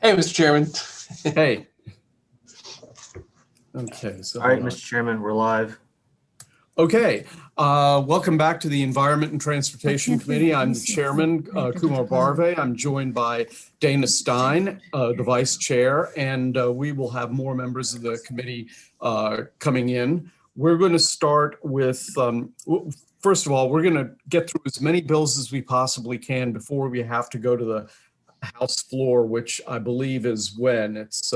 Hey, Mr. Chairman. Hey. Okay. So all right, Mr. Chairman, we're live. Okay. Welcome back to the Environment and Transportation Committee. I'm the chairman, Kumar Barve. I'm joined by Dana Stein, the vice chair, and we will have more members of the committee coming in. We're going to start with, first of all, we're going to get through as many bills as we possibly can before we have to go to the House floor, which I believe is when it's,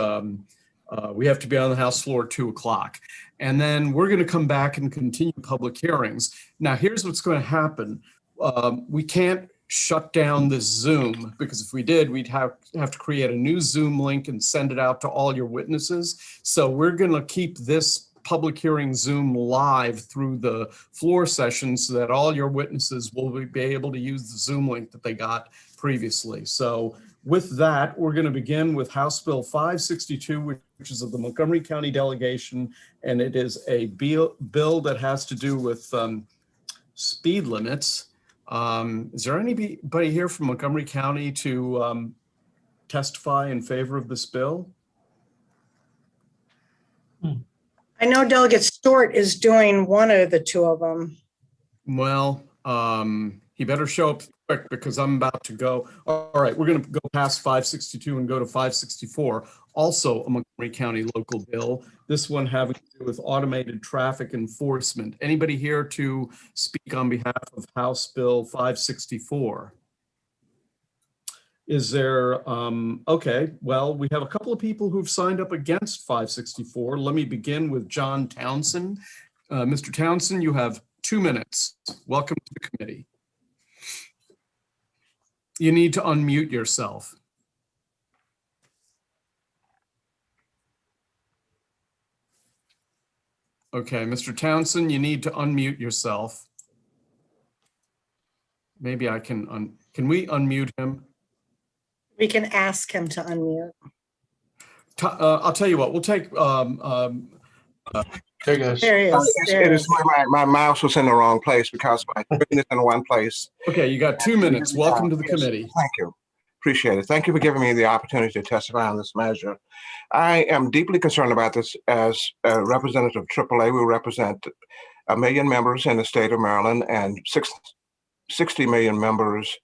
we have to be on the House floor at 2 o'clock. And then we're going to come back and continue public hearings. Now, here's what's going to happen. We can't shut down this Zoom, because if we did, we'd have to create a new Zoom link and send it out to all your witnesses. So we're going to keep this public hearing Zoom live through the floor session so that all your witnesses will be able to use the Zoom link that they got previously. So with that, we're going to begin with House Bill 562, which is of the Montgomery County delegation, and it is a bill that has to do with speed limits. Is there anybody here from Montgomery County to testify in favor of this bill? I know Delegate Stewart is doing one of the two of them. Well, he better show up quick because I'm about to go. All right, we're going to go past 562 and go to 564, also a Montgomery County local bill. This one having to do with automated traffic enforcement. Anybody here to speak on behalf of House Bill 564? Is there, okay, well, we have a couple of people who've signed up against 564. Let me begin with John Townsend. Mr. Townsend, you have 2 minutes. Welcome to the committee. You need to unmute yourself. Okay, Mr. Townsend, you need to unmute yourself. Maybe I can, can we unmute him? We can ask him to unmute. I'll tell you what, we'll take, There he goes. There he is. There It he is is. my mouse was in the wrong place because my screen is in one place. okay, you got 2 minutes. Welcome to the committee. Thank you. Appreciate it. Thank you for giving me the opportunity to testify on this measure. I am deeply concerned about this as a representative of AAA. We represent 1 million members in the state of Maryland and 60 million members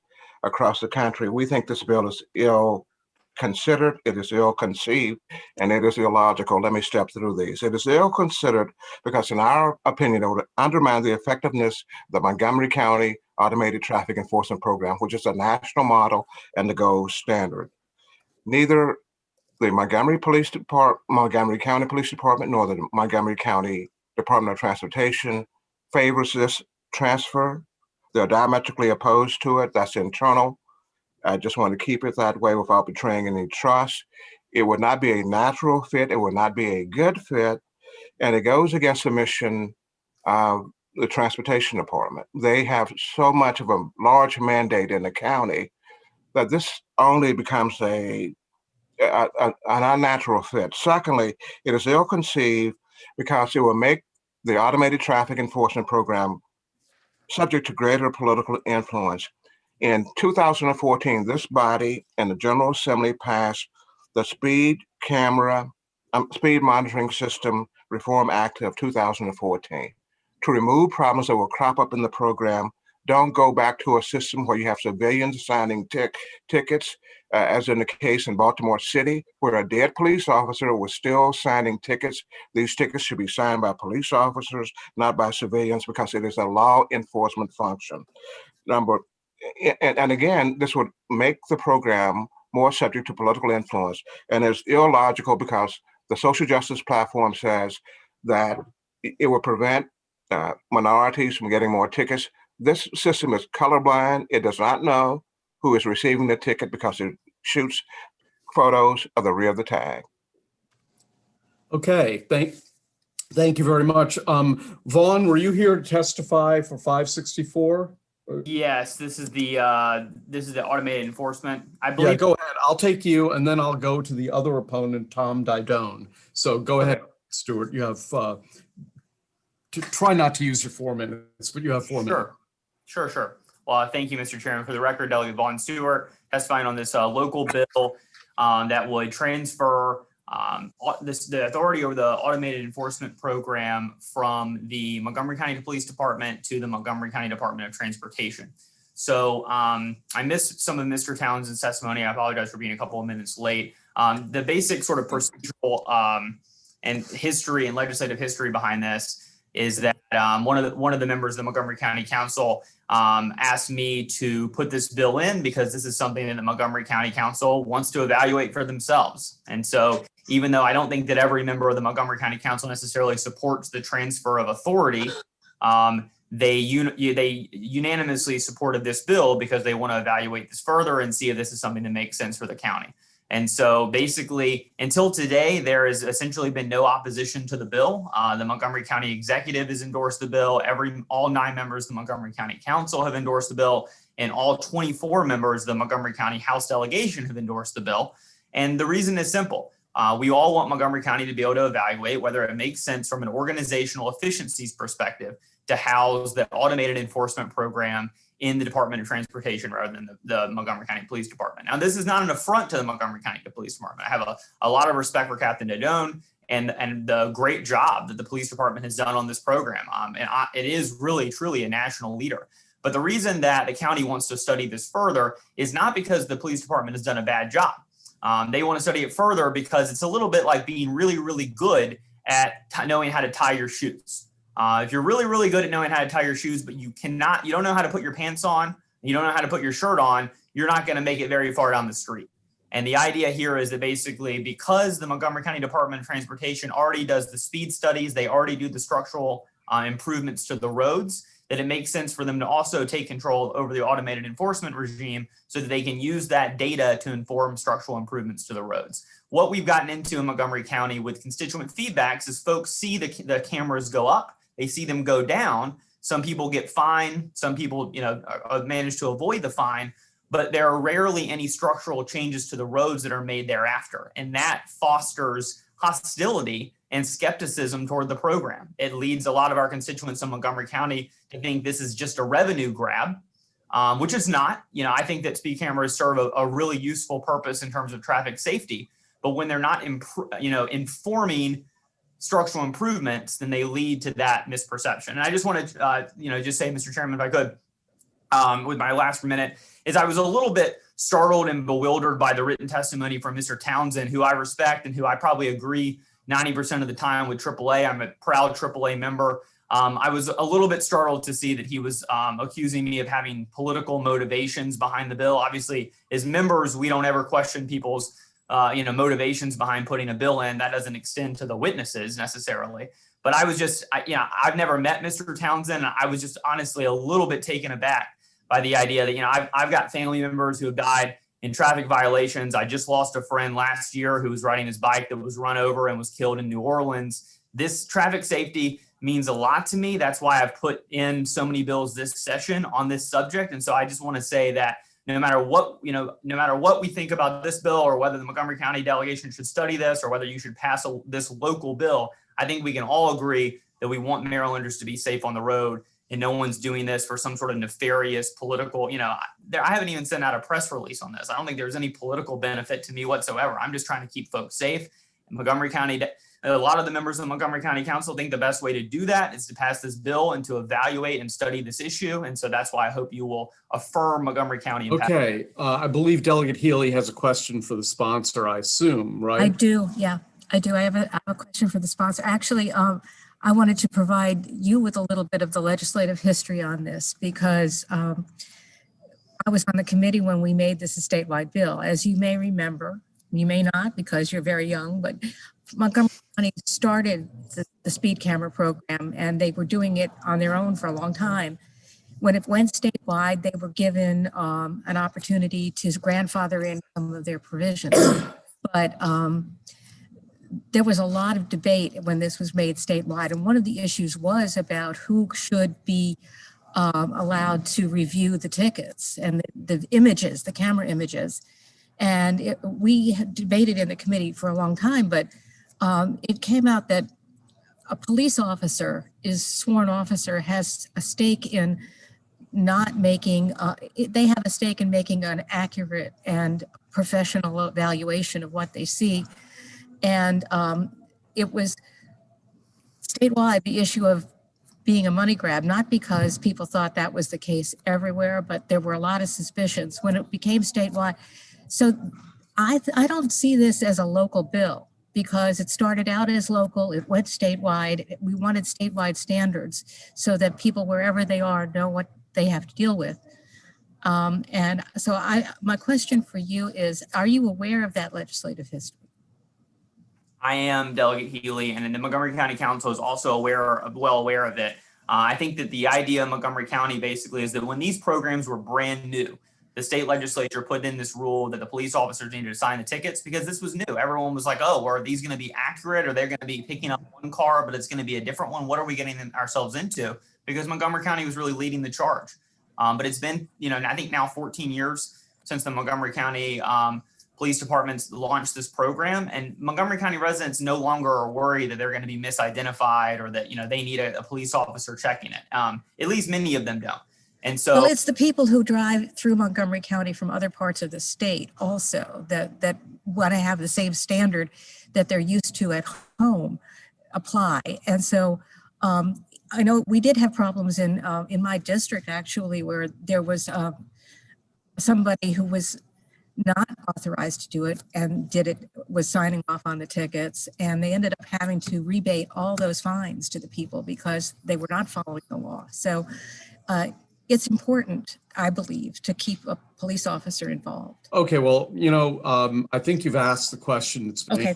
across the country. We think this bill is ill-considered, it is ill-conceived, and it is illogical. Let me step through these. It is ill-considered because, in our opinion, it would undermine the effectiveness of the Montgomery County Automated Traffic Enforcement Program, which is a national model and the gold standard. Neither the Montgomery County Police Department nor the Montgomery County Department of Transportation favors this transfer. They're diametrically opposed to it. That's internal. I just want to keep it that way without betraying any trust. It would not be a natural fit. It would not be a good fit. And it goes against the mission of the Transportation Department. They have so much of a large mandate in the county that this only becomes an unnatural fit. Secondly, it is ill-conceived because it will make the automated traffic enforcement program subject to greater political influence. In 2014, this body and the General Assembly passed the Speed Monitoring System Reform Act of 2014 to remove problems that will crop up in the program. Don't go back to a system where you have civilians signing tickets, as in the case in Baltimore City, where a dead police officer was still signing tickets. These tickets should be signed by police officers, not by civilians, because it is a law enforcement function. And again, this would make the program more subject to political influence, and it's illogical because the social justice platform says that it will prevent minorities from getting more tickets. This system is colorblind. It does not know who is receiving the ticket because it shoots photos of the rear of the tag. Okay, thank you very much. Vaughn, were you here to testify for 564? Yes, this is the automated enforcement. I believe. Yeah, go ahead. I'll take you, and then I'll go to the other opponent, Tom Didone. So go ahead, Stuart. You have try not to use your 4 minutes, but you have 4 minutes. Sure. Well, thank you, Mr. Chairman. For the record, Delegate Vaughn Stewart testifying on this local bill that would transfer the authority over the automated enforcement program from the Montgomery County Police Department to the Montgomery County Department of Transportation. So I missed some of Mr. Townsend's testimony. I apologize for being a couple of minutes late. The basic sort of procedural and history and legislative history behind this is that one of the members of the Montgomery County Council asked me to put this bill in because this is something that the Montgomery County Council wants to evaluate for themselves. And so even though I don't think that every member of the Montgomery County Council necessarily supports the transfer of authority, they unanimously supported this bill because they want to evaluate this further and see if this is something that makes sense for the county. And so basically, until today, there has essentially been no opposition to the bill. The Montgomery County Executive has endorsed the bill. All 9 members of the Montgomery County Council have endorsed the bill, and all 24 members of the Montgomery County House delegation have endorsed the bill. And the reason is simple. We all want Montgomery County to be able to evaluate whether it makes sense from an organizational efficiencies perspective to house the automated enforcement program in the Department of Transportation rather than the Montgomery County Police Department. Now, this is not an affront to the Montgomery County Police Department. I have a lot of respect for Captain Dodone and the great job that the police department has done on this program. It is really, truly a national leader. But the reason that the county wants to study this further is not because the police department has done a bad job. They want to study it further because it's a little bit like being really, really good at knowing how to tie your shoes. If you're really, really good at knowing how to tie your shoes, but you don't know how to put your pants on, you don't know how to put your shirt on, you're not going to make it very far down the street. And the idea here is that basically because the Montgomery County Department of Transportation already does the speed studies, they already do the structural improvements to the roads, that it makes sense for them to also take control over the automated enforcement regime so that they can use that data to inform structural improvements to the roads. What we've gotten into in Montgomery County with constituent feedbacks is folks see the cameras go up, they see them go down. Some people get fined, some people manage to avoid the fine, but there are rarely any structural changes to the roads that are made thereafter. And that fosters hostility and skepticism toward the program. It leads a lot of our constituents in Montgomery County to think this is just a revenue grab, which it's not. I think that speed cameras serve a really useful purpose in terms of traffic safety, but when they're not informing structural improvements, then they lead to that misperception. And I just want to, just say, Mr. Chairman, if I could, with my last minute, is I was a little bit startled and bewildered by the written testimony from Mr. Townsend, who I respect and who I probably agree 90% of the time with AAA. I'm a proud AAA member. I was a little bit startled to see that he was accusing me of having political motivations behind the bill. Obviously, as members, we don't ever question people's motivations behind putting a bill in. That doesn't extend to the witnesses necessarily. But I was just, I've never met Mr. Townsend. I was just honestly a little bit taken aback by the idea that, I've got family members who have died in traffic violations. I just lost a friend last year who was riding his bike that was run over and was killed in New Orleans. This traffic safety means a lot to me. That's why I've put in so many bills this session on this subject. And so I just want to say that no matter what we think about this bill or whether the Montgomery County delegation should study this or whether you should pass this local bill, I think we can all agree that we want Marylanders to be safe on the road, and no one's doing this for some sort of nefarious political, I haven't even sent out a press release on this. I don't think there's any political benefit to me whatsoever. I'm just trying to keep folks safe. In Montgomery County, a lot of the members of the Montgomery County Council think the best way to do that is to pass this bill and to evaluate and study this issue. And so that's why I hope you will affirm Montgomery County. Okay, I believe Delegate Healy has a question for the sponsor, I assume, right? I do, yeah, I do. I have a question for the sponsor. Actually, I wanted to provide you with a little bit of the legislative history on this because I was on the committee when we made this a statewide bill. As you may remember, you may not because you're very young, but Montgomery County started the speed camera program and they were doing it on their own for a long time. When it went statewide, they were given an opportunity to grandfather in some of their provisions. But there was a lot of debate when this was made statewide. And one of the issues was about who should be allowed to review the tickets and the images, the camera images. And we debated in the committee for a long time, but it came out that a police officer sworn officer has a stake in not making, they have a stake in making an accurate and professional evaluation of what they see. And it was statewide the issue of being a money grab, not because people thought that was the case everywhere, but there were a lot of suspicions when it became statewide. So I don't see this as a local bill because it started out as local, it went statewide. We wanted statewide standards so that people wherever they are know what they have to deal with. And so my question for you is, are you aware of that legislative history? I am, Delegate Healy, and the Montgomery County Council is also well aware of it. I think that the idea of Montgomery County basically is that when these programs were brand new, the state legislature put in this rule that the police officers needed to sign the tickets because this was new. Everyone was like, oh, are these going to be accurate? Or they're going to be picking up one car, but it's going to be a different one? What are we getting ourselves into? Because Montgomery County was really leading the charge. But it's been, I think now 14 years since the Montgomery County Police Department's launched this program, and Montgomery County residents no longer are worried that they're going to be misidentified or that, they need a police officer checking it. At least many of them don't. And so, well, it's the people who drive through Montgomery County from other parts of the state also that want to have the same standard that they're used to at home apply. And so I know we did have problems in my district actually, where there was somebody who was not authorized to do it and was signing off on the tickets, and they ended up having to rebate all those fines to the people because they were not following the law. So it's important, I believe, to keep a police officer involved. Okay, well, I think you've asked the question that's been Okay.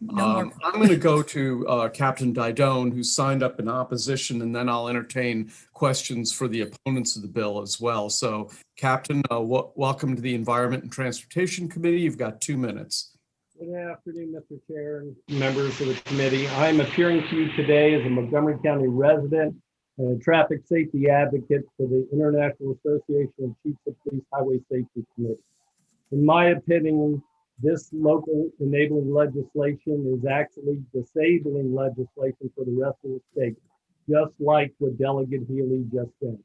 No more. I'm going to go to Captain Didone, who signed up in opposition, and then I'll entertain questions for the opponents of the bill as well. So, Captain, welcome to the Environment and Transportation Committee. You've got 2 minutes. Good afternoon, Mr. Chair and members of the committee. I'm appearing to you today as a Montgomery County resident and a traffic safety advocate for the International Association of Chiefs of Police Highway Safety Committee. In my opinion, this local enabling legislation is actually disabling legislation for the rest of the state, just like what Delegate Healy just said.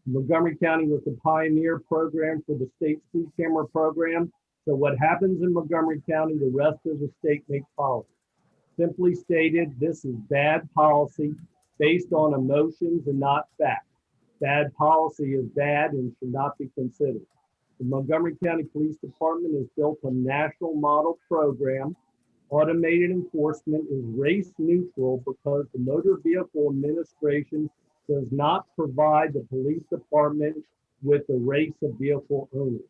Montgomery County was the pioneer program for the state speed camera program. So what happens in Montgomery County, the rest of the state makes policy. Simply stated, this is bad policy based on emotions and not facts. Bad policy is bad and should not be considered. The Montgomery County Police Department has built a national model program. Automated enforcement is race neutral because the Motor Vehicle Administration does not provide the police department with the race of vehicle owners.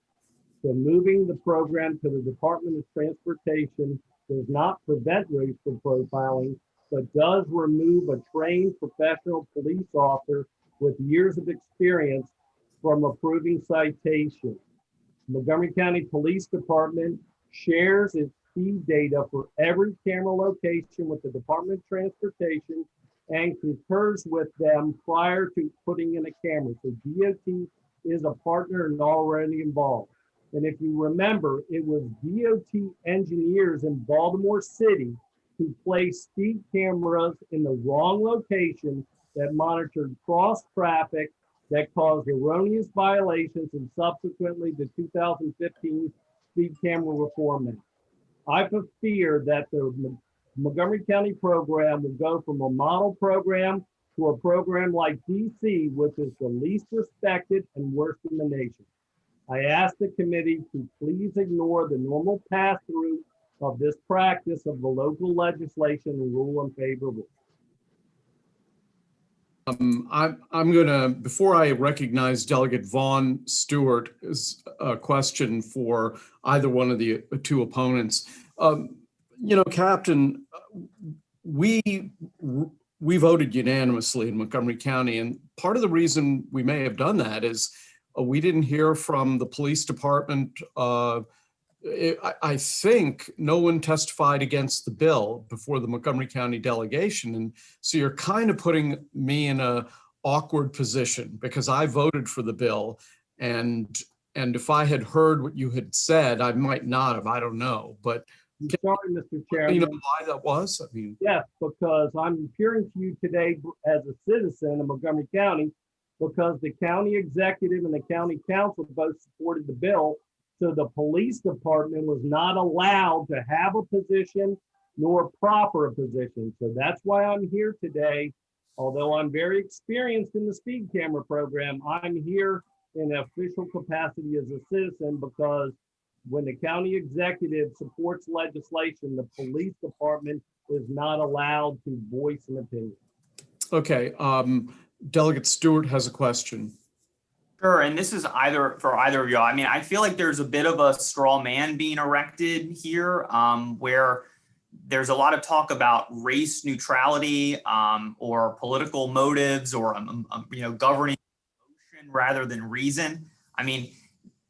So moving the program to the Department of Transportation does not prevent racial profiling, but does remove a trained professional police officer with years of experience from approving citations. Montgomery County Police Department shares its speed data for every camera location with the Department of Transportation and concurs with them prior to putting in a camera. So DOT is a partner and already involved. And if you remember, it was DOT engineers in Baltimore City who placed speed cameras in the wrong location that monitored cross traffic that caused erroneous violations and subsequently the 2015 Speed Camera Reform Act. I have a fear that the Montgomery County program will go from a model program to a program like DC, which is the least respected and worst in the nation. I ask the committee to please ignore the normal pass-through of this practice of the local legislation and rule in favor of it. I'm going to, before I recognize Delegate Vaughn Stewart's question for either one of the two opponents, Captain, we voted unanimously in Montgomery County, and part of the reason we may have done that is we didn't hear from the police department. I think no one testified against the bill before the Montgomery County delegation. And so you're kind of putting me in an awkward position because I voted for the bill. And if I had heard what you had said, I might not have, I don't know. But I'm sorry, Mr. Chairman. You know why that was? Yes, because I'm appearing to you today as a citizen of Montgomery County because the county executive and the county council both supported the bill. So the police department was not allowed to have a position nor proffer a position. So that's why I'm here today. Although I'm very experienced in the speed camera program, I'm here in an official capacity as a citizen, because when the county executive supports legislation, the police department is not allowed to voice an opinion. Okay, Delegate Stewart has a question. Sure, and this is for either of y'all. I mean, I feel like there's a bit of a straw man being erected here, where there's a lot of talk about race neutrality, or political motives, or governing emotion rather than reason. I mean,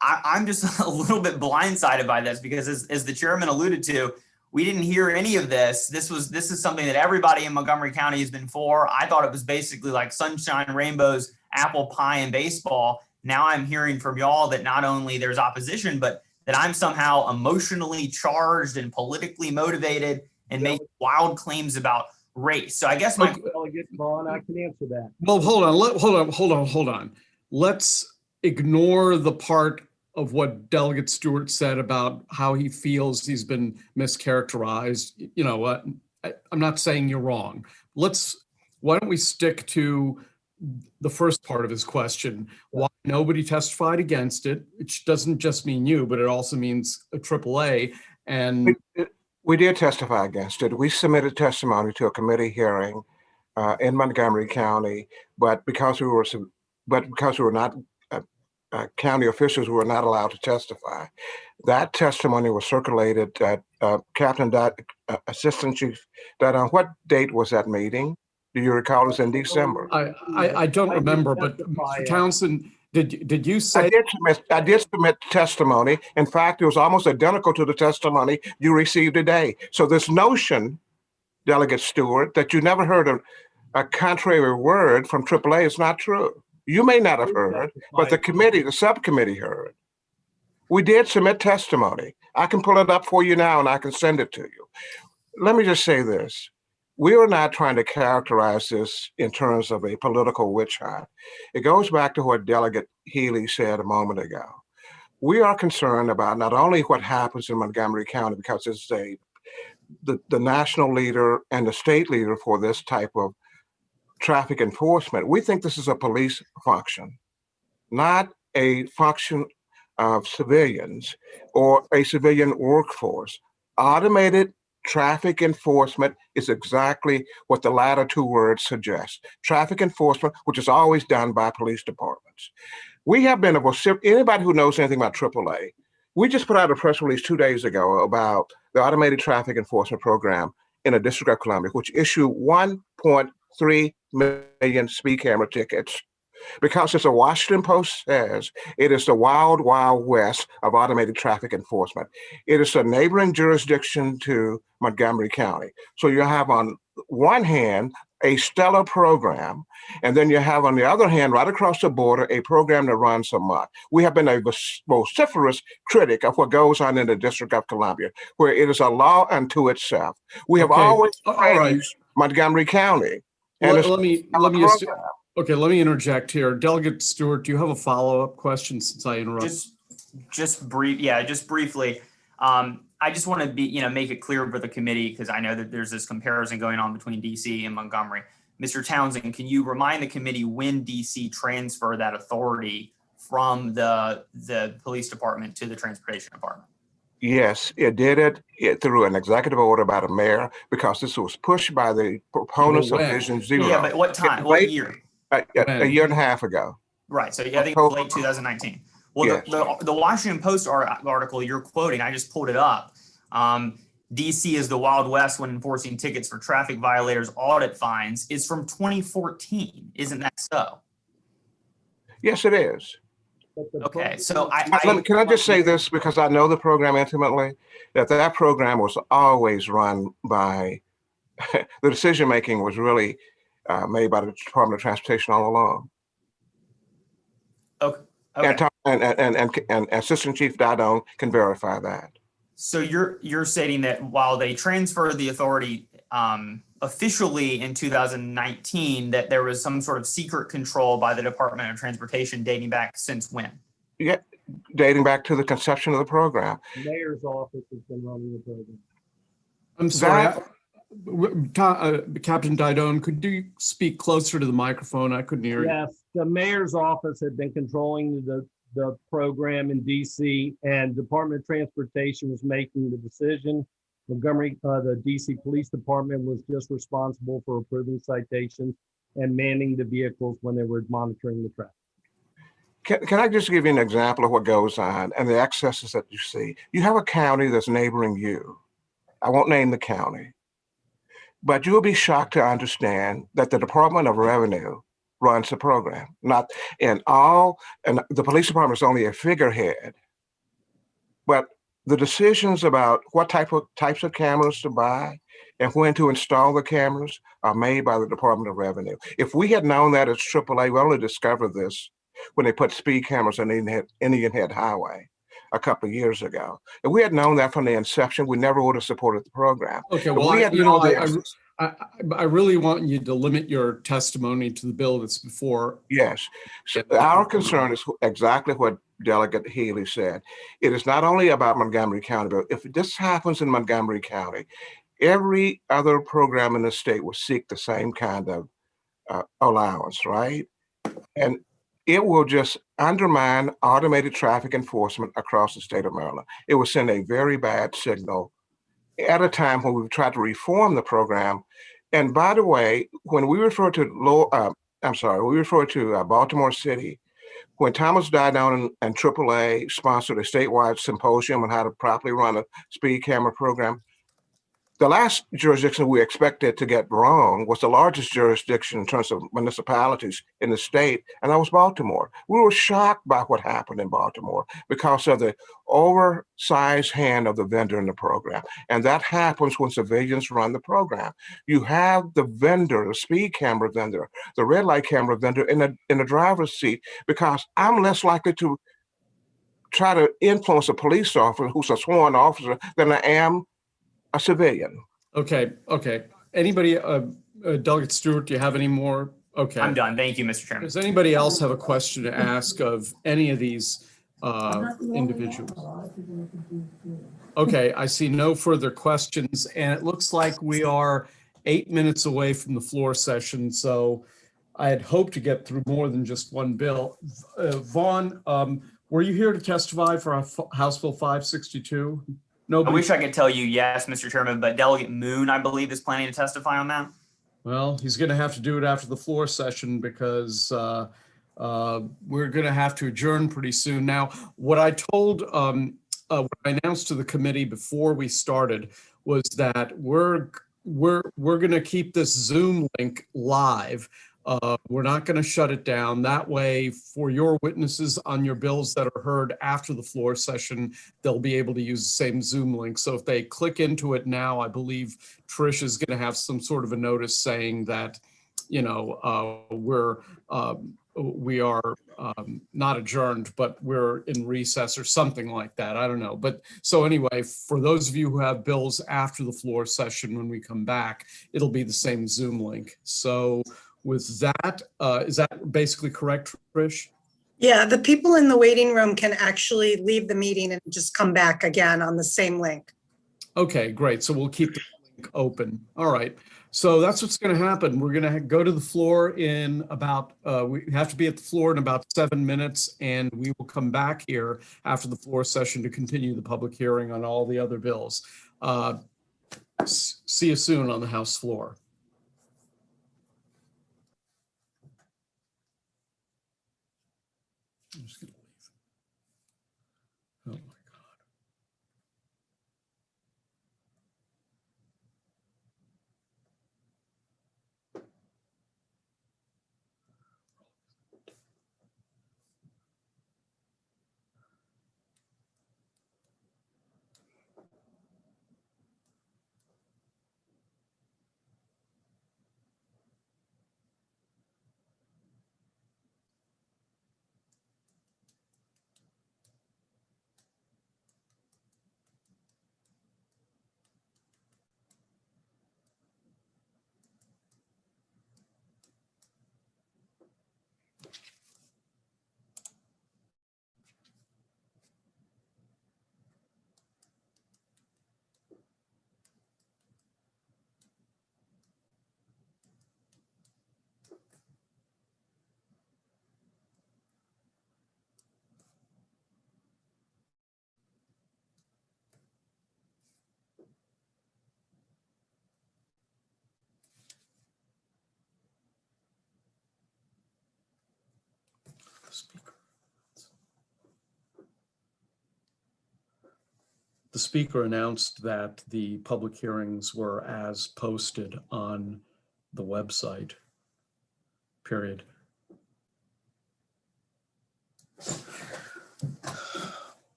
I'm just a little bit blindsided by this, because as the chairman alluded to, we didn't hear any of this. This is something that everybody in Montgomery County has been for. I thought it was basically like sunshine, rainbows, apple pie, and baseball. Now I'm hearing from y'all that not only there's opposition, but that I'm somehow emotionally charged and politically motivated and make wild claims about race. So I guess my Delegate Vaughn, I can answer that. Well, hold on. Let's ignore the part of what Delegate Stewart said about how he feels he's been mischaracterized. You know what? I'm not saying you're wrong. Why don't we stick to the first part of his question? Why nobody testified against it, which doesn't just mean you, but it also means a AAA. And we did testify against it. We submitted testimony to a committee hearing in Montgomery County, but because we were not county officials, were not allowed to testify. That testimony was circulated at Assistant Chief Dudon. What date was that meeting? Do you recall? It was in December. I don't remember, but Mr. Townsend, did you say? I did submit testimony. In fact, it was almost identical to the testimony you received today. So this notion, Delegate Stewart, that you never heard a contrary word from AAA is not true. You may not have heard, but the subcommittee heard. We did submit testimony. I can pull it up for you now and I can send it to you. Let me just say this. We are not trying to characterize this in terms of a political witch hunt. It goes back to what Delegate Healy said a moment ago. We are concerned about not only what happens in Montgomery County, because it's the national leader and the state leader for this type of traffic enforcement. We think this is a police function, not a function of civilians or a civilian workforce. Automated traffic enforcement is exactly what the latter two words suggest. Traffic enforcement, which is always done by police departments. We have been anybody who knows anything about AAA, we just put out a press release 2 days ago about the automated traffic enforcement program in the District of Columbia, which issued 1.3 million speed camera tickets, because as the Washington Post says, it is the wild, wild west of automated traffic enforcement. It is a neighboring jurisdiction to Montgomery County. So you have on one hand a stellar program, and then you have on the other hand, right across the border, a program that runs amok. We have been a vociferous critic of what goes on in the District of Columbia, where it is a law unto itself. We have always praised Montgomery County. And let me interject here. Delegate Stewart, do you have a follow-up question since I interrupted? Just briefly. I just want to make it clear for the committee, because I know that there's this comparison going on between DC and Montgomery. Mr. Townsend, can you remind the committee when DC transferred that authority from the police department to the transportation department? Yes, it did it through an executive order by the mayor, because this was pushed by the proponents of Vision Zero. Yeah, but what time? What year? A year and a half ago. Right. So I think it was late 2019. Well, yes. the Washington Post article you're quoting, I just pulled it up. DC is the Wild West when enforcing tickets for traffic violators audit fines is from 2014. Isn't that so? Yes, it is. Okay, so can I just say this, because I know the program intimately, that program was always run by, the decision making was really made by the Department of Transportation all along. Okay. And Assistant Chief Dudon can verify that. So you're stating that while they transferred the authority officially in 2019 that there was some sort of secret control by the Department of Transportation dating back since when? Yeah, dating back to the conception of the program. Mayor's office has been running the program. I'm sorry, That- Captain Didone, could you speak closer to the microphone? I couldn't hear you. Yes, the mayor's office had been controlling the program in DC, and Department of Transportation was making the decision. Montgomery, the DC Police Department was just responsible for approving citations and manning the vehicles when they were monitoring the traffic. Can I just give you an example of what goes on and the excesses that you see? You have a county that's neighboring you. I won't name the county, but you'll be shocked to understand that the Department of Revenue runs the program. Not in all, and the police department is only a figurehead, but the decisions about what types of cameras to buy and when to install the cameras are made by the Department of Revenue. If we had known that as AAA, we only discovered this when they put speed cameras on Indian Head Highway a couple of years ago. If we had known that from the inception, we never would have supported the program. Okay, If well, we had you know, known- I really want you to limit your testimony to the bill that's before. Yes. So our concern is exactly what Delegate Healy said. It is not only about Montgomery County, but if this happens in Montgomery County, every other program in the state will seek the same kind of allowance, right? And it will just undermine automated traffic enforcement across the state of Maryland. It will send a very bad signal at a time when we've tried to reform the program. And by the way, when we refer to Baltimore City, when Thomas Didone and AAA sponsored a statewide symposium on how to properly run a speed camera program, the last jurisdiction we expected to get wrong was the largest jurisdiction in terms of municipalities in the state, and that was Baltimore. We were shocked by what happened in Baltimore because of the oversized hand of the vendor in the program. And that happens when civilians run the program. You have the vendor, the speed camera vendor, the red light camera vendor in the driver's seat, because I'm less likely to try to influence a police officer who's a sworn officer than I am a civilian. Okay. Anybody, Delegate Stewart, do you have any more? Okay. I'm done. Thank you, Mr. Chairman. Does anybody else have a question to ask of any of these individuals? Okay, I see no further questions, and it looks like we are 8 minutes away from the floor session, so I had hoped to get through more than just one bill. Vaughn, were you here to testify for House Bill 562? I wish I could tell you yes, Mr. Chairman, but Delegate Moon, I believe, is planning to testify on that. Well, he's going to have to do it after the floor session because we're going to have to adjourn pretty soon. Now, what I told, what I announced to the committee before we started was that we're going to keep this Zoom link live. We're not going to shut it down. That way, for your witnesses on your bills that are heard after the floor session, they'll be able to use the same Zoom link. So if they click into it now, I believe Trish is going to have some sort of a notice saying that, you know, we are not adjourned, but we're in recess or something like that. I don't know. But so anyway, for those of you who have bills after the floor session, when we come back, it'll be the same Zoom link. So with that, is that basically correct, Trish? Yeah, the people in the waiting room can actually leave the meeting and just come back again on the same link. Okay, great. So we'll keep the link open. All right. So that's what's going to happen. We're going to go to the floor in about, we have to be at the floor in about 7 minutes, and we will come back here after the floor session to continue the public hearing on all the other bills. See you soon on the House floor. I'm just gonna leave. Oh my God. The speaker announced that the public hearings were as posted on the website, period.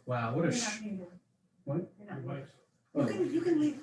Wow, what a what? You can leave.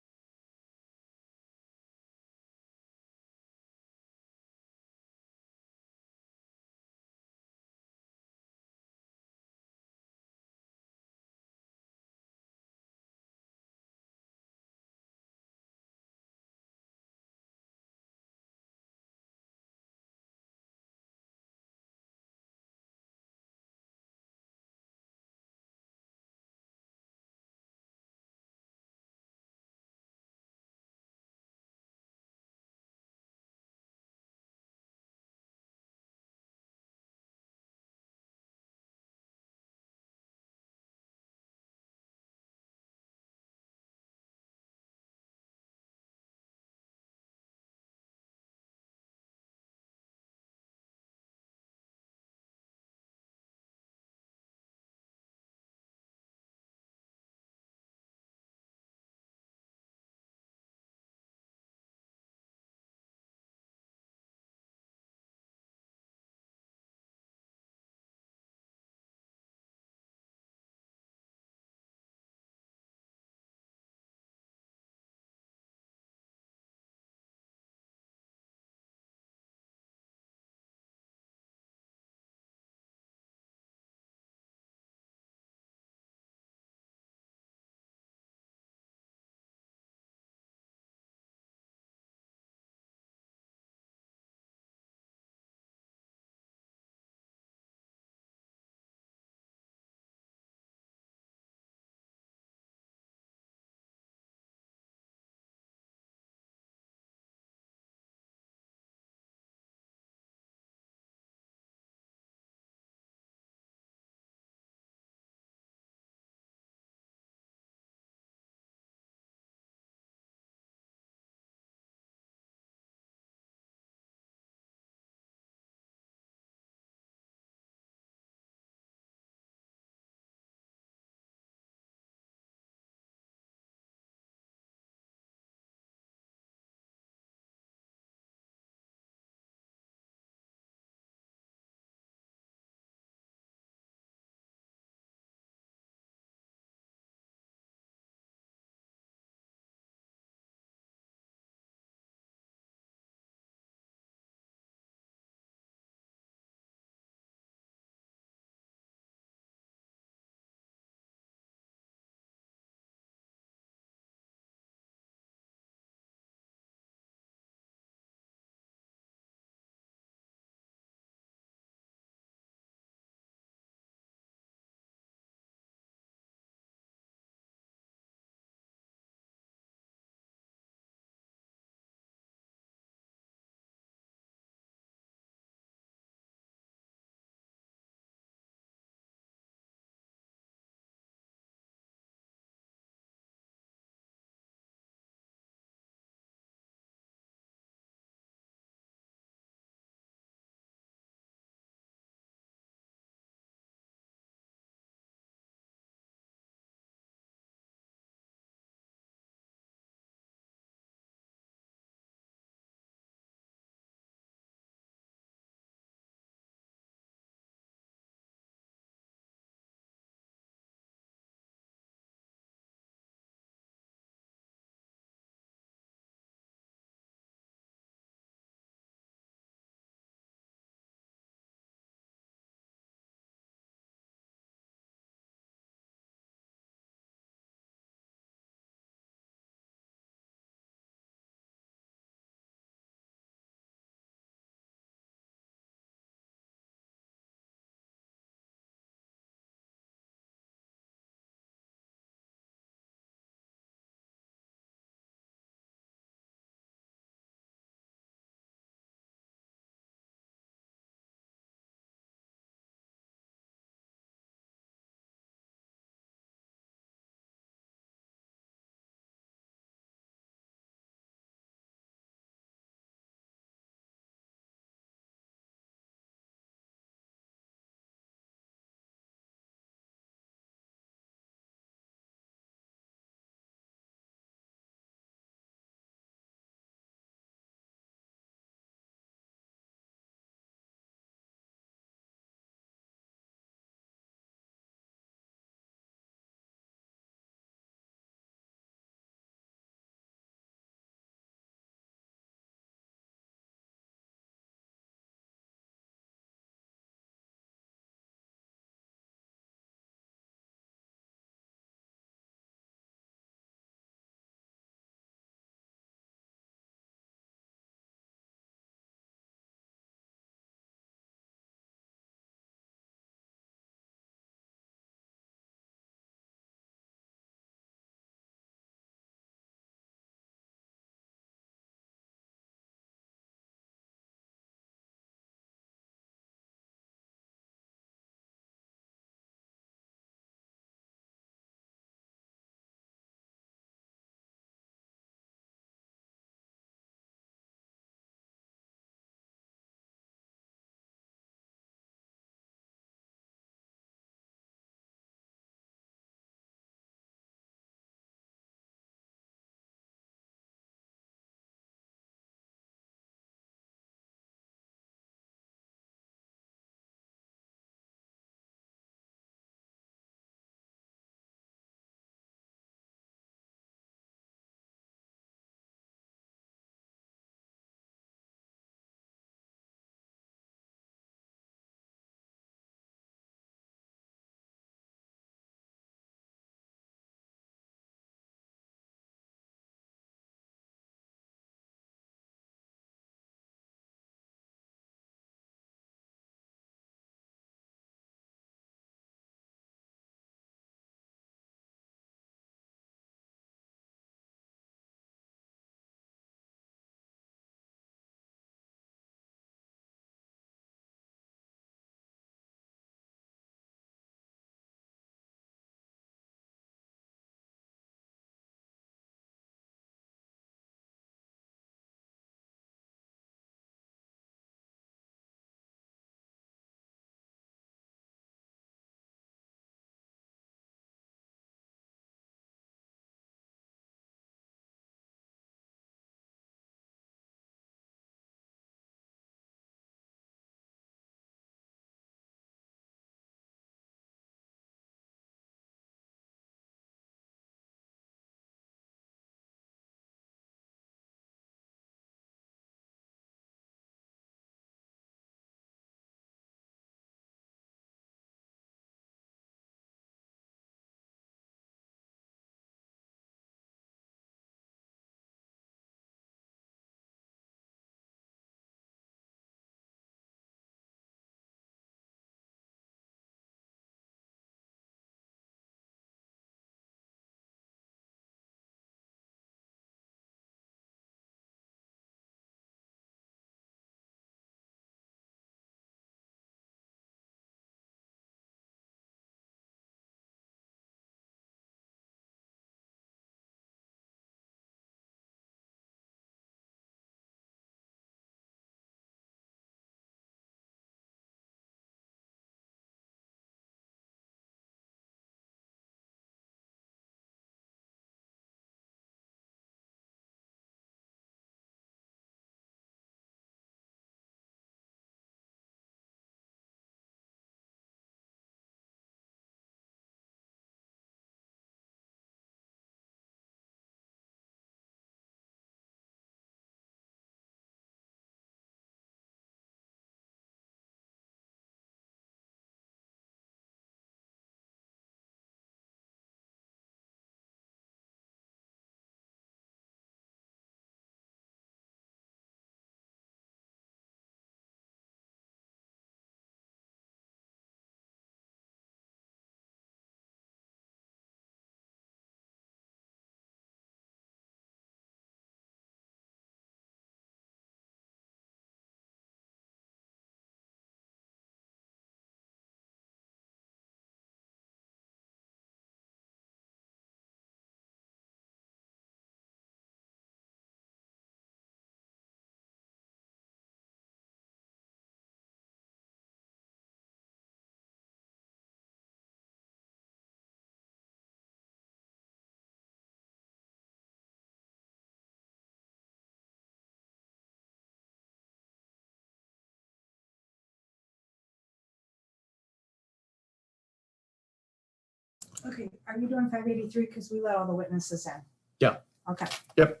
Okay, are you doing 583? Because we let all the witnesses in. Yeah. Okay. Yep.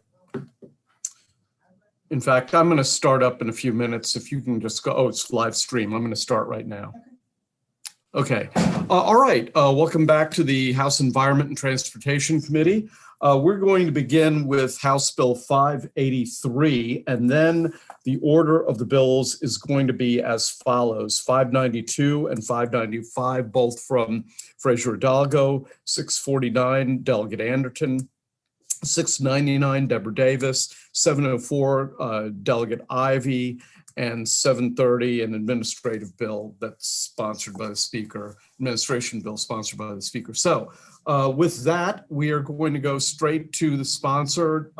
In fact, I'm going to start up in a few minutes. If you can just go, oh, it's live stream. I'm going to start right now. Okay. All right. Welcome back to the House Environment and Transportation Committee. We're going to begin with House Bill 583, and then the order of the bills is going to be as follows: 592 and 595, both from Fraser Hidalgo, 649, Delegate Anderton, 699, Deborah Davis, 704, Delegate Ivy, and 730, an administrative bill that's sponsored by the Speaker, administration bill sponsored by the Speaker. So with that, we are going to go straight to the sponsor,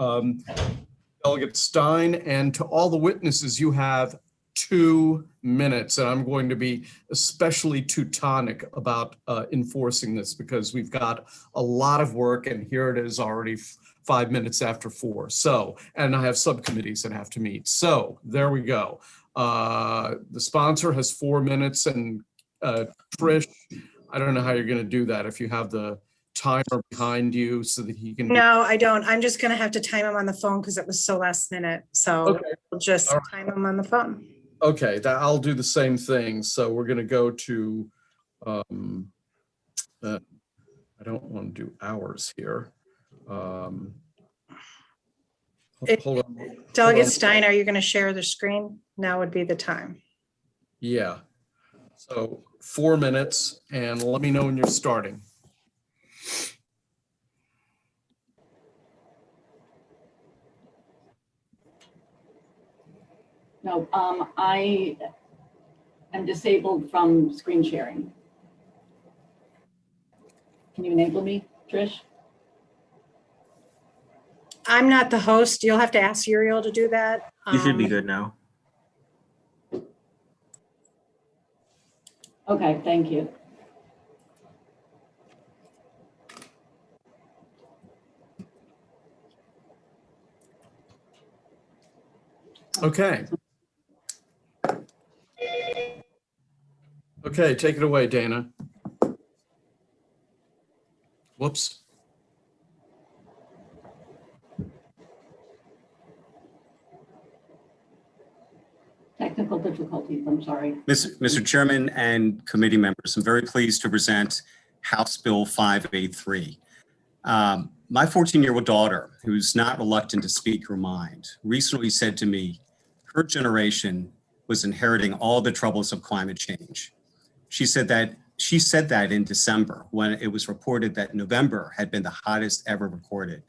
Delegate Stein, and to all the witnesses, you have 2 minutes. And I'm going to be especially Teutonic about enforcing this because we've got a lot of work, and here it is already 5 minutes after 4. So, and I have subcommittees that have to meet. So there we go. The sponsor has 4 minutes, and Trish, I don't know how you're going to do that if you have the timer behind you so that he can. No, I don't. I'm just gonna have to time him on the phone because it was so last minute. So Okay. we'll just All right. time him on the phone. Okay, that I'll do the same thing. So we're going to go to, I don't want to do hours here. Hold on. Delegate Stein, are you gonna share the screen? Now would be the time. Yeah. So 4 minutes, and let me know when you're starting. No, I am disabled from screen sharing. Can you enable me, Trish? I'm not the host. You'll have to ask Uriel to do that. You should be good now. Okay, thank you. Okay. Okay, take it away, Dana. Whoops. Technical difficulties, I'm sorry. Mr. Chairman and committee members, I'm very pleased to present House Bill 583. My 14-year-old daughter, who's not reluctant to speak her mind, recently said to me, her generation was inheriting all the troubles of climate change. She said that in December when it was reported that November had been the hottest ever recorded.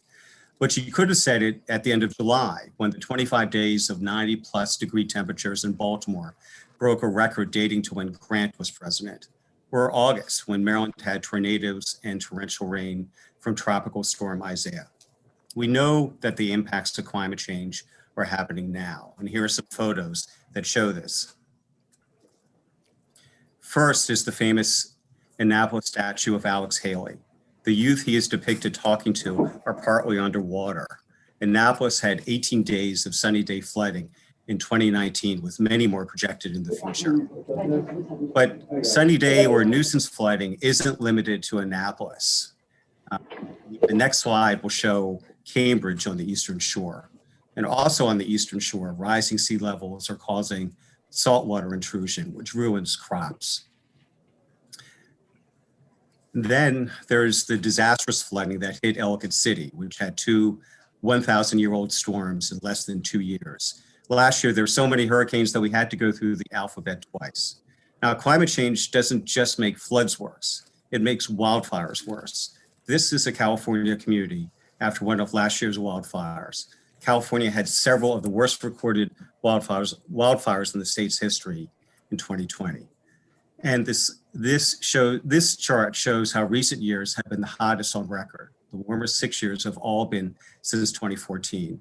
But she could have said it at the end of July when the 25 days of 90+ degree temperatures in Baltimore broke a record dating to when Grant was president, or August when Maryland had tornadoes and torrential rain from Tropical Storm Isaiah. We know that the impacts of climate change are happening now, and here are some photos that show this. First is the famous Annapolis statue of Alex Haley. The youth he is depicted talking to are partly underwater. Annapolis had 18 days of sunny day flooding in 2019, with many more projected in the future. But sunny day or nuisance flooding isn't limited to Annapolis. The next slide will show Cambridge on the Eastern Shore. And also on the Eastern Shore, rising sea levels are causing saltwater intrusion, which ruins crops. Then there's the disastrous flooding that hit Ellicott City, which had 2 1,000-year-old storms in less than 2 years. Last year, there were so many hurricanes that we had to go through the alphabet twice. Now, climate change doesn't just make floods worse, it makes wildfires worse. This is a California community after one of last year's wildfires. California had several of the worst recorded wildfires in the state's history in 2020. And this chart shows how recent years have been the hottest on record. The warmest 6 years have all been since 2014.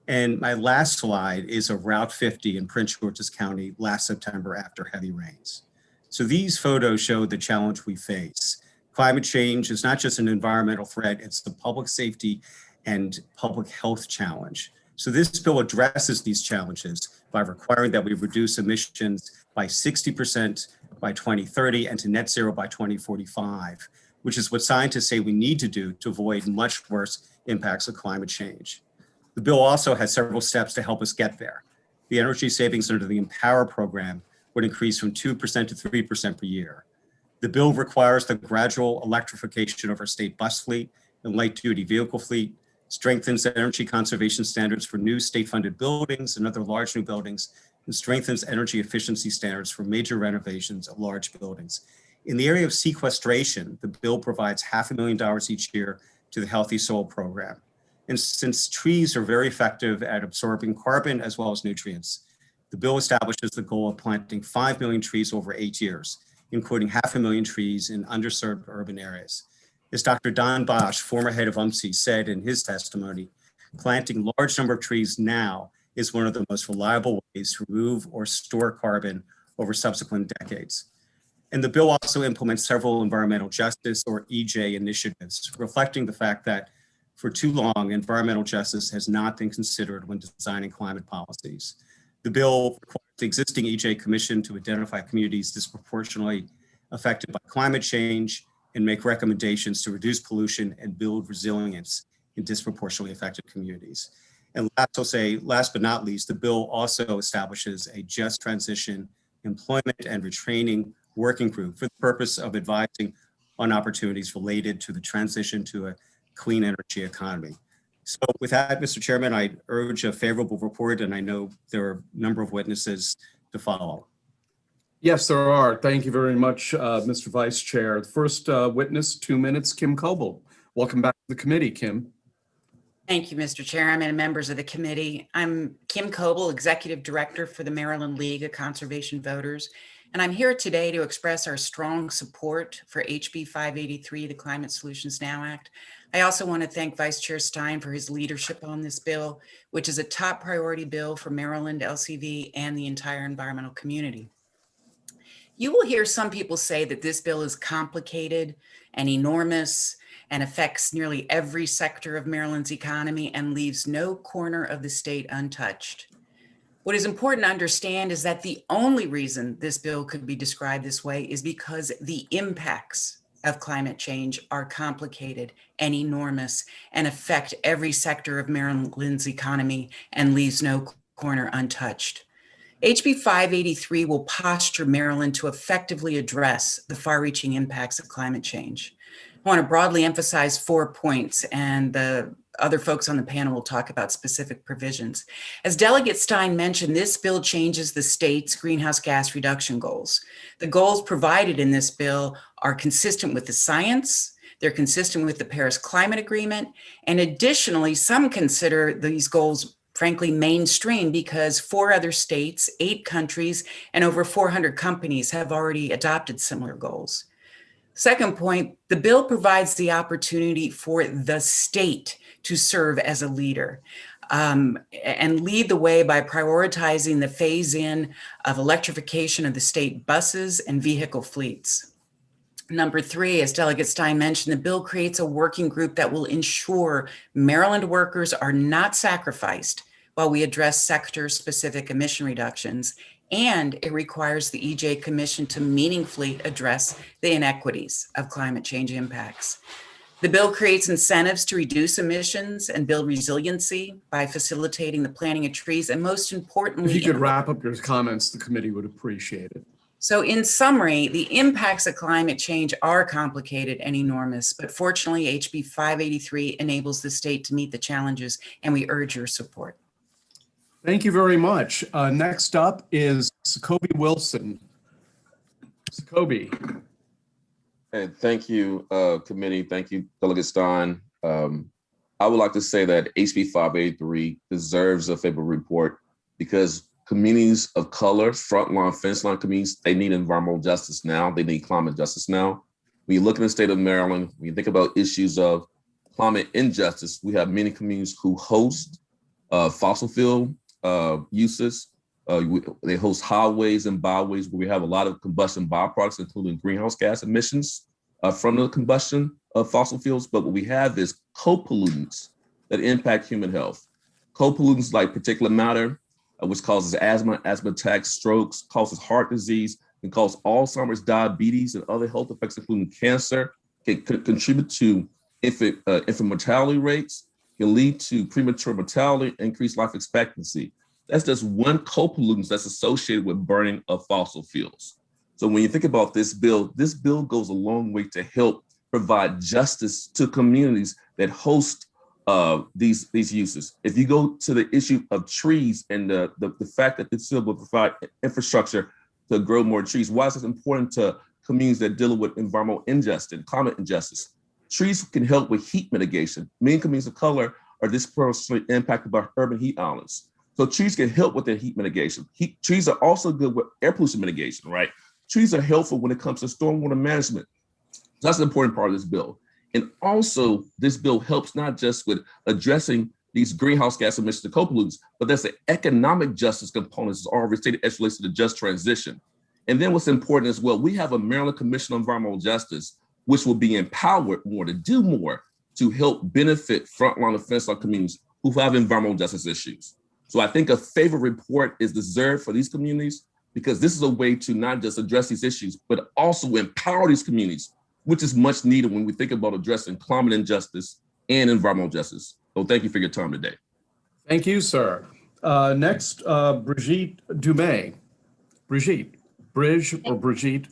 And my last slide is of Route 50 in Prince George's County last September after heavy rains. So these photos show the challenge we face. Climate change is not just an environmental threat, it's the public safety and public health challenge. So this bill addresses these challenges by requiring that we reduce emissions by 60% by 2030 and to net zero by 2045 which is what scientists say we need to do to avoid much worse impacts of climate change. The bill also has several steps to help us get there. The energy savings under the Empower program would increase from 2% to 3% per year. The bill requires the gradual electrification of our state bus fleet and light-duty vehicle fleet, strengthens energy conservation standards for new state-funded buildings and other large new buildings, and strengthens energy efficiency standards for major renovations of large buildings. In the area of sequestration, the bill provides $500,000 each year to the Healthy Soil Program. And since trees are very effective at absorbing carbon as well as nutrients, the bill establishes the goal of planting 5 million trees over 8 years, including 500,000 trees in underserved urban areas. As Dr. Don Bosch, former head of UMSI, said in his testimony, planting large number of trees now is one of the most reliable ways to remove or store carbon over subsequent decades. And the bill also implements several environmental justice or EJ initiatives, reflecting the fact that for too long, environmental justice has not been considered when designing climate policies. The bill requires the existing EJ Commission to identify communities disproportionately affected by climate change and make recommendations to reduce pollution and build resilience in disproportionately affected communities. And last but not least, the bill also establishes a just transition employment and retraining working group for the purpose of advising on opportunities related to the transition to a clean energy economy. So with that, Mr. Chairman, I urge a favorable report, and I know there are a number of witnesses to follow. Yes, there are. Thank you very much, Mr. Vice Chair. The first witness, 2 minutes, Kim Coble. Welcome back to the committee, Kim. Thank you, Mr. Chairman and members of the committee. I'm Kim Coble, Executive Director for the Maryland League of Conservation Voters, and I'm here today to express our strong support for HB 583, the Climate Solutions Now Act. I also want to thank Vice Chair Stein for his leadership on this bill, which is a top priority bill for Maryland, LCV, and the entire environmental community. You will hear some people say that this bill is complicated and enormous and affects nearly every sector of Maryland's economy and leaves no corner of the state untouched. What is important to understand is that the only reason this bill could be described this way is because the impacts of climate change are complicated and enormous and affect every sector of Maryland's economy and leaves no corner untouched. HB 583 will posture Maryland to effectively address the far-reaching impacts of climate change. I want to broadly emphasize 4 points, and the other folks on the panel will talk about specific provisions. As Delegate Stein mentioned, this bill changes the state's greenhouse gas reduction goals. The goals provided in this bill are consistent with the science, they're consistent with the Paris Climate Agreement, and additionally, some consider these goals frankly mainstream because 4 other states, 8 countries, and over 400 companies have already adopted similar goals. Second point, the bill provides the opportunity for the state to serve as a leader and lead the way by prioritizing the phase-in of electrification of the state buses and vehicle fleets. Number 3, as Delegate Stein mentioned, the bill creates a working group that will ensure Maryland workers are not sacrificed while we address sector-specific emission reductions, and it requires the EJ Commission to meaningfully address the inequities of climate change impacts. The bill creates incentives to reduce emissions and build resiliency by facilitating the planting of trees, and most importantly— If you could wrap up your comments, the committee would appreciate it. So in summary, the impacts of climate change are complicated and enormous, but fortunately, HB 583 enables the state to meet the challenges, and we urge your support. Thank you very much. Next up is Jacoby Wilson. Jacoby. And thank you, committee. Thank you, Delegate Stein. I would like to say that HB 583 deserves a favorable report because communities of color, frontline, fence line communities, they need environmental justice now. They need climate justice now. When you look in the state of Maryland, when you think about issues of climate injustice, we have many communities who host fossil fuel uses. They host highways and byways where we have a lot of combustion byproducts, including greenhouse gas emissions from the combustion of fossil fuels. But what we have is co-pollutants that impact human health. Co-pollutants like particulate matter, which causes asthma attacks, strokes, causes heart disease, and causes Alzheimer's, diabetes, and other health effects, including cancer, can contribute to infant mortality rates, can lead to premature mortality, increased life expectancy. That's just one co-pollutant that's associated with burning of fossil fuels. So when you think about this bill goes a long way to help provide justice to communities that host these uses. If you go to the issue of trees and the fact that this bill will provide infrastructure to grow more trees, why is it important to communities that deal with environmental injustice, climate injustice? Trees can help with heat mitigation. Many communities of color are disproportionately impacted by urban heat islands. So trees can help with their heat mitigation. Trees are also good with air pollution mitigation, right? Trees are helpful when it comes to stormwater management. So that's an important part of this bill. And also, this bill helps not just with addressing these greenhouse gas emissions to co-pollutants, but there's an economic justice component that's already stated as relates to the just transition. And then what's important as well, we have a Maryland Commission on Environmental Justice, which will be empowered more to do more to help benefit frontline and fence-line communities who have environmental justice issues. So I think a favorite report is deserved for these communities, because this is a way to not just address these issues, but also empower these communities, which is much needed when we think about addressing climate injustice and environmental justice. So thank you for your time today. Thank you, sir. Next, Brigitte Dumais. Brigitte, or Brigitte?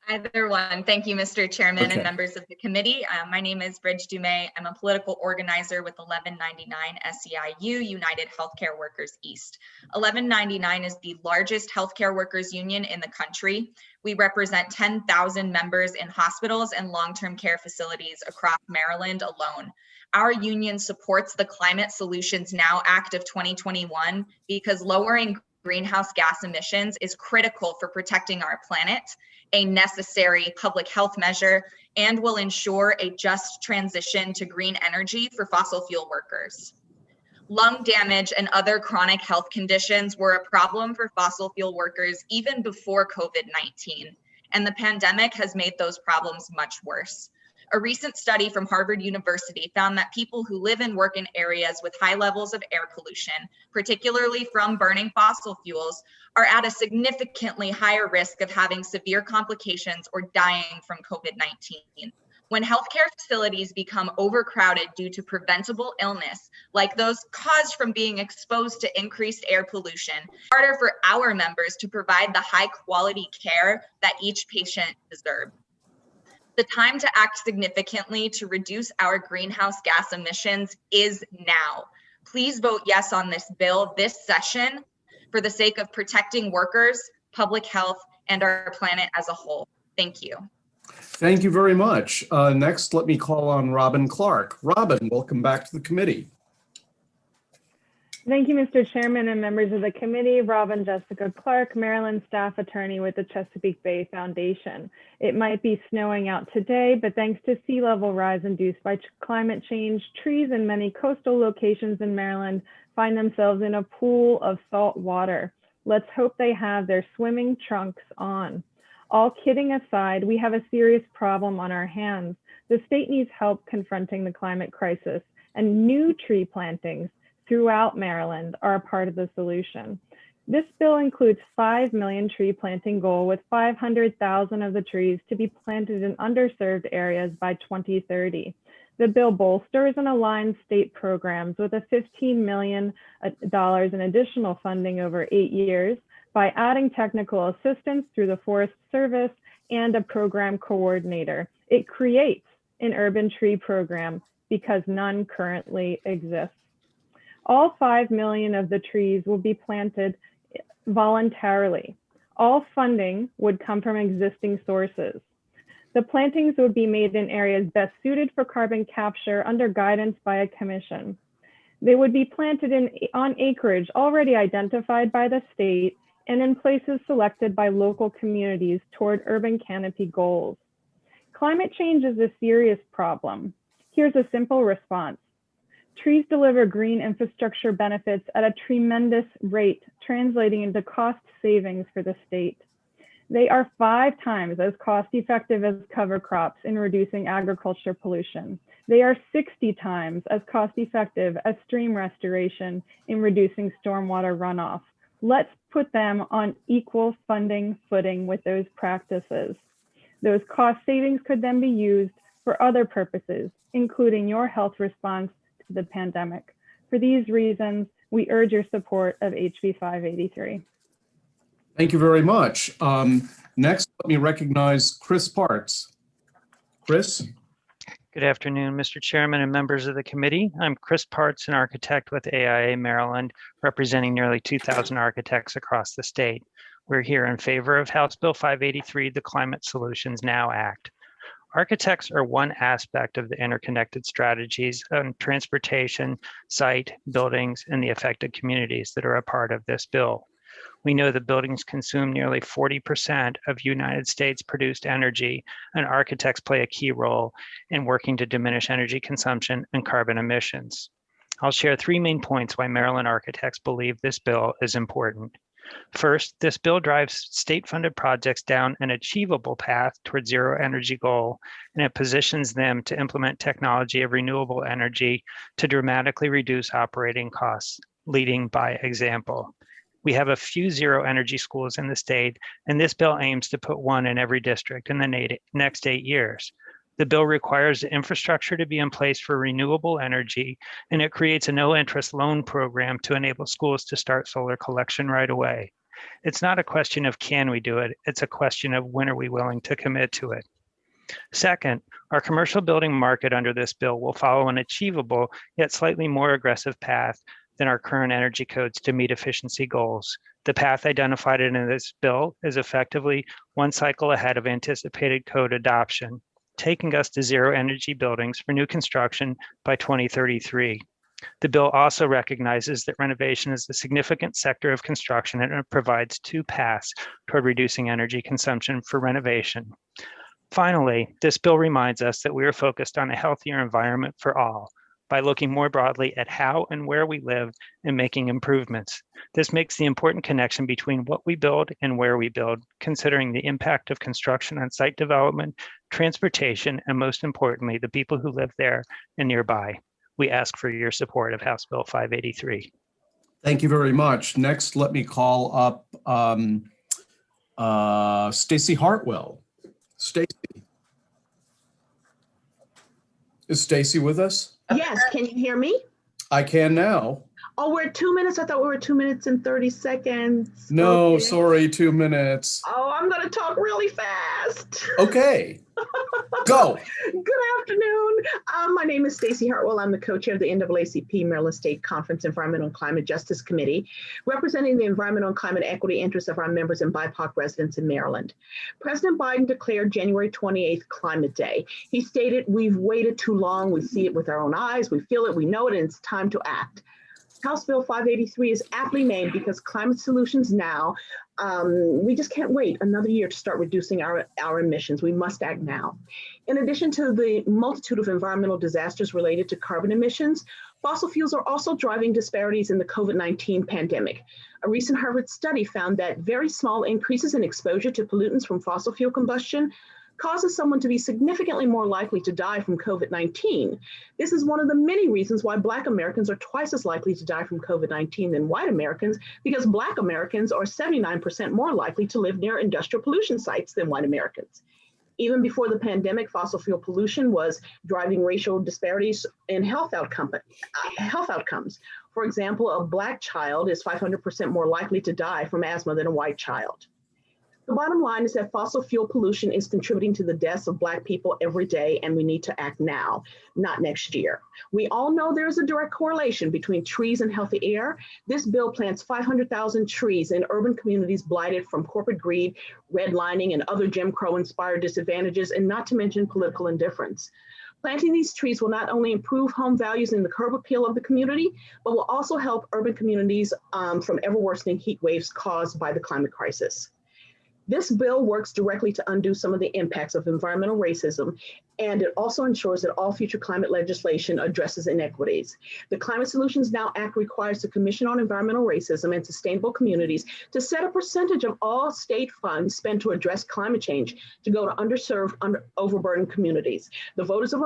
Either one. Thank you, Mr. Chairman Okay. and members of the committee. My name is Bridge Dumais. I'm a political organizer with 1199 SEIU, United Healthcare Workers East. 1199 is the largest healthcare workers union in the country. We represent 10,000 members in hospitals and long-term care facilities across Maryland alone. Our union supports the Climate Solutions Now Act of 2021 because lowering greenhouse gas emissions is critical for protecting our planet, a necessary public health measure, and will ensure a just transition to green energy for fossil fuel workers. Lung damage and other chronic health conditions were a problem for fossil fuel workers even before COVID-19, and the pandemic has made those problems much worse. A recent study from Harvard University found that people who live and work in areas with high levels of air pollution, particularly from burning fossil fuels, are at a significantly higher risk of having severe complications or dying from COVID-19. When healthcare facilities become overcrowded due to preventable illness, like those caused from being exposed to increased air pollution, it's harder for our members to provide the high quality care that each patient deserves. The time to act significantly to reduce our greenhouse gas emissions is now. Please vote yes on this bill this session for the sake of protecting workers, public health, and our planet as a whole. Thank you. Thank you very much. Next, let me call on Robin Clark. Robin, welcome back to the committee. Thank you, Mr. Chairman and members of the committee. Robin Jessica Clark, Maryland staff attorney with the Chesapeake Bay Foundation. It might be snowing out today, but thanks to sea level rise induced by climate change, trees in many coastal locations in Maryland find themselves in a pool of salt water. Let's hope they have their swimming trunks on. All kidding aside, we have a serious problem on our hands. The state needs help confronting the climate crisis, and new tree plantings throughout Maryland are a part of the solution. This bill includes 5 million tree planting goal with 500,000 of the trees to be planted in underserved areas by 2030. The bill bolsters and aligns state programs with a $15 million in additional funding over 8 years by adding technical assistance through the Forest Service and a program coordinator. It creates an urban tree program because none currently exists. All 5 million of the trees will be planted voluntarily. All funding would come from existing sources. The plantings would be made in areas best suited for carbon capture under guidance by a commission. They would be planted on acreage already identified by the state and in places selected by local communities toward urban canopy goals. Climate change is a serious problem. Here's a simple response. Trees deliver green infrastructure benefits at a tremendous rate, translating into cost savings for the state. They are 5 times as cost effective as cover crops in reducing agriculture pollution. They are 60 times as cost effective as stream restoration in reducing stormwater runoff. Let's put them on equal funding footing with those practices. Those cost savings could then be used for other purposes, including your health response to the pandemic. For these reasons, we urge your support of HB 583. Thank you very much. Next, let me recognize Chris Parts. Chris? Good afternoon, Mr. Chairman and members of the committee. I'm Chris Parts, an architect with AIA Maryland, representing nearly 2,000 architects across the state. We're here in favor of House Bill 583, the Climate Solutions Now Act. Architects are one aspect of the interconnected strategies on transportation, site, buildings, and the affected communities that are a part of this bill. We know that buildings consume nearly 40% of United States produced energy, and architects play a key role in working to diminish energy consumption and carbon emissions. I'll share three main points why Maryland architects believe this bill is important. First, this bill drives state-funded projects down an achievable path toward zero energy goal, and it positions them to implement technology of renewable energy to dramatically reduce operating costs, leading by example. We have a few zero energy schools in the state, and this bill aims to put one in every district in the next 8 years. The bill requires the infrastructure to be in place for renewable energy, and it creates a no-interest loan program to enable schools to start solar collection right away. It's not a question of can we do it, it's a question of when are we willing to commit to it. Second, our commercial building market under this bill will follow an achievable yet slightly more aggressive path than our current energy codes to meet efficiency goals. The path identified in this bill is effectively one cycle ahead of anticipated code adoption, taking us to zero energy buildings for new construction by 2033. The bill also recognizes that renovation is a significant sector of construction, and it provides two paths toward reducing energy consumption for renovation. Finally, this bill reminds us that we are focused on a healthier environment for all, by looking more broadly at how and where we live and making improvements. This makes the important connection between what we build and where we build, considering the impact of construction on site development, transportation, and most importantly, the people who live there and nearby. We ask for your support of House Bill 583. Thank you very much. Next, let me call up Stacy Hartwell. Stacy. Is Stacy with us? Yes, can you hear me? I can now. Oh, we're at 2 minutes. I thought we were 2 minutes and 30 seconds. No, Okay. sorry, 2 minutes. Oh, I'm going to talk really fast. Okay, go. Good afternoon. My name is Stacy Hartwell. I'm the co-chair of the NAACP Maryland State Conference Environmental and Climate Justice Committee, representing the environmental and climate equity interests of our members and BIPOC residents in Maryland. President Biden declared January 28th Climate Day. He stated, "We've waited too long. We see it with our own eyes. We feel it. We know it, and it's time to act." House Bill 583 is aptly named because Climate Solutions Now, we just can't wait another year to start reducing our emissions. We must act now. In addition to the multitude of environmental disasters related to carbon emissions, fossil fuels are also driving disparities in the COVID-19 pandemic. A recent Harvard study found that very small increases in exposure to pollutants from fossil fuel combustion causes someone to be significantly more likely to die from COVID-19. This is one of the many reasons why Black Americans are twice as likely to die from COVID-19 than white Americans, because Black Americans are 79% more likely to live near industrial pollution sites than white Americans. Even before the pandemic, fossil fuel pollution was driving racial disparities in health outcomes. For example, a Black child is 500% more likely to die from asthma than a white child. The bottom line is that fossil fuel pollution is contributing to the deaths of Black people every day, and we need to act now, not next year. We all know there is a direct correlation between trees and healthy air. This bill plants 500,000 trees in urban communities blighted from corporate greed, redlining, and other Jim Crow-inspired disadvantages, and not to mention political indifference. Planting these trees will not only improve home values and the curb appeal of the community, but will also help urban communities from ever-worsening heat waves caused by the climate crisis. This bill works directly to undo some of the impacts of environmental racism, and it also ensures that all future climate legislation addresses inequities. The Climate Solutions Now Act requires the Commission on Environmental Racism and Sustainable Communities to set a percentage of all state funds spent to address climate change to go to underserved, overburdened communities. The voters of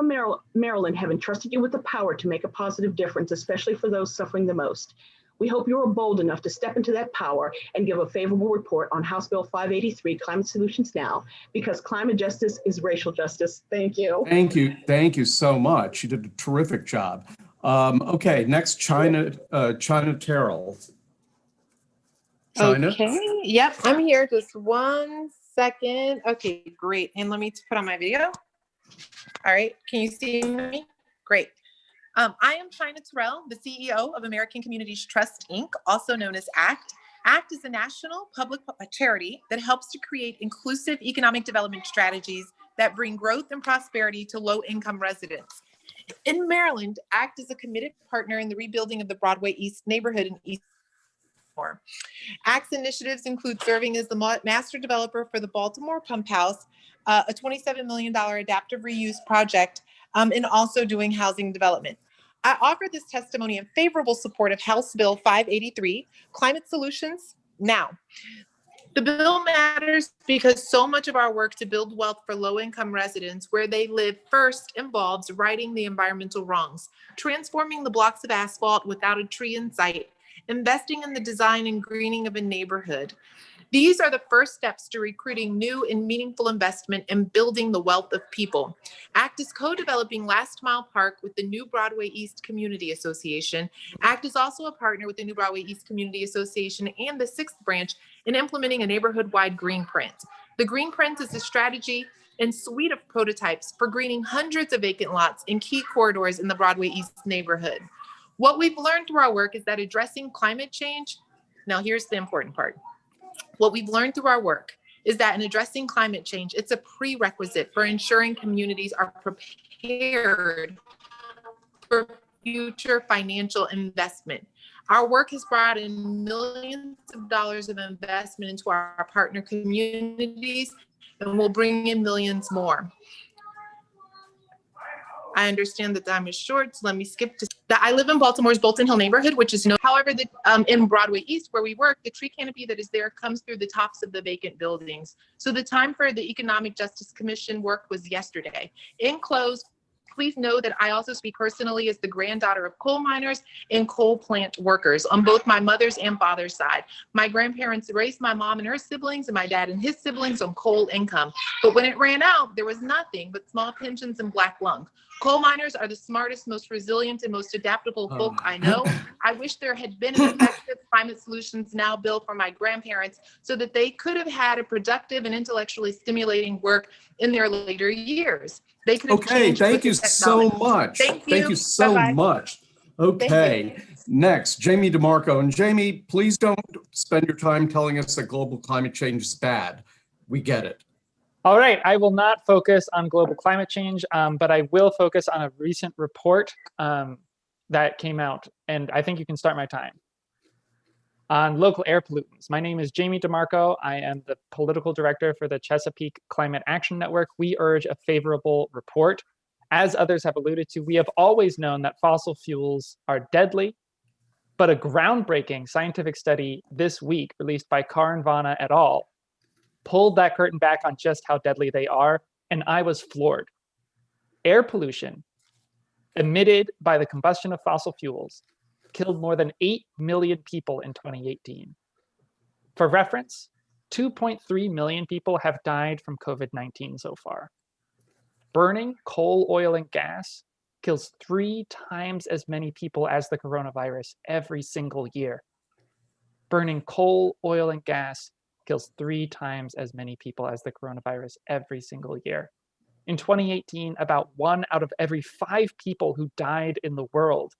Maryland have entrusted you with the power to make a positive difference, especially for those suffering the most. We hope you are bold enough to step into that power and give a favorable report on House Bill 583, Climate Solutions Now, because climate justice is racial justice. Thank you. Thank you. Thank you so much. You did a terrific job. Okay, next, China Terrell. China? Okay, yep, I'm here. Just 1 second. Okay, great. And let me put on my video. All right, can you see me? Great. I am China Terrell, the CEO of American Communities Trust, Inc., also known as ACT. ACT is a national public charity that helps to create inclusive economic development strategies that bring growth and prosperity to low-income residents. In Maryland, ACT is a committed partner in the rebuilding of the Broadway East neighborhood in East Baltimore. ACT's initiatives include serving as the master developer for the Baltimore Pump House, a $27 million adaptive reuse project, and also doing housing development. I offer this testimony in favorable support of House Bill 583, Climate Solutions Now. The bill matters because so much of our work to build wealth for low-income residents where they live first involves righting the environmental wrongs, transforming the blocks of asphalt without a tree in sight, investing in the design and greening of a neighborhood. These are the first steps to recruiting new and meaningful investment and building the wealth of people. ACT is co-developing Last Mile Park with the New Broadway East Community Association. ACT is also a partner with the New Broadway East Community Association and the 6th branch in implementing a neighborhood-wide green print. The green print is a strategy and suite of prototypes for greening hundreds of vacant lots in key corridors in the Broadway East neighborhood. What we've learned through our work is that addressing climate change, now here's the important part. What we've learned through our work is that in addressing climate change, it's a prerequisite for ensuring communities are prepared for future financial investment. Our work has brought in millions of dollars of investment into our partner communities, and we'll bring in millions more. I understand that time is short, so let me skip to that. I live in Baltimore's Bolton Hill neighborhood, which is known. However, in Broadway East, where we work, the tree canopy that is there comes through the tops of the vacant buildings. So the time for the Economic Justice Commission work was yesterday. In close, please know that I also speak personally as the granddaughter of coal miners and coal plant workers on both my mother's and father's side. My grandparents raised my mom and her siblings and my dad and his siblings on coal income. But when it ran out, there was nothing but small pensions and black lung. Coal miners are the smartest, most resilient, and most adaptable folk I know. I wish there had been an effective Climate Solutions Now bill for my grandparents so that they could have had a productive and intellectually stimulating work in their later years. They could have changed Thank you so much. Thank you. Thank you so much. Okay, next, Jamie DeMarco. And Jamie, please don't spend your time telling us that global climate change is bad. We get it. All right, I will not focus on global climate change, but I will focus on a recent report that came out, and I think you can start my time. On local air pollutants. My name is Jamie DeMarco. I am the political director for the Chesapeake Climate Action Network. We urge a favorable report. As others have alluded to, we have always known that fossil fuels are deadly, but a groundbreaking scientific study this week released by Karan Vanna et al. Pulled that curtain back on just how deadly they are, and I was floored. Air pollution emitted by the combustion of fossil fuels killed more than 8 million people in 2018. For reference, 2.3 million people have died from COVID-19 so far. Burning coal, oil, and gas kills 3 times as many people as the coronavirus every single year. Burning coal, oil, and gas kills 3 times as many people as the coronavirus every single year. In 2018, about 1 out of every 5 people who died in the world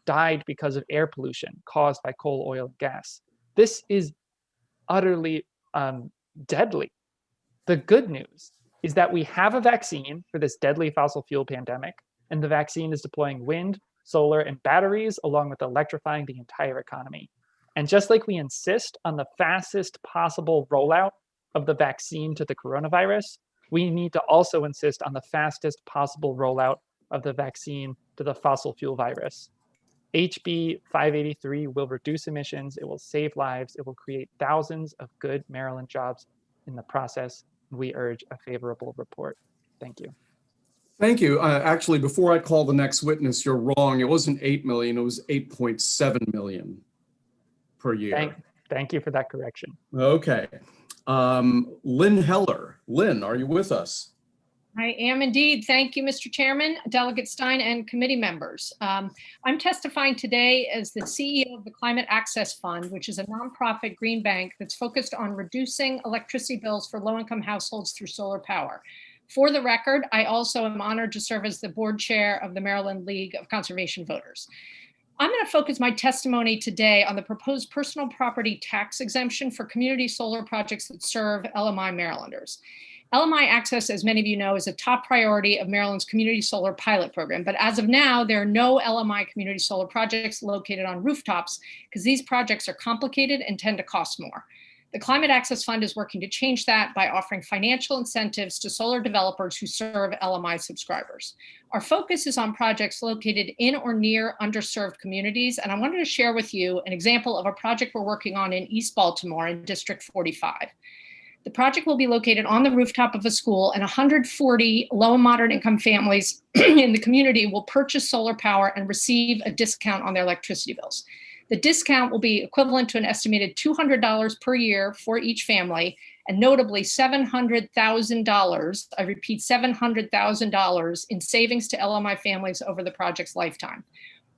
died because of air pollution caused by coal, oil, and gas. This is utterly deadly. The good news is that we have a vaccine for this deadly fossil fuel pandemic, and the vaccine is deploying wind, solar, and batteries, along with electrifying the entire economy. And just like we insist on the fastest possible rollout of the vaccine to the coronavirus, we need to also insist on the fastest possible rollout of the vaccine to the fossil fuel virus. HB 583 will reduce emissions, it will save lives, it will create thousands of good Maryland jobs in the process. We urge a favorable report. Thank you. Thank you. Actually, before I call the next witness, you're wrong. It wasn't 8 million, it was 8.7 million. per year. Thank you for that correction. Okay. Lynn Heller. Lynn, are you with us? I am indeed. Thank you, Mr. Chairman, Delegate Stein, and committee members. I'm testifying today as the CEO of the Climate Access Fund, which is a nonprofit green bank that's focused on reducing electricity bills for low-income households through solar power. For the record, I also am honored to serve as the board chair of the Maryland League of Conservation Voters. I'm going to focus my testimony today on the proposed personal property tax exemption for community solar projects that serve LMI Marylanders. LMI access, as many of you know, is a top priority of Maryland's community solar pilot program. But as of now, there are no LMI community solar projects located on rooftops because these projects are complicated and tend to cost more. The Climate Access Fund is working to change that by offering financial incentives to solar developers who serve LMI subscribers. Our focus is on projects located in or near underserved communities. And I wanted to share with you an example of a project we're working on in East Baltimore in District 45. The project will be located on the rooftop of a school, and 140 low and moderate income families in the community will purchase solar power and receive a discount on their electricity bills. The discount will be equivalent to an estimated $200 per year for each family, and notably $700,000, I repeat, $700,000 in savings to LMI families over the project's lifetime.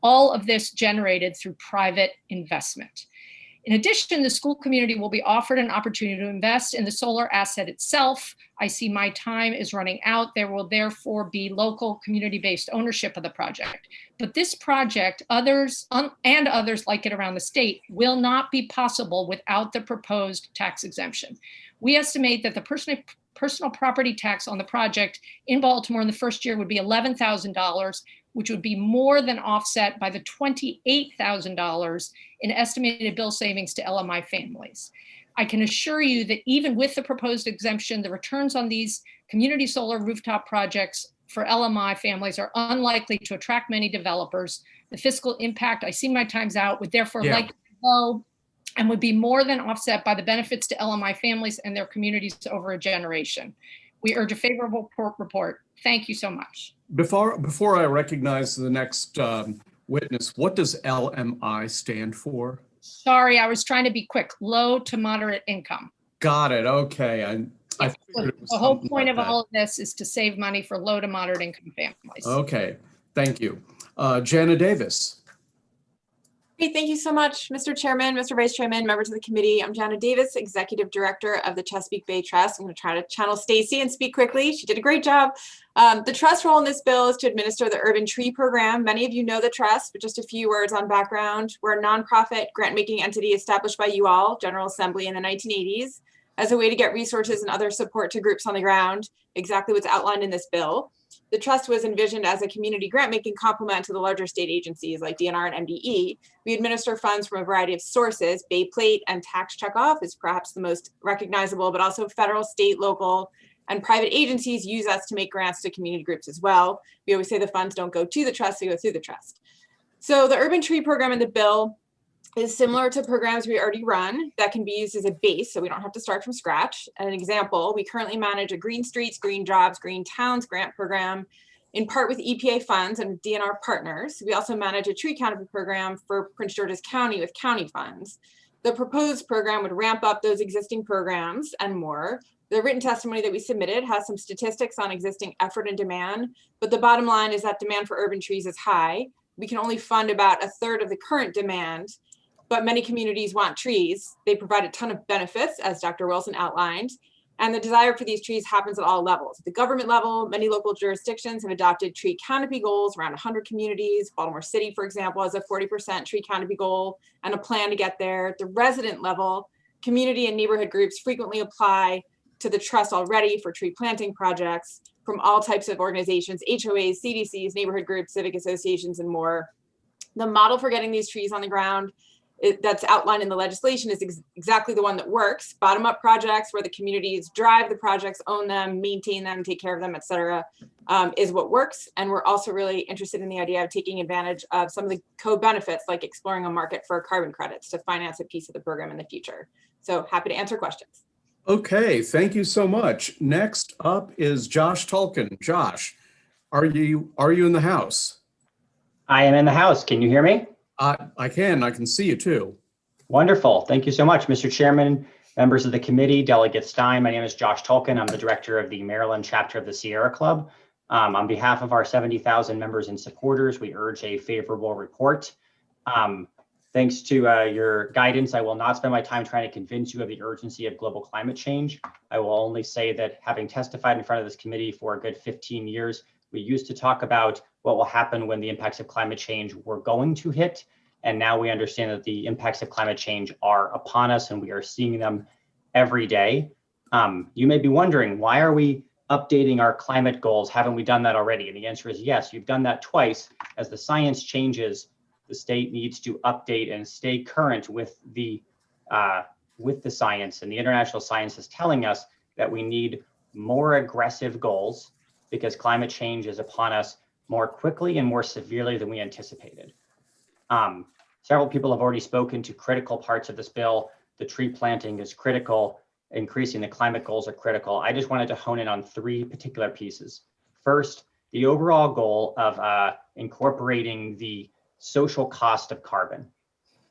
All of this generated through private investment. In addition, the school community will be offered an opportunity to invest in the solar asset itself. I see my time is running out. There will therefore be local community-based ownership of the project. But this project, others like it around the state, will not be possible without the proposed tax exemption. We estimate that the personal property tax on the project in Baltimore in the first year would be $11,000, which would be more than offset by the $28,000 in estimated bill savings to LMI families. I can assure you that even with the proposed exemption, the returns on these community solar rooftop projects for LMI families are unlikely to attract many developers. The fiscal impact, I see my time's out, would therefore likely be low and would be more than offset by the benefits to LMI families and their communities over a generation. We urge a favorable report. Thank you so much. Before I recognize the next witness, what does LMI stand for? Sorry, I was trying to be quick. Low to moderate income. Got it. Okay. I figured it was the whole something point like of that. all of this is to save money for low to moderate income families. Okay. Thank you. Jana Davis. Hey, thank you so much, Mr. Chairman, Mr. Vice Chairman, members of the committee. I'm Jana Davis, Executive Director of the Chesapeake Bay Trust. I'm going to try to channel Stacy and speak quickly. She did a great job. The trust role in this bill is to administer the Urban Tree Program. Many of you know the trust, but just a few words on background. We're a nonprofit grant-making entity established by you all, General Assembly, in the 1980s, as a way to get resources and other support to groups on the ground, exactly what's outlined in this bill. The trust was envisioned as a community grant-making complement to the larger state agencies like DNR and MDE. We administer funds from a variety of sources. Bay Plate and Tax Checkoff is perhaps the most recognizable, but also federal, state, local, and private agencies use us to make grants to community groups as well. We always say the funds don't go to the trust, they go through the trust. So the Urban Tree Program in the bill is similar to programs we already run that can be used as a base, so we don't have to start from scratch. An example, we currently manage a Green Streets, Green Jobs, Green Towns grant program, in part with EPA funds and DNR partners. We also manage a tree canopy program for Prince George's County with county funds. The proposed program would ramp up those existing programs and more. The written testimony that we submitted has some statistics on existing effort and demand, but the bottom line is that demand for urban trees is high. We can only fund about 1/3 of the current demand, but many communities want trees. They provide a ton of benefits, as Dr. Wilson outlined, and the desire for these trees happens at all levels. At the government level, many local jurisdictions have adopted tree canopy goals around 100 communities. Baltimore City, for example, has a 40% tree canopy goal and a plan to get there. At the resident level, community and neighborhood groups frequently apply to the trust already for tree planting projects from all types of organizations, HOAs, CDCs, neighborhood groups, civic associations, and more. The model for getting these trees on the ground that's outlined in the legislation is exactly the one that works. Bottom-up projects where the communities drive the projects, own them, maintain them, take care of them, et cetera, is what works. And we're also really interested in the idea of taking advantage of some of the co-benefits, like exploring a market for carbon credits to finance a piece of the program in the future. So happy to answer questions. Okay, thank you so much. Next up is Josh Tolkien. Josh, are you in the house? I am in the house. Can you hear me? I can see you too. Wonderful. Thank you so much, Mr. Chairman, members of the committee, Delegate Stein. My name is Josh Tolkien. I'm the director of the Maryland chapter of the Sierra Club. On behalf of our 70,000 members and supporters, we urge a favorable report. Thanks to your guidance, I will not spend my time trying to convince you of the urgency of global climate change. I will only say that having testified in front of this committee for a good 15 years, we used to talk about what will happen when the impacts of climate change were going to hit. And now we understand that the impacts of climate change are upon us and we are seeing them every day. You may be wondering, why are we updating our climate goals? Haven't we done that already? And the answer is yes, you've done that twice. As the science changes, the state needs to update and stay current with the science. And the international science is telling us that we need more aggressive goals because climate change is upon us more quickly and more severely than we anticipated. Several people have already spoken to critical parts of this bill. The tree planting is critical. Increasing the climate goals are critical. I just wanted to hone in on three particular pieces. First, the overall goal of incorporating the social cost of carbon.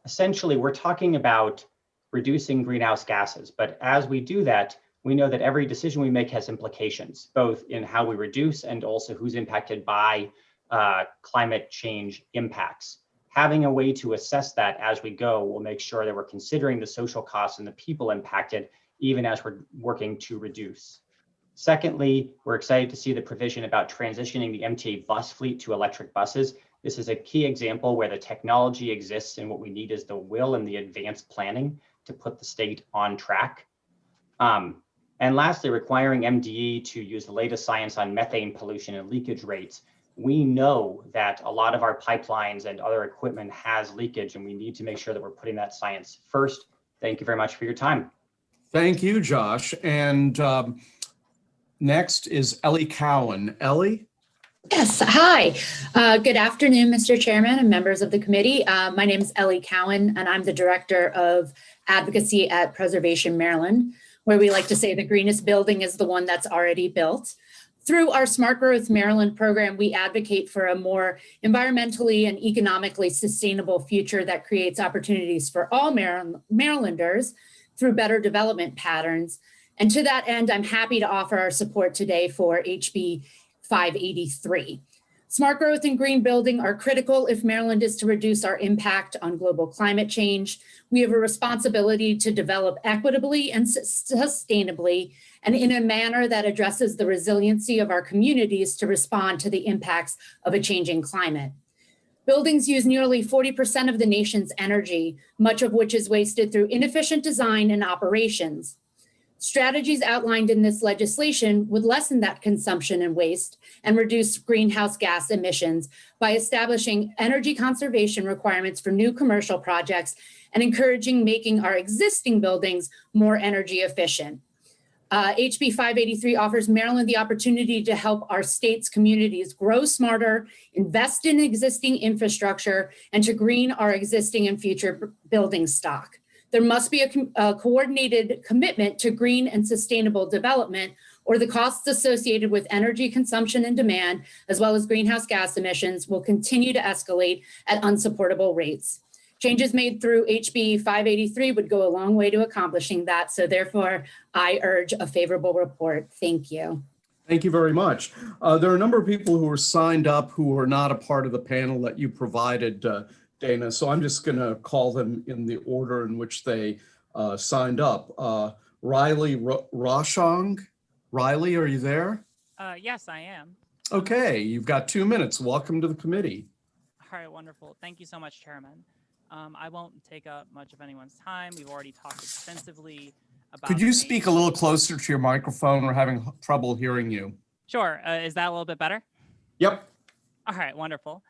Essentially, we're talking about reducing greenhouse gases, but as we do that, we know that every decision we make has implications, both in how we reduce and also who's impacted by climate change impacts. Having a way to assess that as we go will make sure that we're considering the social costs and the people impacted, even as we're working to reduce. Secondly, we're excited to see the provision about transitioning the MTA bus fleet to electric buses. This is a key example where the technology exists and what we need is the will and the advanced planning to put the state on track. And lastly, requiring MDE to use the latest science on methane pollution and leakage rates. We know that a lot of our pipelines and other equipment has leakage, and we need to make sure that we're putting that science first. Thank you very much for your time. Thank you, Josh. And next is Ellie Cowan. Ellie? Yes, hi. Good afternoon, Mr. Chairman and members of the committee. My name is Ellie Cowan, and I'm the Director of Advocacy at Preservation Maryland, where we like to say the greenest building is the one that's already built. Through our Smart Growth Maryland program, we advocate for a more environmentally and economically sustainable future that creates opportunities for all Marylanders through better development patterns. And to that end, I'm happy to offer our support today for HB 583. Smart growth and green building are critical if Maryland is to reduce our impact on global climate change. We have a responsibility to develop equitably and sustainably and in a manner that addresses the resiliency of our communities to respond to the impacts of a changing climate. Buildings use nearly 40% of the nation's energy, much of which is wasted through inefficient design and operations. Strategies outlined in this legislation would lessen that consumption and waste and reduce greenhouse gas emissions by establishing energy conservation requirements for new commercial projects and encouraging making our existing buildings more energy efficient. HB 583 offers Maryland the opportunity to help our state's communities grow smarter, invest in existing infrastructure, and to green our existing and future building stock. There must be a coordinated commitment to green and sustainable development, or the costs associated with energy consumption and demand, as well as greenhouse gas emissions, will continue to escalate at unsupportable rates. Changes made through HB 583 would go a long way to accomplishing that. So therefore, I urge a favorable report. Thank you. Thank you very much. There are a number of people who are signed up who are not a part of the panel that you provided, Dana. So I'm just going to call them in the order in which they signed up. Riley Roshong. Riley, are you there? Yes, I am. Okay, you've got 2 minutes. Welcome to the committee. All right, wonderful. Thank you so much, Chairman. I won't take up much of anyone's time. We've already talked extensively about— Could you speak a little closer to your microphone? We're having trouble hearing you. Sure. Is that a little bit better? Yep. All right, wonderful.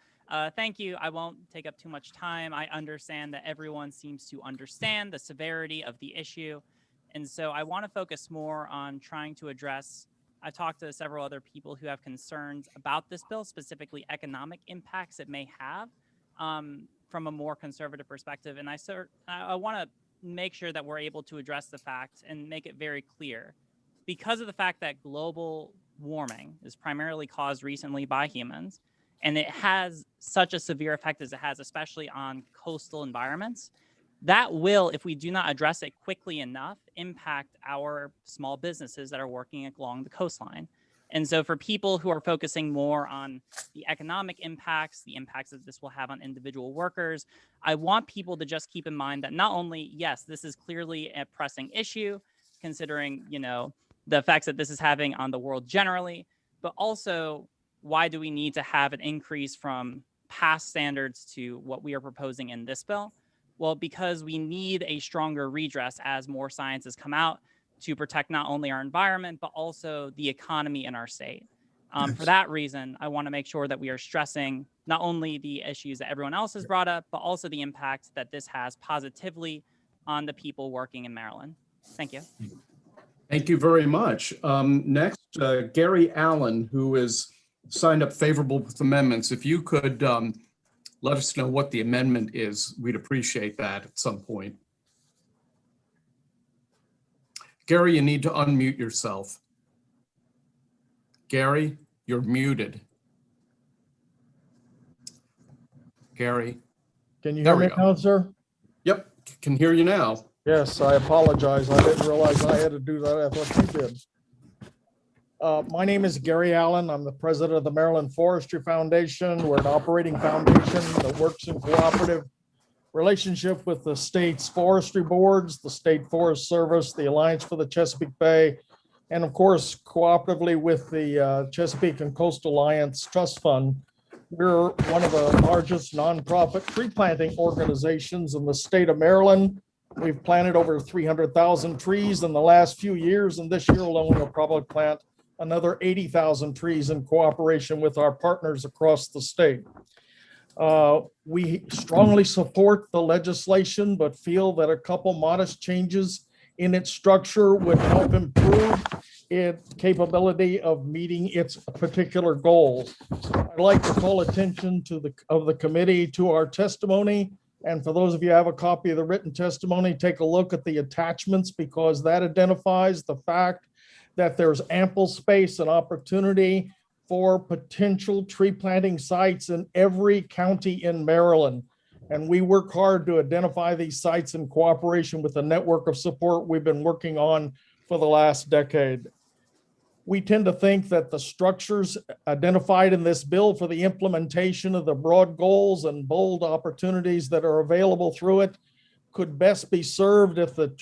Thank you. I won't take up too much time. I understand that everyone seems to understand the severity of the issue. And so I want to focus more on trying to address— I've talked to several other people who have concerns about this bill, specifically economic impacts it may have from a more conservative perspective. And I want to make sure that we're able to address the facts and make it very clear. Because of the fact that global warming is primarily caused recently by humans, and it has such a severe effect as it has, especially on coastal environments, that will, if we do not address it quickly enough, impact our small businesses that are working along the coastline. And so for people who are focusing more on the economic impacts, the impacts that this will have on individual workers, I want people to just keep in mind that not only, yes, this is clearly a pressing issue, considering, the effects that this is having on the world generally, but also why do we need to have an increase from past standards to what we are proposing in this bill? Well, because we need a stronger redress as more sciences come out to protect not only our environment, but also the economy in our state. For that reason, I want to make sure that we are stressing not only the issues that everyone else has brought up, but also the impact that this has positively on the people working in Maryland. Thank you. Thank you very much. Next, Gary Allen, who is signed up favorable with amendments. If you could let us know what the amendment is, we'd appreciate that at some point. Gary, you need to unmute yourself. Gary, you're muted. Gary. Can you hear me now, sir? Yep, can hear you now. Yes, I apologize. I didn't realize I had to do that. I thought you did. My name is Gary Allen. I'm the president of the Maryland Forestry Foundation. We're an operating foundation that works in cooperative relationship with the state's forestry boards, the State Forest Service, the Alliance for the Chesapeake Bay, and of course, cooperatively with the Chesapeake and Coastal Alliance Trust Fund. We're one of the largest nonprofit tree planting organizations in the state of Maryland. We've planted over 300,000 trees in the last few years, and this year alone, we'll probably plant another 80,000 trees in cooperation with our partners across the state. We strongly support the legislation, but feel that a couple modest changes in its structure would help improve its capability of meeting its particular goals. I'd like to call attention to the committee to our testimony. And for those of you who have a copy of the written testimony, take a look at the attachments, because that identifies the fact that there's ample space and opportunity for potential tree planting sites in every county in Maryland. And we work hard to identify these sites in cooperation with the network of support we've been working on for the last decade. We tend to think that the structures identified in this bill for the implementation of the broad goals and bold opportunities that are available through it could best be served if the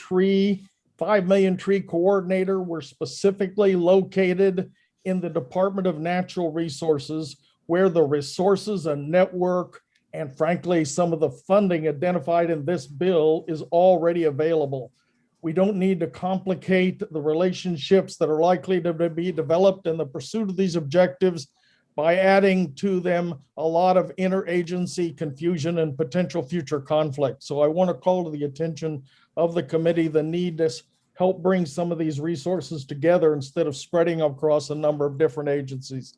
5 million tree coordinator were specifically located in the Department of Natural Resources, where the resources and network and frankly, some of the funding identified in this bill is already available. We don't need to complicate the relationships that are likely to be developed in the pursuit of these objectives by adding to them a lot of interagency confusion and potential future conflict. So I want to call to the attention of the committee the need to help bring some of these resources together instead of spreading across a number of different agencies.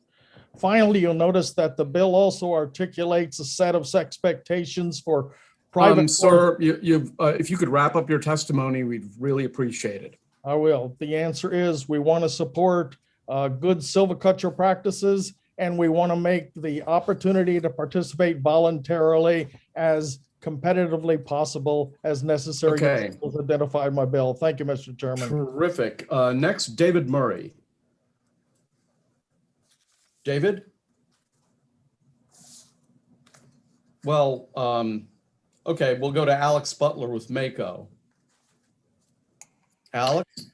Finally, you'll notice that the bill also articulates a set of expectations for private. Sir, if you could wrap up your testimony, we'd really appreciate it. I will. The answer is we want to support good silviculture practices, and we want to make the opportunity to participate voluntarily as competitively possible as necessary. Okay. As identified in my bill. Thank you, Mr. Chairman. Terrific. Next, David Murray. David? Well, okay, we'll go to Alex Butler with MACO. Alex?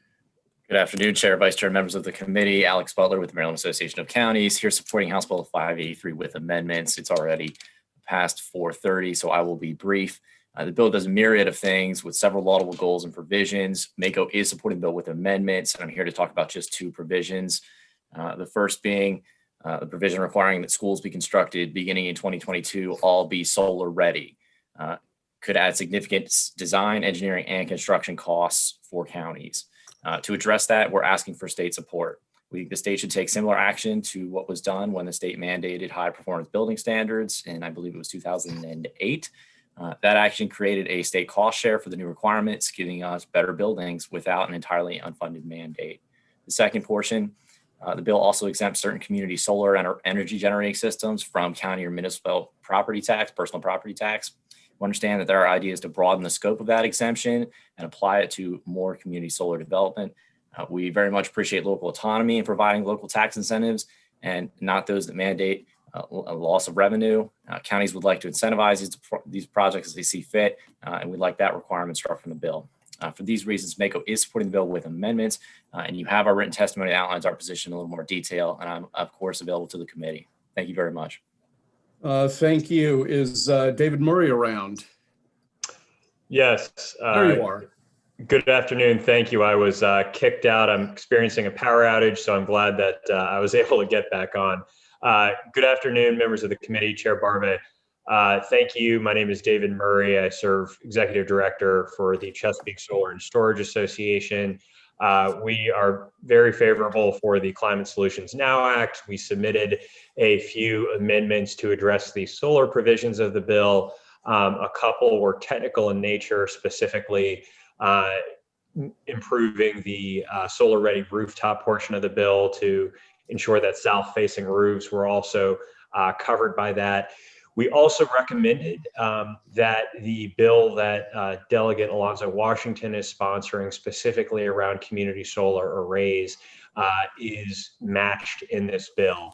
Good afternoon, Chair, Vice Chair, members of the committee. Alex Butler with the Maryland Association of Counties, here supporting House Bill 583 with amendments. It's already past 4:30, so I will be brief. The bill does a myriad of things with several laudable goals and provisions. MACO is supporting the bill with amendments, and I'm here to talk about just two provisions. The first being the provision requiring that schools be constructed beginning in 2022 all be solar ready. Could add significant design, engineering, and construction costs for counties. To address that, we're asking for state support. The state should take similar action to what was done when the state mandated high performance building standards, and I believe it was 2008. That action created a state cost share for the new requirements, giving us better buildings without an entirely unfunded mandate. The second portion, the bill also exempts certain community solar and energy generating systems from county or municipal property tax, personal property tax. We understand that there are ideas to broaden the scope of that exemption and apply it to more community solar development. We very much appreciate local autonomy in providing local tax incentives and not those that mandate a loss of revenue. Counties would like to incentivize these projects as they see fit, and we'd like that requirement struck from the bill. For these reasons, MACO is supporting the bill with amendments, and you have our written testimony that outlines our position in a little more detail, and I'm, of course, available to the committee. Thank you very much. Thank you. Is David Murray around? Yes. There you are. Good afternoon. Thank you. I was kicked out. I'm experiencing a power outage, so I'm glad that I was able to get back on. Good afternoon, members of the committee, Chair Barve. Thank you. My name is David Murray. I serve Executive Director for the Chesapeake Solar and Storage Association. We are very favorable for the Climate Solutions Now Act. We submitted a few amendments to address the solar provisions of the bill. A couple were technical in nature, specifically improving the solar-ready rooftop portion of the bill to ensure that south-facing roofs were also covered by that. We also recommended that the bill that Delegate Alonzo Washington is sponsoring, specifically around community solar arrays, is matched in this bill.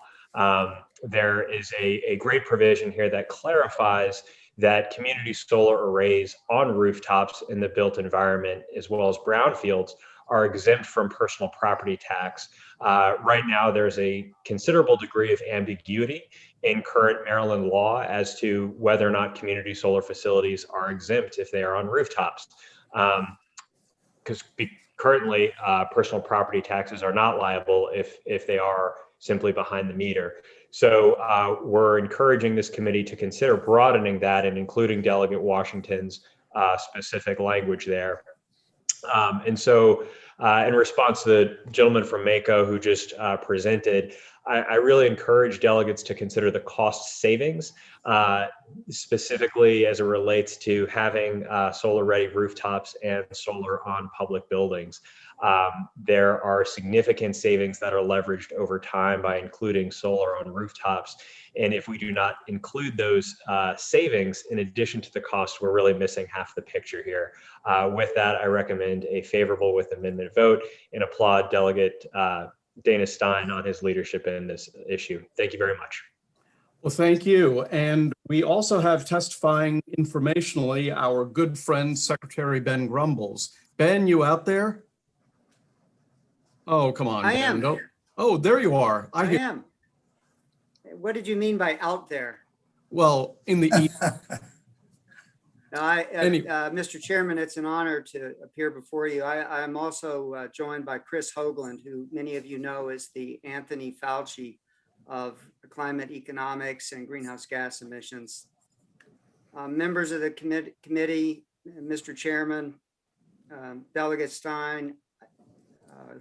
There is a great provision here that clarifies that community solar arrays on rooftops in the built environment, as well as brownfields, are exempt from personal property tax. Right now, there's a considerable degree of ambiguity in current Maryland law as to whether or not community solar facilities are exempt if they are on rooftops. Because currently, personal property taxes are not liable if they are simply behind the meter. So we're encouraging this committee to consider broadening that and including Delegate Washington's specific language there. And so in response to the gentleman from MACO who just presented, I really encourage delegates to consider the cost savings, specifically as it relates to having solar-ready rooftops and solar on public buildings. There are significant savings that are leveraged over time by including solar on rooftops. And if we do not include those savings in addition to the cost, we're really missing half the picture here. With that, I recommend a favorable with amendment vote and applaud Delegate Dana Stein on his leadership in this issue. Thank you very much. Well, thank you. And we also have testifying informationally our good friend, Secretary Ben Grumbles. Ben, you out there? Oh, come on, I Ben. am. Don't... Oh, there you are. I am. What did you mean by out there? Well, in the No, Mr. Chairman, it's an honor to appear before you. I'm also joined by Chris Hoagland, who many of you know is the Anthony Fauci of climate economics and greenhouse gas emissions. Members of the committee, Mr. Chairman, Delegate Stein,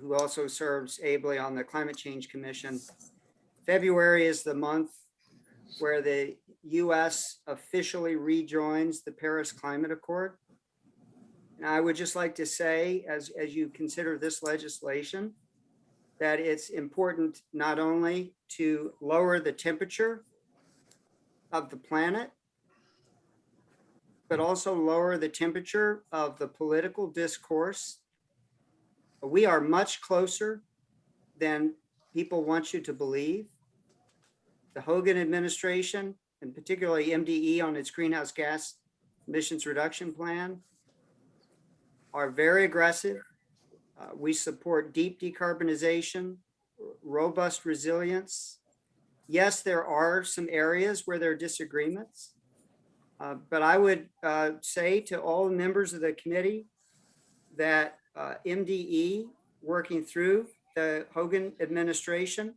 who also serves ably on the Climate Change Commission. February is the month where the U.S. officially rejoins the Paris Climate Accord. And I would just like to say, as you consider this legislation, that it's important not only to lower the temperature of the planet, but also lower the temperature of the political discourse. We are much closer than people want you to believe. The Hogan administration, and particularly MDE on its greenhouse gas emissions reduction plan, are very aggressive. We support deep decarbonization, robust resilience. Yes, there are some areas where there are disagreements, but I would say to all members of the committee that MDE, working through the Hogan administration,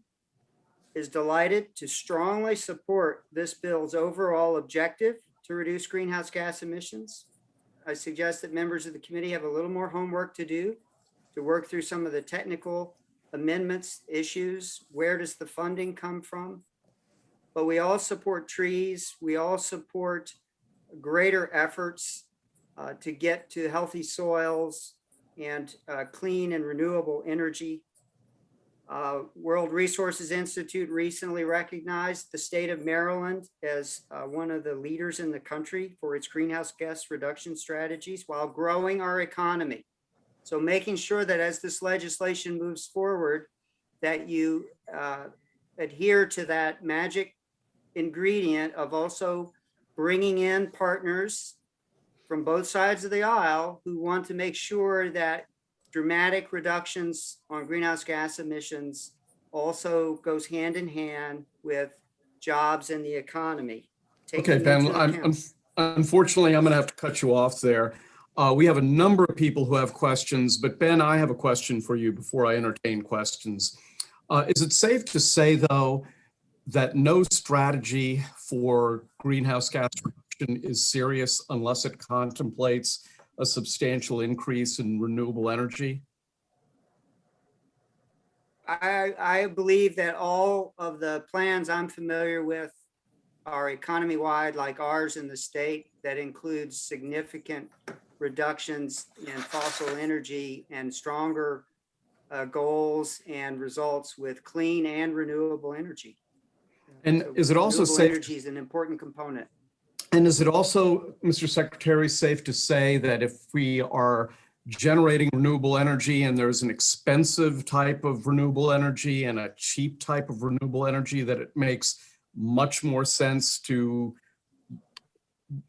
is delighted to strongly support this bill's overall objective to reduce greenhouse gas emissions. I suggest that members of the committee have a little more homework to do to work through some of the technical amendments issues. Where does the funding come from? But we all support trees. We all support greater efforts to get to healthy soils and clean and renewable energy. World Resources Institute recently recognized the state of Maryland as one of the leaders in the country for its greenhouse gas reduction strategies while growing our economy. So making sure that as this legislation moves forward, that you adhere to that magic ingredient of also bringing in partners from both sides of the aisle who want to make sure that dramatic reductions on greenhouse gas emissions also goes hand in hand with jobs in the economy. Okay, Ben, unfortunately, I'm going to have to cut you off there. We have a number of people who have questions, but Ben, I have a question for you before I entertain questions. Is it safe to say, though, that no strategy for greenhouse gas reduction is serious unless it contemplates a substantial increase in renewable energy? I believe that all of the plans I'm familiar with are economy-wide, like ours in the state, that includes significant reductions in fossil energy and stronger goals and results with clean and renewable energy. And So is it also renewable safe? energy is an important component. And is it also, Mr. Secretary, safe to say that if we are generating renewable energy and there's an expensive type of renewable energy and a cheap type of renewable energy, that it makes much more sense to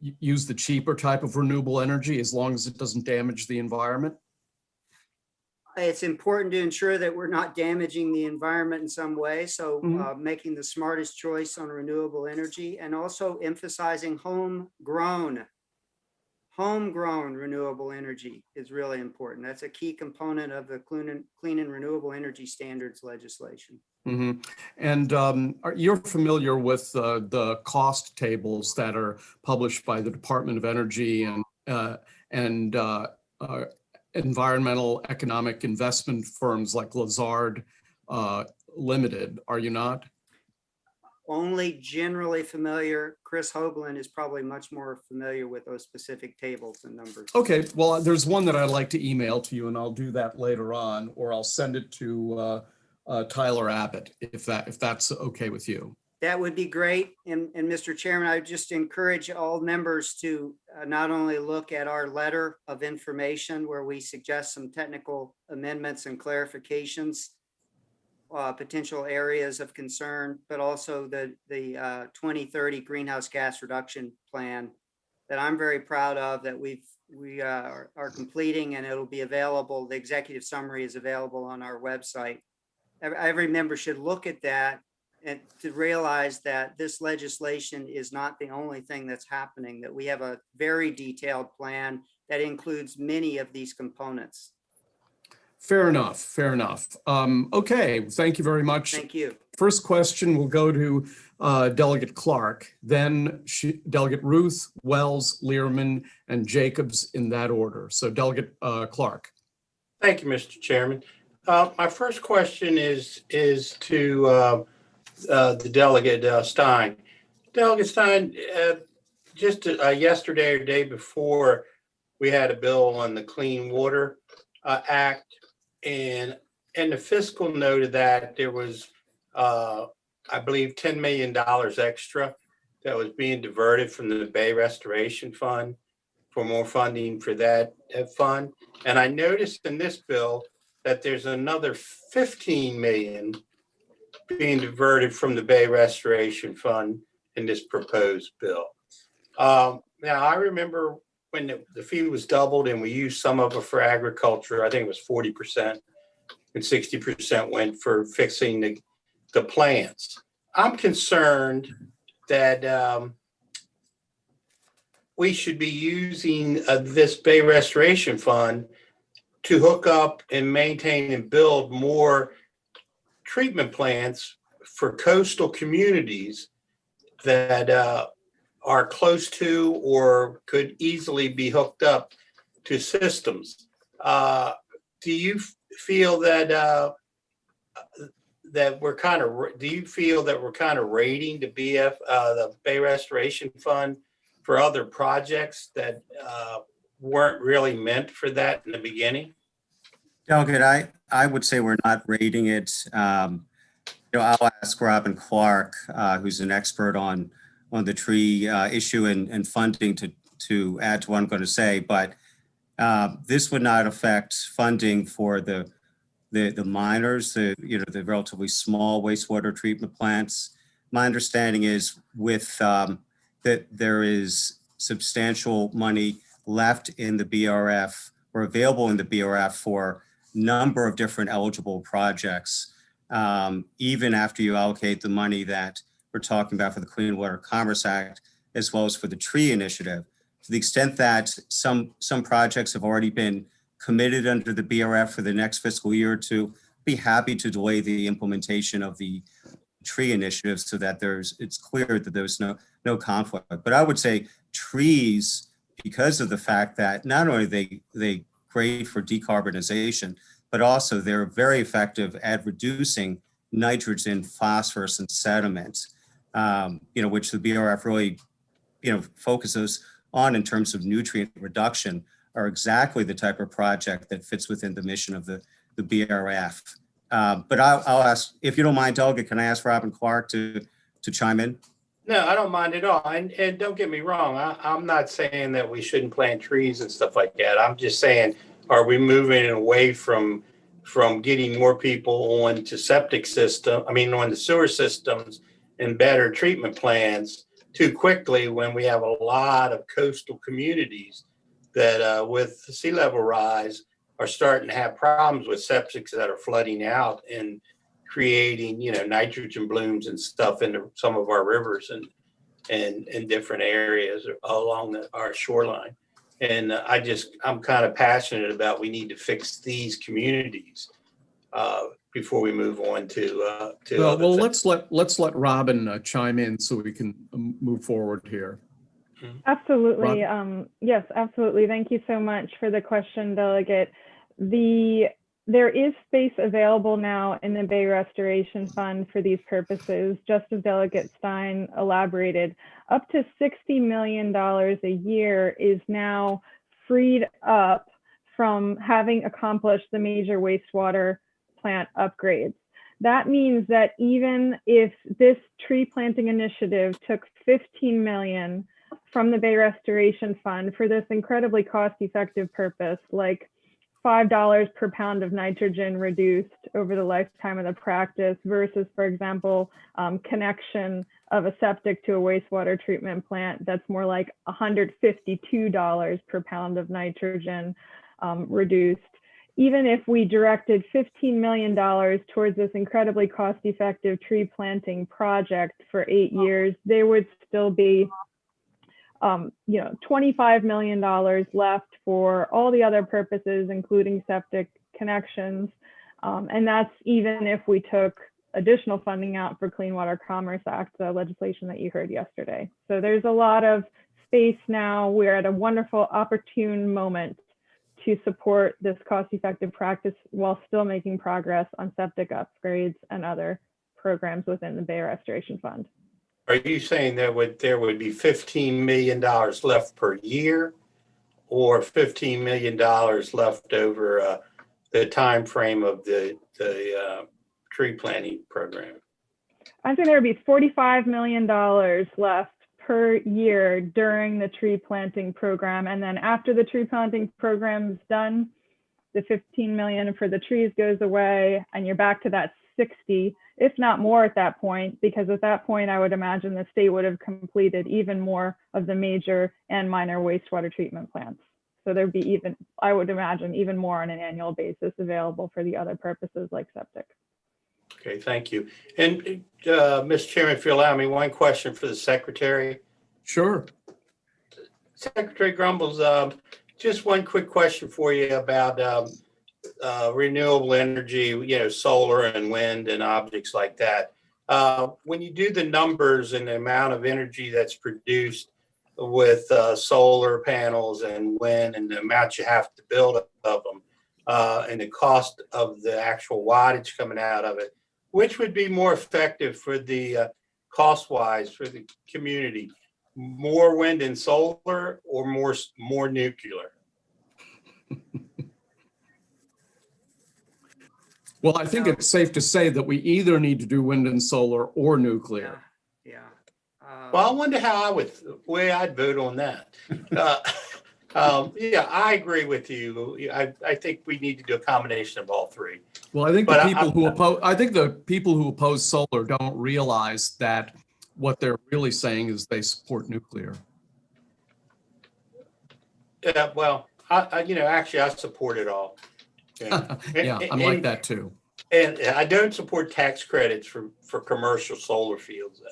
use the cheaper type of renewable energy as long as it doesn't damage the environment? It's important to ensure that we're not damaging the environment in some way. So making the smartest choice on renewable energy and also emphasizing homegrown renewable energy is really important. That's a key component of the clean and renewable energy standards legislation. Mm-hmm. And you're familiar with the cost tables that are published by the Department of Energy and environmental economic investment firms like Lazard Limited, are you not? Only generally familiar. Chris Hoagland is probably much more familiar with those specific tables and numbers. Okay, well, there's one that I'd like to email to you, and I'll do that later on, or I'll send it to Tyler Abbott, if that's okay with you. That would be great. And Mr. Chairman, I just encourage all members to not only look at our letter of information where we suggest some technical amendments and clarifications, potential areas of concern, but also the 2030 greenhouse gas reduction plan that I'm very proud of, that we are completing, and it'll be available. The executive summary is available on our website. Every member should look at that and to realize that this legislation is not the only thing that's happening, that we have a very detailed plan that includes many of these components. Fair enough, fair enough. Okay, thank you very much. Thank you. First question will go to Delegate Clark, then Delegate Ruth, Wells, Learman, and Jacobs in that order. So Delegate Clark. Thank you, Mr. Chairman. My first question is to the Delegate Stein. Delegate Stein, just yesterday or day before, we had a bill on the Clean Water Act, and in the fiscal note of that, there was, I believe, $10 million extra that was being diverted from the Bay Restoration Fund for more funding for that fund. And I noticed in this bill that there's another 15 million being diverted from the Bay Restoration Fund in this proposed bill. Now, I remember when the fee was doubled and we used some of it for agriculture. I think it was 40%, and 60% went for fixing the plants. I'm concerned that we should be using this Bay Restoration Fund to hook up and maintain and build more treatment plants for coastal communities that are close to or could easily be hooked up to systems. Do you feel that we're kind of raiding the the Bay Restoration Fund for other projects that weren't really meant for that in the beginning? Delegate, I would say we're not rating it. I'll ask Robin Clark, who's an expert on the tree issue and funding to add to what I'm going to say, but this would not affect funding for the miners, the relatively small wastewater treatment plants. My understanding is that there is substantial money left in the BRF or available in the BRF for a number of different eligible projects, even after you allocate the money that we're talking about for the Clean Water Commerce Act, as well as for the tree initiative. To the extent that some projects have already been committed under the BRF for the next fiscal year or two, be happy to delay the implementation of the tree initiative so that it's clear that there's no conflict. But I would say trees, because of the fact that not only they great for decarbonization, but also they're very effective at reducing nitrogen, phosphorus, and sediment, which the BRF really, focuses on in terms of nutrient reduction, are exactly the type of project that fits within the mission of the BRF. But I'll ask, if you don't mind, Delegate, can I ask Robin Clark to chime in? No, I don't mind at all. And don't get me wrong, I'm not saying that we shouldn't plant trees and stuff like that. I'm just saying, are we moving away from getting more people on to on the sewer systems and better treatment plans too quickly when we have a lot of coastal communities that with sea level rise are starting to have problems with septics that are flooding out and creating, nitrogen blooms and stuff into some of our rivers and different areas along our shoreline. And I'm kind of passionate about we need to fix these communities before we move on to. Well, let's let Robin chime in so we can move forward here. Absolutely. Yes, absolutely. Thank you so much for the question, Delegate. There is space available now in the Bay Restoration Fund for these purposes, just as Delegate Stein elaborated. Up to $60 million a year is now freed up from having accomplished the major wastewater plant upgrades. That means that even if this tree planting initiative took $15 million from the Bay Restoration Fund for this incredibly cost-effective purpose, like $5 per pound of nitrogen reduced over the lifetime of the practice versus, for example, connection of a septic to a wastewater treatment plant, that's more like $152 per pound of nitrogen reduced. Even if we directed $15 million towards this incredibly cost-effective tree planting project for 8 years, there would still be $25 million left for all the other purposes, including septic connections. And that's even if we took additional funding out for Clean Water Commerce Act, the legislation that you heard yesterday. So there's a lot of space now. We're at a wonderful, opportune moment to support this cost-effective practice while still making progress on septic upgrades and other programs within the Bay Restoration Fund. Are you saying there would be $15 million left per year, or $15 million left over the time frame of the tree planting program? I think there would be $45 million left per year during the tree planting program, and then after the tree planting program is done, the $15 million for the trees goes away, and you're back to that 60, if not more at that point, because at that point, I would imagine the state would have completed even more of the major and minor wastewater treatment plants. So there'd be even, I would imagine, even more on an annual basis available for the other purposes like septic. Okay, thank you. And Mr. Chairman, if you allow me, one question for the Secretary. Sure. Secretary Grumbles, just one quick question for you about renewable energy, solar and wind and objects like that. When you do the numbers and the amount of energy that's produced with solar panels and wind and the amount you have to build of them and the cost of the actual wattage coming out of it, which would be more effective for the cost-wise for the community? More wind and solar or more nuclear? Well, I think it's safe to say that we either need to do wind and solar or nuclear. Yeah. Well, I wonder how way I'd vote on that. Yeah, I agree with you. I think we need to do a combination of all three. Well, I think But the people who oppose solar don't realize that what they're really saying is they support nuclear. Yeah, well, actually, I support it all. Yeah, Yeah, I'm like that too. And I don't support tax credits for commercial solar fields.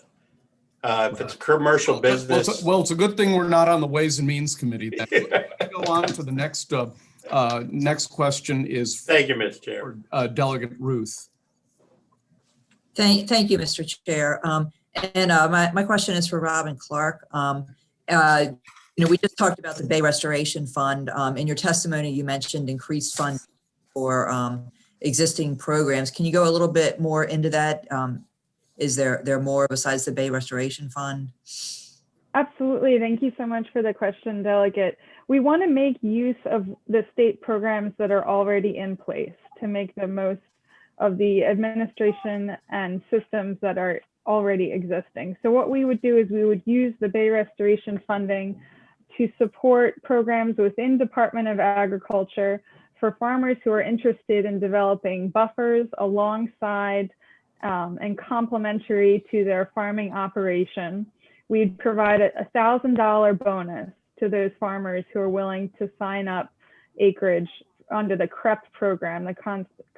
If it's a commercial business. Well, it's a good thing we're not on the Ways and Means Committee. Then. Go on to the next next question is. Thank you, Mr. Chair. Delegate Ruth. Thank you, Mr. Chair. My question is for Robin Clark. We just talked about the Bay Restoration Fund. In your testimony, you mentioned increased funding for existing programs. Can you go a little bit more into that? Is there more besides the Bay Restoration Fund? Absolutely. Thank you so much for the question, Delegate. We want to make use of the state programs that are already in place to make the most of the administration and systems that are already existing. So what we would do is we would use the Bay Restoration funding to support programs within Department of Agriculture for farmers who are interested in developing buffers alongside and complementary to their farming operation. We'd provide a $1,000 bonus to those farmers who are willing to sign up acreage under the CREP program, the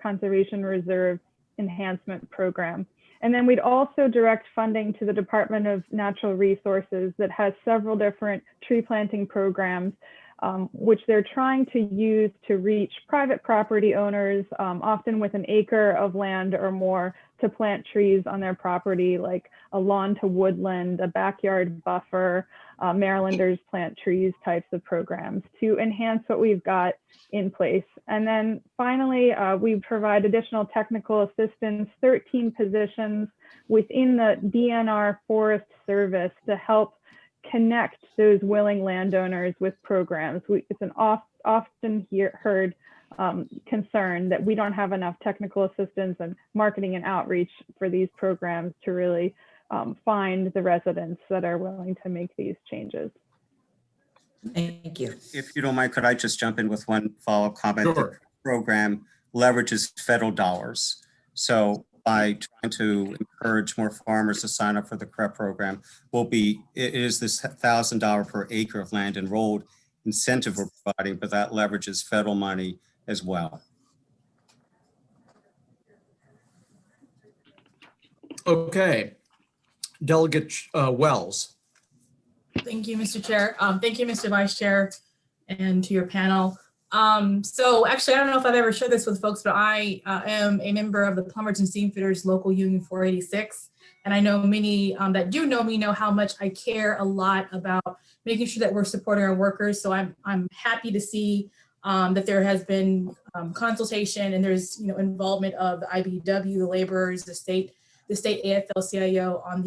Conservation Reserve Enhancement Program. And then we'd also direct funding to the Department of Natural Resources that has several different tree planting programs, which they're trying to use to reach private property owners, often with an acre of land or more, to plant trees on their property, like a lawn to woodland, a backyard buffer, Marylanders Plant Trees types of programs to enhance what we've got in place. And then finally, we provide additional technical assistance, 13 positions within the DNR Forest Service to help connect those willing landowners with programs. It's an often heard concern that we don't have enough technical assistance and marketing and outreach for these programs to really find the residents that are willing to make these changes. Thank you. If you don't mind, could I just jump in with one follow-up comment? Sure. The program leverages federal dollars. So by trying to encourage more farmers to sign up for the CREP program, it is this $1,000 per acre of land enrolled incentive we're providing, but that leverages federal money as well. Okay, Delegate Wells. Thank you, Mr. Chair. Thank you, Mr. Vice Chair, and to your panel. So actually, I don't know if I've ever shared this with folks, but I am a member of the Plumbers and Steamfitters Local Union 486. And I know many that do know me know how much I care a lot about making sure that we're supporting our workers. So I'm happy to see that there has been consultation and there's involvement of the IBEW, the laborers, the state AFL-CIO on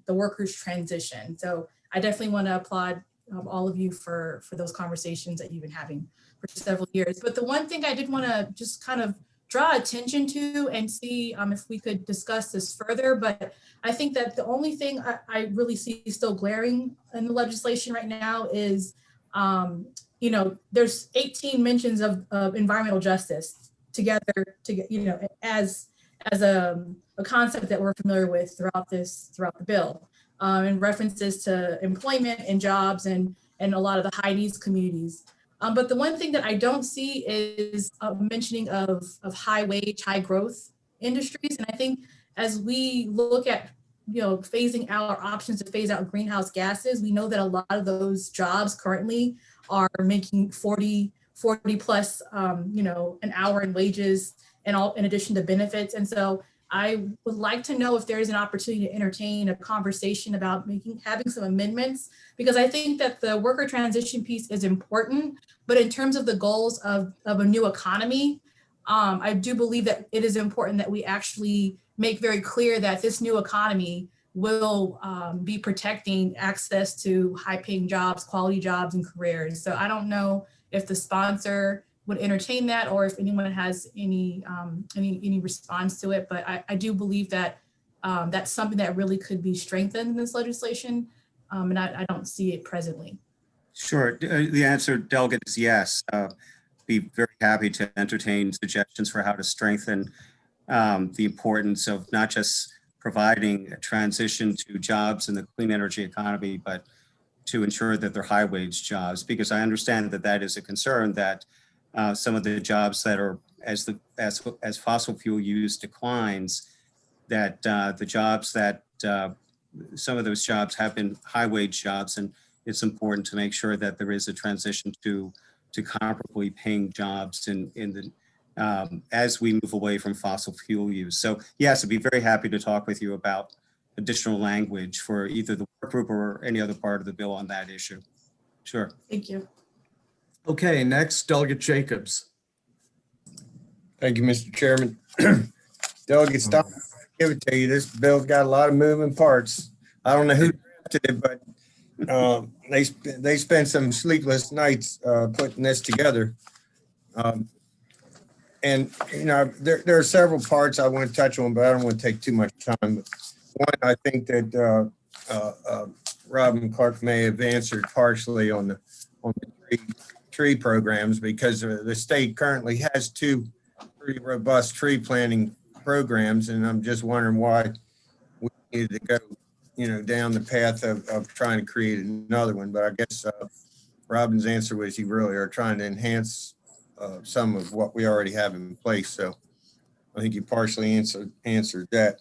the workers transition. So I definitely want to applaud all of you for those conversations that you've been having for several years. But the one thing I did want to just kind of draw attention to and see if we could discuss this further, but I think that the only thing I really see still glaring in the legislation right now is, there's 18 mentions of environmental justice together, as a concept that we're familiar with throughout the bill, and references to employment and jobs and a lot of the high needs communities. But the one thing that I don't see is a mentioning of high wage, high growth industries. And I think as we look at, phasing out our options to phase out greenhouse gases, we know that a lot of those jobs currently are making 40 plus, an hour in wages and all in addition to benefits. And so I would like to know if there is an opportunity to entertain a conversation about having some amendments, because I think that the worker transition piece is important, but in terms of the goals of a new economy, I do believe that it is important that we actually make very clear that this new economy will be protecting access to high-paying jobs, quality jobs, and careers. So I don't know if the sponsor would entertain that, or if anyone has any response to it. But I do believe that that's something that really could be strengthened in this legislation, and I don't see it presently. Sure. The answer, Delegate, is yes. Be very happy to entertain suggestions for how to strengthen the importance of not just providing a transition to jobs in the clean energy economy, but to ensure that they're high wage jobs, because I understand that that is a concern, that some of the jobs that are, as fossil fuel use declines, that the jobs that some of those jobs have been high wage jobs, and it's important to make sure that there is a transition to comparably paying jobs in the as we move away from fossil fuel use. So yes, I'd be very happy to talk with you about additional language for either the work group or any other part of the bill on that issue. Sure. Thank you. Okay, next, Delegate Jacobs. Thank you, Mr. Chairman. Delegate Stein, I'll give it to you. This bill's got a lot of moving parts. I don't know who drafted it, but they spent some sleepless nights putting this together. And, you know, there are several parts I want to touch on, but I don't want to take too much time. But one, I think that Rob and Clark may have answered partially on the tree programs, because the state currently has two pretty robust tree planting programs, and I'm just wondering why we needed to go, you know, down the path of trying to create another one. But I guess Robin's answer was you really are trying to enhance some of what we already have in place. So I think you partially answered that.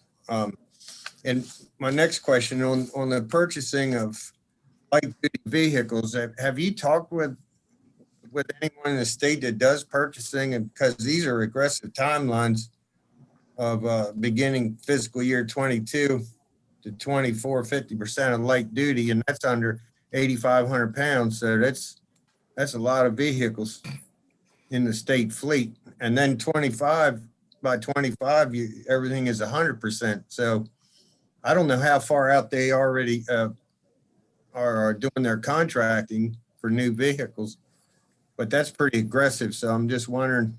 And my next question on the purchasing of light duty vehicles, have you talked with anyone in the state that does purchasing? And because these are aggressive timelines of beginning fiscal year 22 to 24, 50% of light duty, and that's under 8,500 pounds. So that's a lot of vehicles in the state fleet. And then by 25, everything is 100%. So I don't know how far out they already are doing their contracting for new vehicles, but that's pretty aggressive. So I'm just wondering,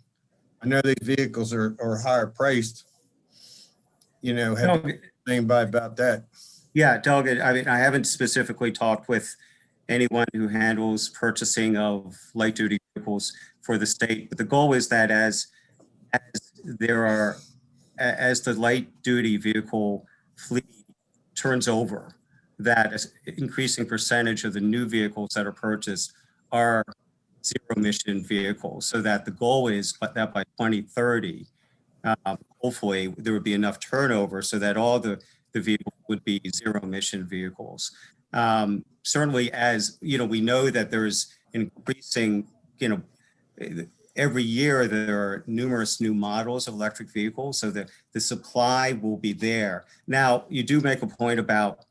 I know these vehicles are higher priced, you know, have anybody about that? Yeah, Delegate, I mean, I haven't specifically talked with anyone who handles purchasing of light duty vehicles for the state, but the goal is that as the light duty vehicle fleet turns over, that an increasing percentage of the new vehicles that are purchased are zero emission vehicles, so that the goal is that by 2030, hopefully there would be enough turnover so that all the vehicles would be zero emission vehicles. Certainly, as you know, we know that there's increasing, you know, every year there are numerous new models of electric vehicles, so the supply will be there. Now, you do make a point about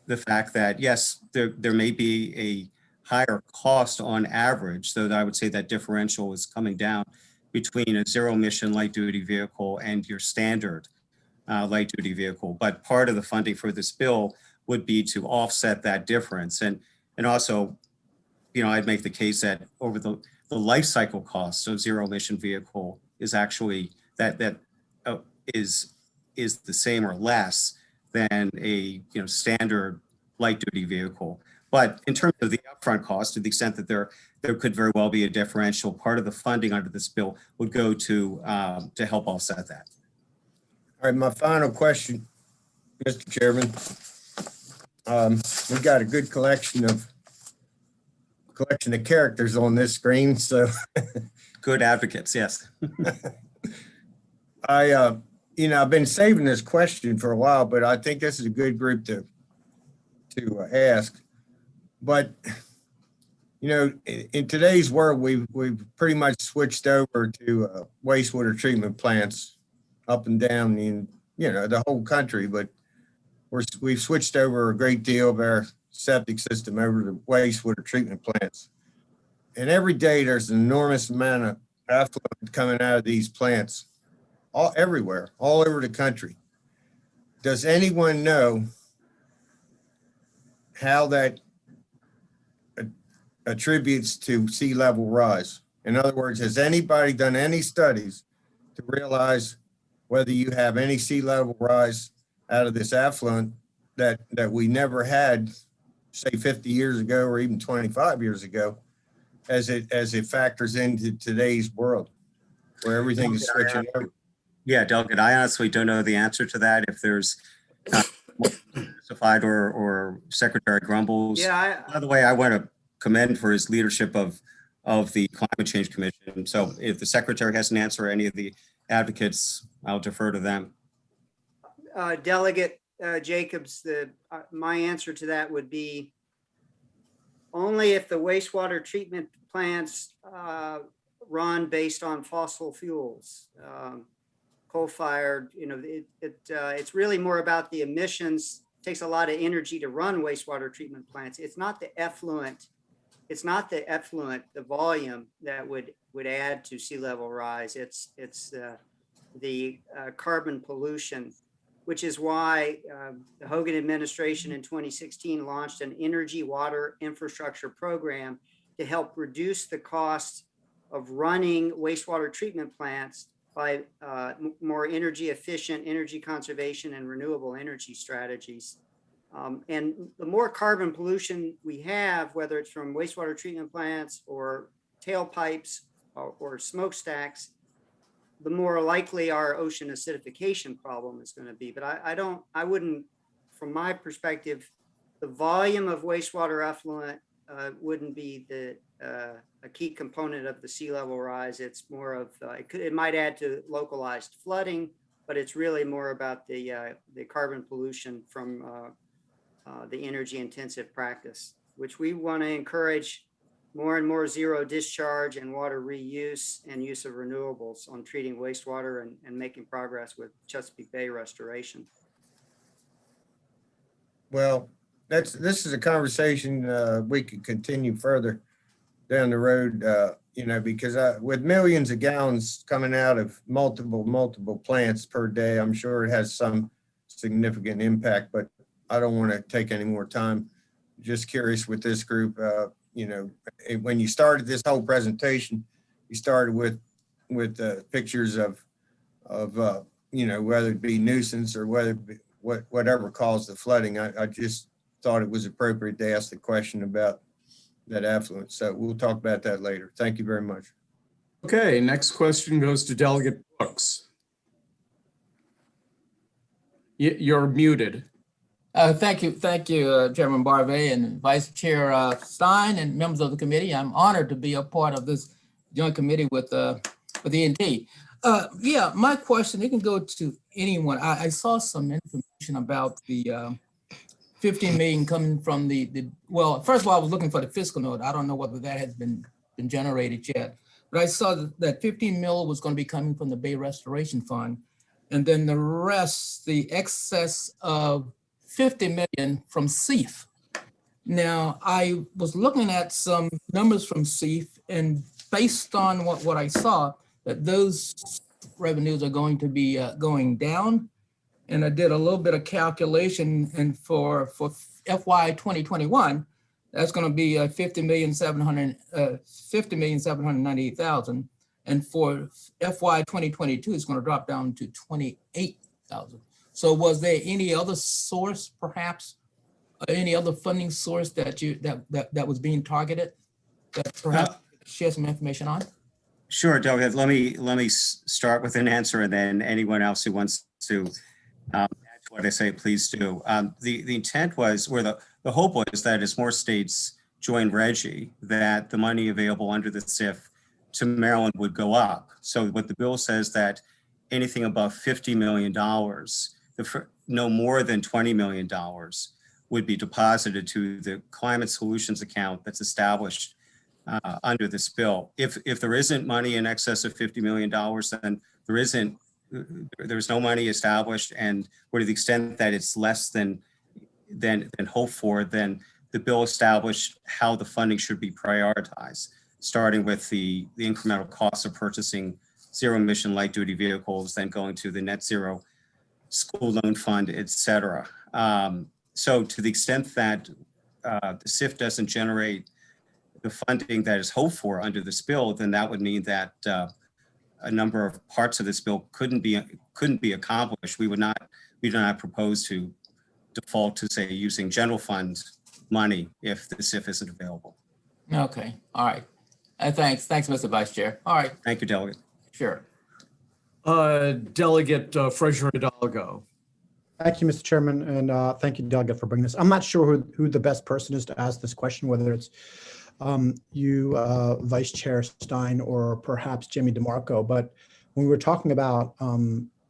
the fact that, yes, there may be a higher cost on average, though I would say that differential is coming down between a zero emission light duty vehicle and your standard light duty vehicle. But part of the funding for this bill would be to offset that difference. And also, you know, I'd make the case that over the life cycle cost of zero emission vehicle is actually is the same or less than a standard light duty vehicle. But in terms of the upfront cost, to the extent that there could very well be a differential, part of the funding under this bill would go to help offset that. All right, my final question, Mr. Chairman. We've got a good collection of characters on this screen, so good advocates, yes. I've been saving this question for a while, but I think this is a good group to ask. But in today's world, we've pretty much switched over to wastewater treatment plants up and down in the whole country, but we've switched over a great deal of our septic system over to wastewater treatment plants. And every day there's an enormous amount of effluent coming out of these plants, everywhere, all over the country. Does anyone know how that attributes to sea level rise? In other words, has anybody done any studies to realize whether you have any sea level rise out of this affluent that we never had, say 50 years ago or even 25 years ago, as it factors into today's world where everything is switching over? Yeah, Delegate, I honestly don't know the answer to that. If there's specified or Secretary Grumbles. Yeah, By the way, I want to commend for his leadership of the Climate Change Commission. So if the Secretary has an answer or any of the advocates, I'll defer to them. Delegate Jacobs, my answer to that would be only if the wastewater treatment plants run based on fossil fuels, coal-fired. You know, it's really more about the emissions. It takes a lot of energy to run wastewater treatment plants. It's not the effluent. It's not the effluent, the volume that would add to sea level rise. It's the carbon pollution, which is why the Hogan administration in 2016 launched an energy water infrastructure program to help reduce the cost of running wastewater treatment plants by more energy efficient, energy conservation, and renewable energy strategies. And the more carbon pollution we have, whether it's from wastewater treatment plants or tailpipes or smokestacks, the more likely our ocean acidification problem is going to be. But I wouldn't, from my perspective, the volume of wastewater effluent wouldn't be a key component of the sea level rise. It's more of, it might add to localized flooding, but it's really more about the carbon pollution from the energy intensive practice, which we want to encourage more and more zero discharge and water reuse and use of renewables on treating wastewater and making progress with Chesapeake Bay restoration. Well, this is a conversation we could continue further down the road, you know, because with millions of gallons coming out of multiple plants per day, I'm sure it has some significant impact, but I don't want to take any more time. Just curious with this group, you know, when you started this whole presentation, you started with pictures of you know, whether it be nuisance or whether it be whatever caused the flooding. I just thought it was appropriate to ask the question about that affluent. So we'll talk about that later. Thank you very much. Okay, next question goes to Delegate Brooks. You're muted. Thank you, Chairman Barvey and Vice Chair Stein and members of the committee. I'm honored to be a part of this joint committee with ENT. Yeah, my question, it can go to anyone. I saw some information about the 15 million coming from well, first of all, I was looking for the fiscal note. I don't know whether that has been generated yet, but I saw that 15 mil was going to be coming from the Bay Restoration Fund. And then the rest, the excess of 50 million from CEF. Now, I was looking at some numbers from CEF, and based on what I saw, that those revenues are going to be going down. And I did a little bit of calculation, and for FY 2021, that's going to be 50,798,000. And for FY 2022, it's going to drop down to 28,000. So was there any other source, perhaps, any other funding source that was being targeted that perhaps share some information on? Sure, Delegate. Let me start with an answer, and then anyone else who wants to add to what I say, please do. The intent was, or the hope was, that as more states join RGGI, that the money available under the CIF to Maryland would go up. So what the bill says, that anything above $50 million, no more than $20 million would be deposited to the climate solutions account that's established under this bill. If there isn't money in excess of $50 million, then there's no money established, and or to the extent that it's less than hoped for, then the bill established how the funding should be prioritized, starting with the incremental cost of purchasing zero emission light duty vehicles, then going to the net zero school loan fund, et cetera. So to the extent that the CIF doesn't generate the funding that is hoped for under this bill, then that would mean that a number of parts of this bill couldn't be accomplished. We do not propose to default to, say, using general fund money if the SIF isn't available. Okay, all right. Thanks, Mr. Vice Chair. All right, Thank you, Delegate. sure. Delegate Frazier Hidalgo. Thank you, Mr. Chairman, and thank you, Delegate, for bringing this. I'm not sure who the best person is to ask this question, whether it's you, Vice Chair Stein, or perhaps Jimmy DeMarco. But when we were talking about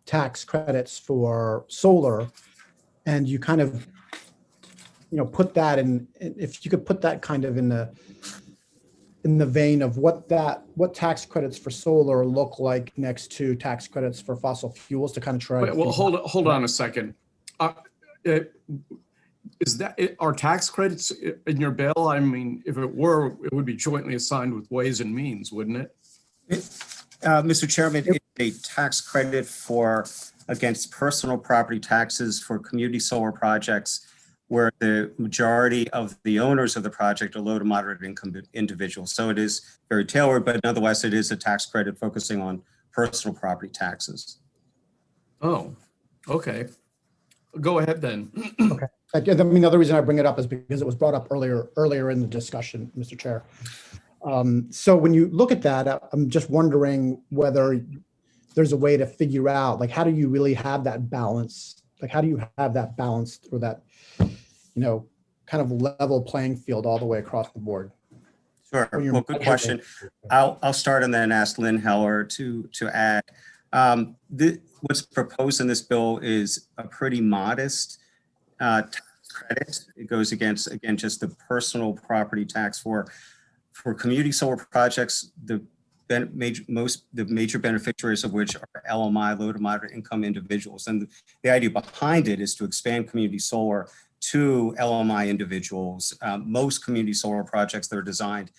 tax credits for solar, and you kind of, put that in, if you could put that kind of in the vein of what tax credits for solar look like next to tax credits for fossil fuels, to kind of try. Wait, well, hold on a second. Are tax credits in your bill? I mean, if it were, it would be jointly assigned with Ways and Means, wouldn't it? Mr. Chairman, it's a tax credit against personal property taxes for community solar projects where the majority of the owners of the project are low to moderate income individuals. So it is very tailored, but nonetheless, it is a tax credit focusing on personal property taxes. Oh, okay. Go ahead then. Okay. I mean, the other reason I bring it up is because it was brought up earlier in the discussion, Mr. Chair. So when you look at that, I'm just wondering whether there's a way to figure out, like, how do you really have that balance? Like, how do you have that balance, or that, kind of level playing field all the way across the board? Sure. Well, good question. I'll start and then ask Lynn Heller to add. What's proposed in this bill is a pretty modest tax credit. It goes against, again, just the personal property tax for community solar projects. The major beneficiaries of which are LMI, low to moderate income individuals. And the idea behind it is to expand community solar to LMI individuals. Most community solar projects that are designed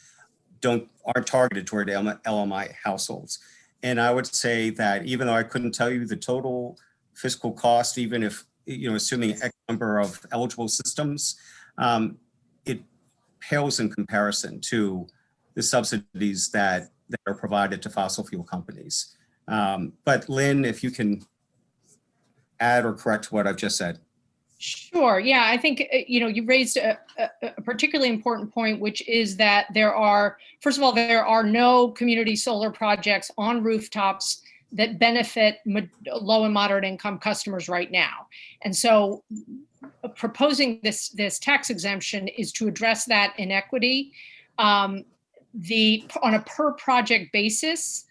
aren't targeted toward LMI households. And I would say that even though I couldn't tell you the total fiscal cost, even if, assuming X number of eligible systems, it pales in comparison to the subsidies that are provided to fossil fuel companies. But Lynn, if you can add or correct what I've just said. Sure. Yeah, I think, you raised a particularly important point, which is that first of all, there are no community solar projects on rooftops that benefit low and moderate income customers right now. And so proposing this tax exemption is to address that inequity. On a per project basis,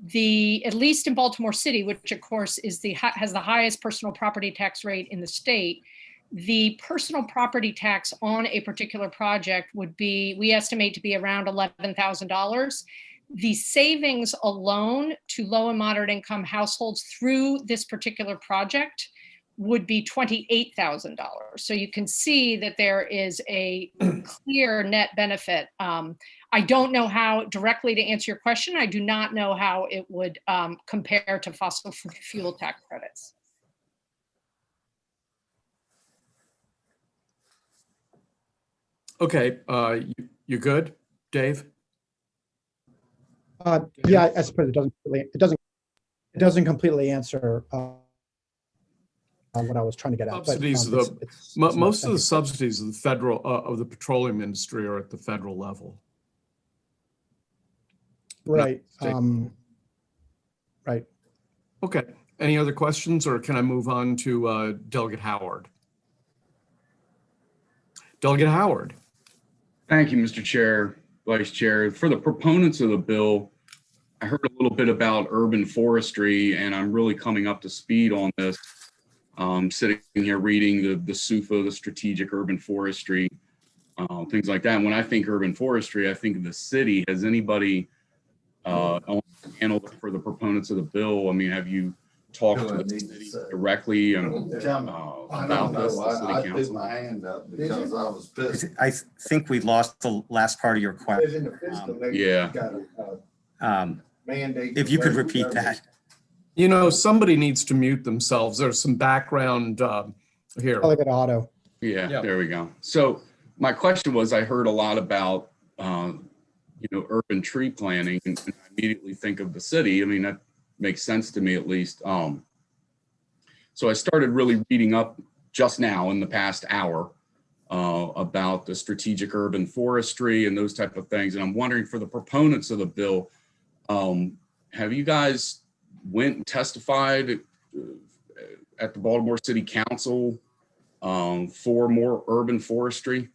at least in Baltimore City, which of course has the highest personal property tax rate in the state, the personal property tax on a particular project we estimate to be around $11,000. The savings alone to low and moderate income households through this particular project would be $28,000. So you can see that there is a clear net benefit. I don't know how, directly to answer your question, I do not know how it would compare to fossil fuel tax credits. Okay, you good, Dave? Yeah, I suppose it doesn't completely answer what I was trying to get at. Subsidies, most of the subsidies of the federal of the petroleum industry are at the federal level. Right. Right. Okay. Any other questions, or can I move on to Delegate Howard? Delegate Howard. Thank you, Mr. Chair, Vice Chair. For the proponents of the bill, I heard a little bit about urban forestry, and I'm really coming up to speed on this. Sitting here reading the SUFA, the Strategic Urban Forestry, things like that. And when I think urban forestry, I think of the city. Has anybody on the panel for the proponents of the bill? I mean, have you talked to the city directly about this, the city council? My hand up because I was pissed. I think we lost the last part of your question. Yeah. If you could repeat that. Somebody needs to mute themselves. There's some background here. Delegate Otto. Yeah, there we go. So my question was, I heard a lot about urban tree planting, and I immediately think of the city. I mean, that makes sense to me at least. So I started really reading up just now in the past hour about the strategic urban forestry and those type of things. And I'm wondering, for the proponents of the bill, have you guys went and testified at the Baltimore City Council for more urban forestry?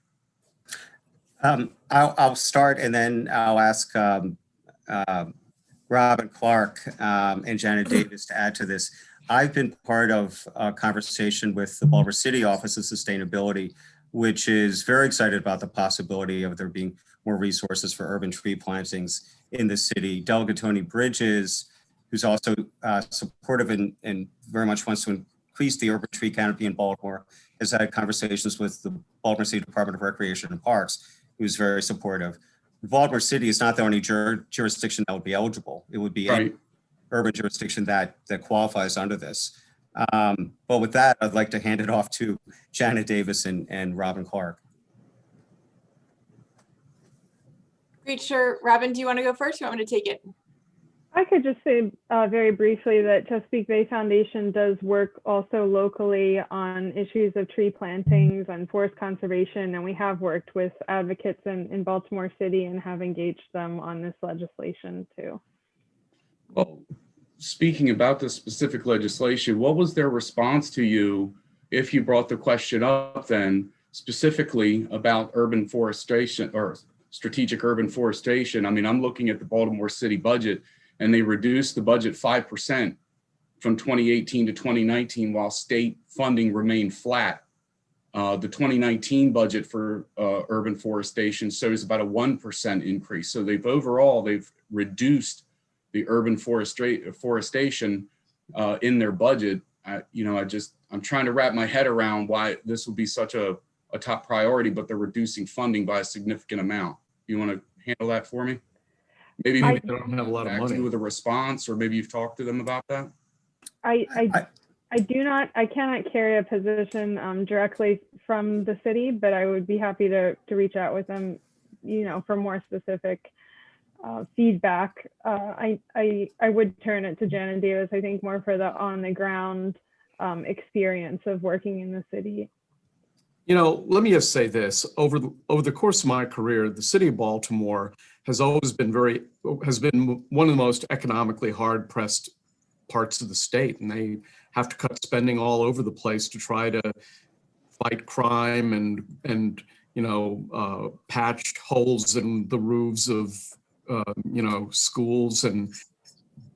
I'll start and then I'll ask Robin Clark and Janet Davis to add to this. I've been part of a conversation with the Baltimore City Office of Sustainability, which is very excited about the possibility of there being more resources for urban tree plantings in the city. Delegate Tony Bridges, who's also supportive and very much wants to increase the urban tree canopy in Baltimore, has had conversations with the Baltimore City Department of Recreation and Parks, who's very supportive. Baltimore City is not the only jurisdiction that would be eligible. It would be any urban jurisdiction that qualifies under this. But with that, I'd like to hand it off to Janet Davis and Robin Clark. Great, sure. Robin, do you want to go first? You want me to take it? I could just say very briefly that Chesapeake Bay Foundation does work also locally on issues of tree plantings and forest conservation, and we have worked with advocates in Baltimore City and have engaged them on this legislation too. Well, speaking about the specific legislation, what was their response to you if you brought the question up then specifically about urban forestation or strategic urban forestation? I mean, I'm looking at the Baltimore City budget, and they reduced the budget 5% from 2018 to 2019 while state funding remained flat. The 2019 budget for urban forestation shows about a 1% increase. So they've reduced the urban forestation in their budget. I'm trying to wrap my head around why this would be such a top priority, but they're reducing funding by a significant amount. You want to handle that for me? Maybe they don't have a lot of money with a response, or maybe you've talked to them about that. I cannot carry a position directly from the city, but I would be happy to reach out with them, for more specific feedback. I would turn it to Janet Davis, I think, more for the on the ground experience of working in the city. Let me just say this. Over the course of my career, the city of Baltimore has always been one of the most economically hard-pressed parts of the state, and they have to cut spending all over the place to try to fight crime and patch holes in the roofs of schools, and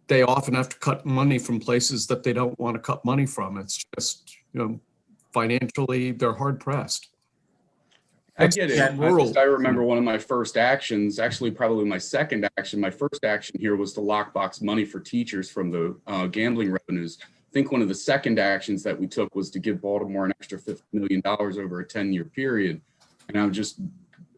they often have to cut money from places that they don't want to cut money from. It's just financially, they're hard pressed. I get it. I remember one of my first actions, actually probably my second action. My first action here was to lockbox money for teachers from the gambling revenues. I think one of the second actions that we took was to give Baltimore an extra $50 million over a 10-year period. And I'm just,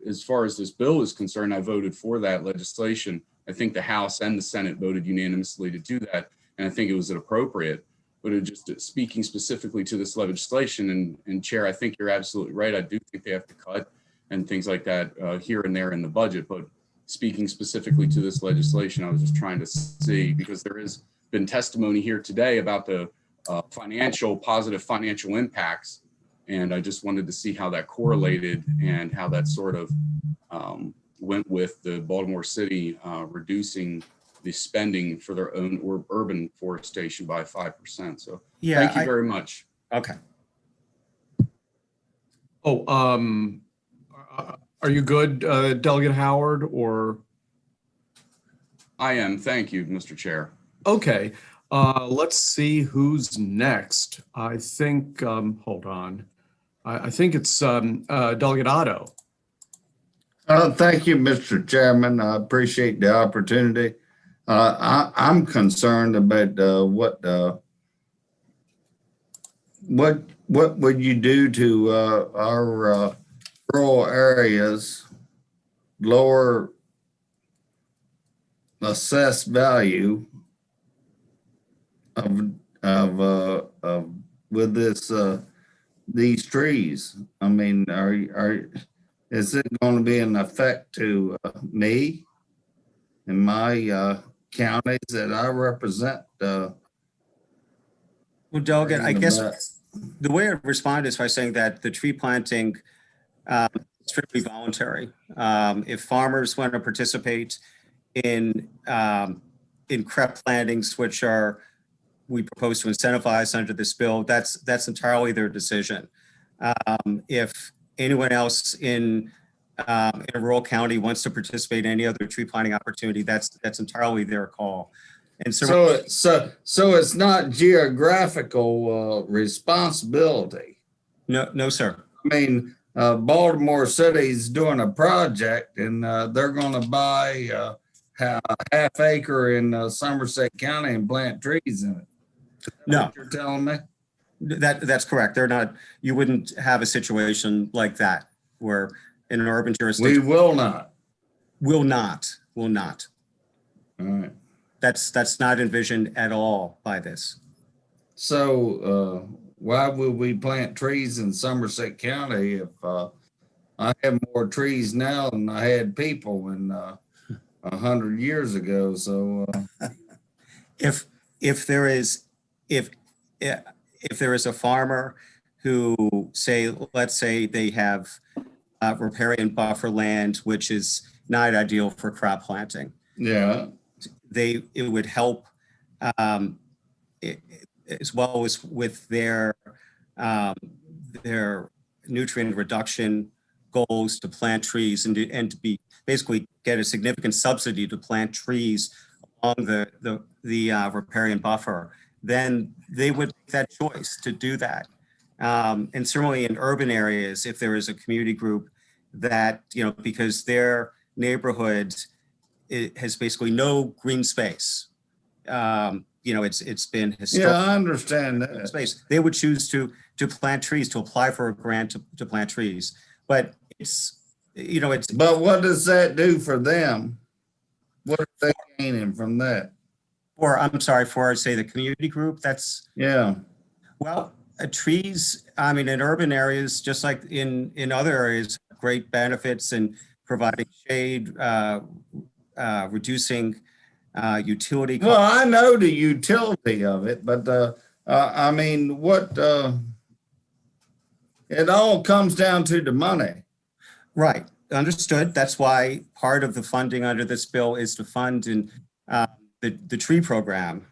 as far as this bill is concerned, I voted for that legislation. I think the House and the Senate voted unanimously to do that. And I think it was appropriate. But just speaking specifically to this legislation, and Chair, I think you're absolutely right. I do think they have to cut and things like that here and there in the budget. But speaking specifically to this legislation, I was just trying to see, because there has been testimony here today about the positive financial impacts. And I just wanted to see how that correlated and how that sort of went with the Baltimore City reducing the spending for their own urban forestation by 5%. So yeah, thank you very much. Okay. Oh, are you good, Delegate Howard, or? I am. Thank you, Mr. Chair. Okay. Let's see who's next. I think, hold on. I think it's Delegate Otto. Thank you, Mr. Chairman. I appreciate the opportunity. I'm concerned about what would you do to our rural areas, lower assessed value of with these trees? I mean, is it going to be an effect to me in my counties that I represent. Well, Delegate, I guess the way I respond is by saying that the tree planting is strictly voluntary. If farmers want to participate in CREP plantings, which we propose to incentivize under this bill, that's entirely their decision. If anyone else in a rural county wants to participate in any other tree planting opportunity, that's entirely their call. And so it's not geographical responsibility. No, sir. I mean, Baltimore City's doing a project, and they're going to buy a half acre in Somerset County and plant trees in it. No, what you're telling me. That's correct. They're not. You wouldn't have a situation like that where in an urban jurisdiction. We will not. Will not. All right. That's not envisioned at all by this. So why would we plant trees in Somerset County if I have more trees now than I had people in 100 years ago? So if there is a farmer who let's say they have riparian buffer land, which is not ideal for crop planting. Yeah. It would help as well as with their nutrient reduction goals to plant trees and to be basically get a significant subsidy to plant trees along the riparian buffer. Then they would make that choice to do that. And certainly in urban areas, if there is a community group that, because their neighborhood it has basically no green space. It's been historic. Yeah, I understand that. Space. They would choose to plant trees, to apply for a grant to plant trees. But But what does that do for them? What are they gaining from that? For say the community group, that's well, trees, in urban areas, just like in other areas, great benefits in providing shade, reducing utility costs. Well, I know the utility of it, but it all comes down to the money. Right, understood. That's why part of the funding under this bill is to fund the tree program.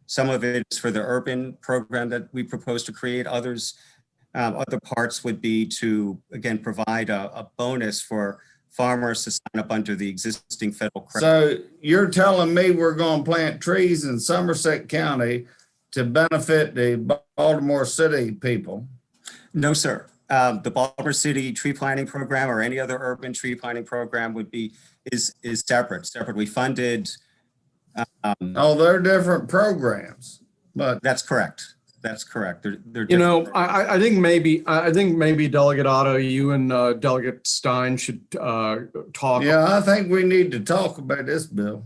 Some of it is for the urban program that we propose to create. Other parts would be to, again, provide a bonus for farmers to sign up under the existing federal credit. So you're telling me we're going to plant trees in Somerset County to benefit the Baltimore City people? No, sir. The Baltimore City tree planting program or any other urban tree planting program is separately funded. They're different programs, but that's correct. That's correct. They're I think maybe Delegate Otto, you and Delegate Stein should talk. Yeah, I think we need to talk about this bill.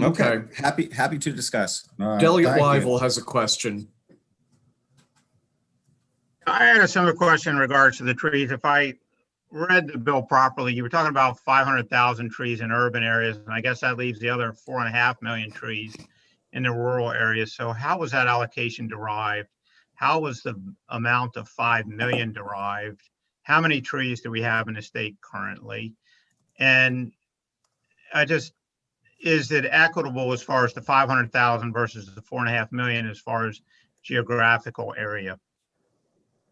Okay. Happy to discuss. Right, Delegate Weigel has a question. I had a similar question in regards to the trees. If I read the bill properly, you were talking about 500,000 trees in urban areas, and I guess that leaves the other 4.5 million trees in the rural areas. So how was that allocation derived? How was the amount of 5 million derived? How many trees do we have in the state currently? And is it equitable as far as the 500,000 versus the 4.5 million as far as geographical area?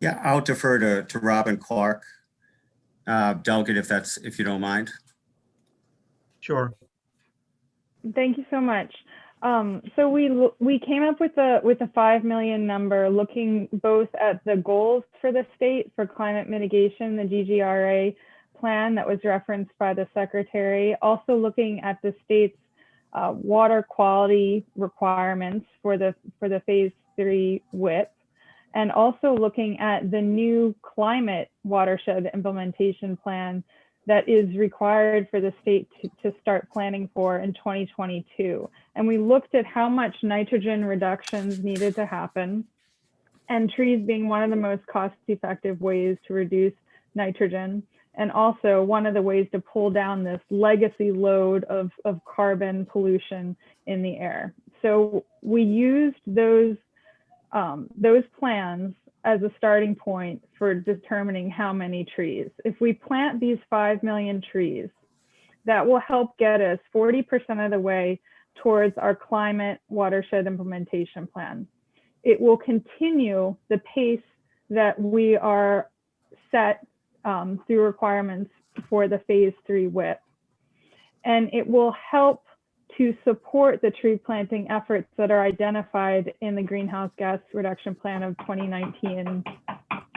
Yeah, I'll defer to Robin Clark, Delegate, if you don't mind. Sure. Thank you so much. So we came up with a 5 million number, looking both at the goals for the state for climate mitigation, the GGRA plan that was referenced by the secretary, also looking at the state's water quality requirements for the phase 3 WIP, and also looking at the new climate watershed implementation plan that is required for the state to start planning for in 2022. And we looked at how much nitrogen reductions needed to happen, and trees being one of the most cost-effective ways to reduce nitrogen. and also one of the ways to pull down this legacy load of carbon pollution in the air. So we used those plans as a starting point for determining how many trees. If we plant these 5 million trees, that will help get us 40% of the way towards our climate watershed implementation plan. It will continue the pace that we are set through requirements for the phase 3 WIP. And it will help to support the tree planting efforts that are identified in the greenhouse gas reduction plan of 2019,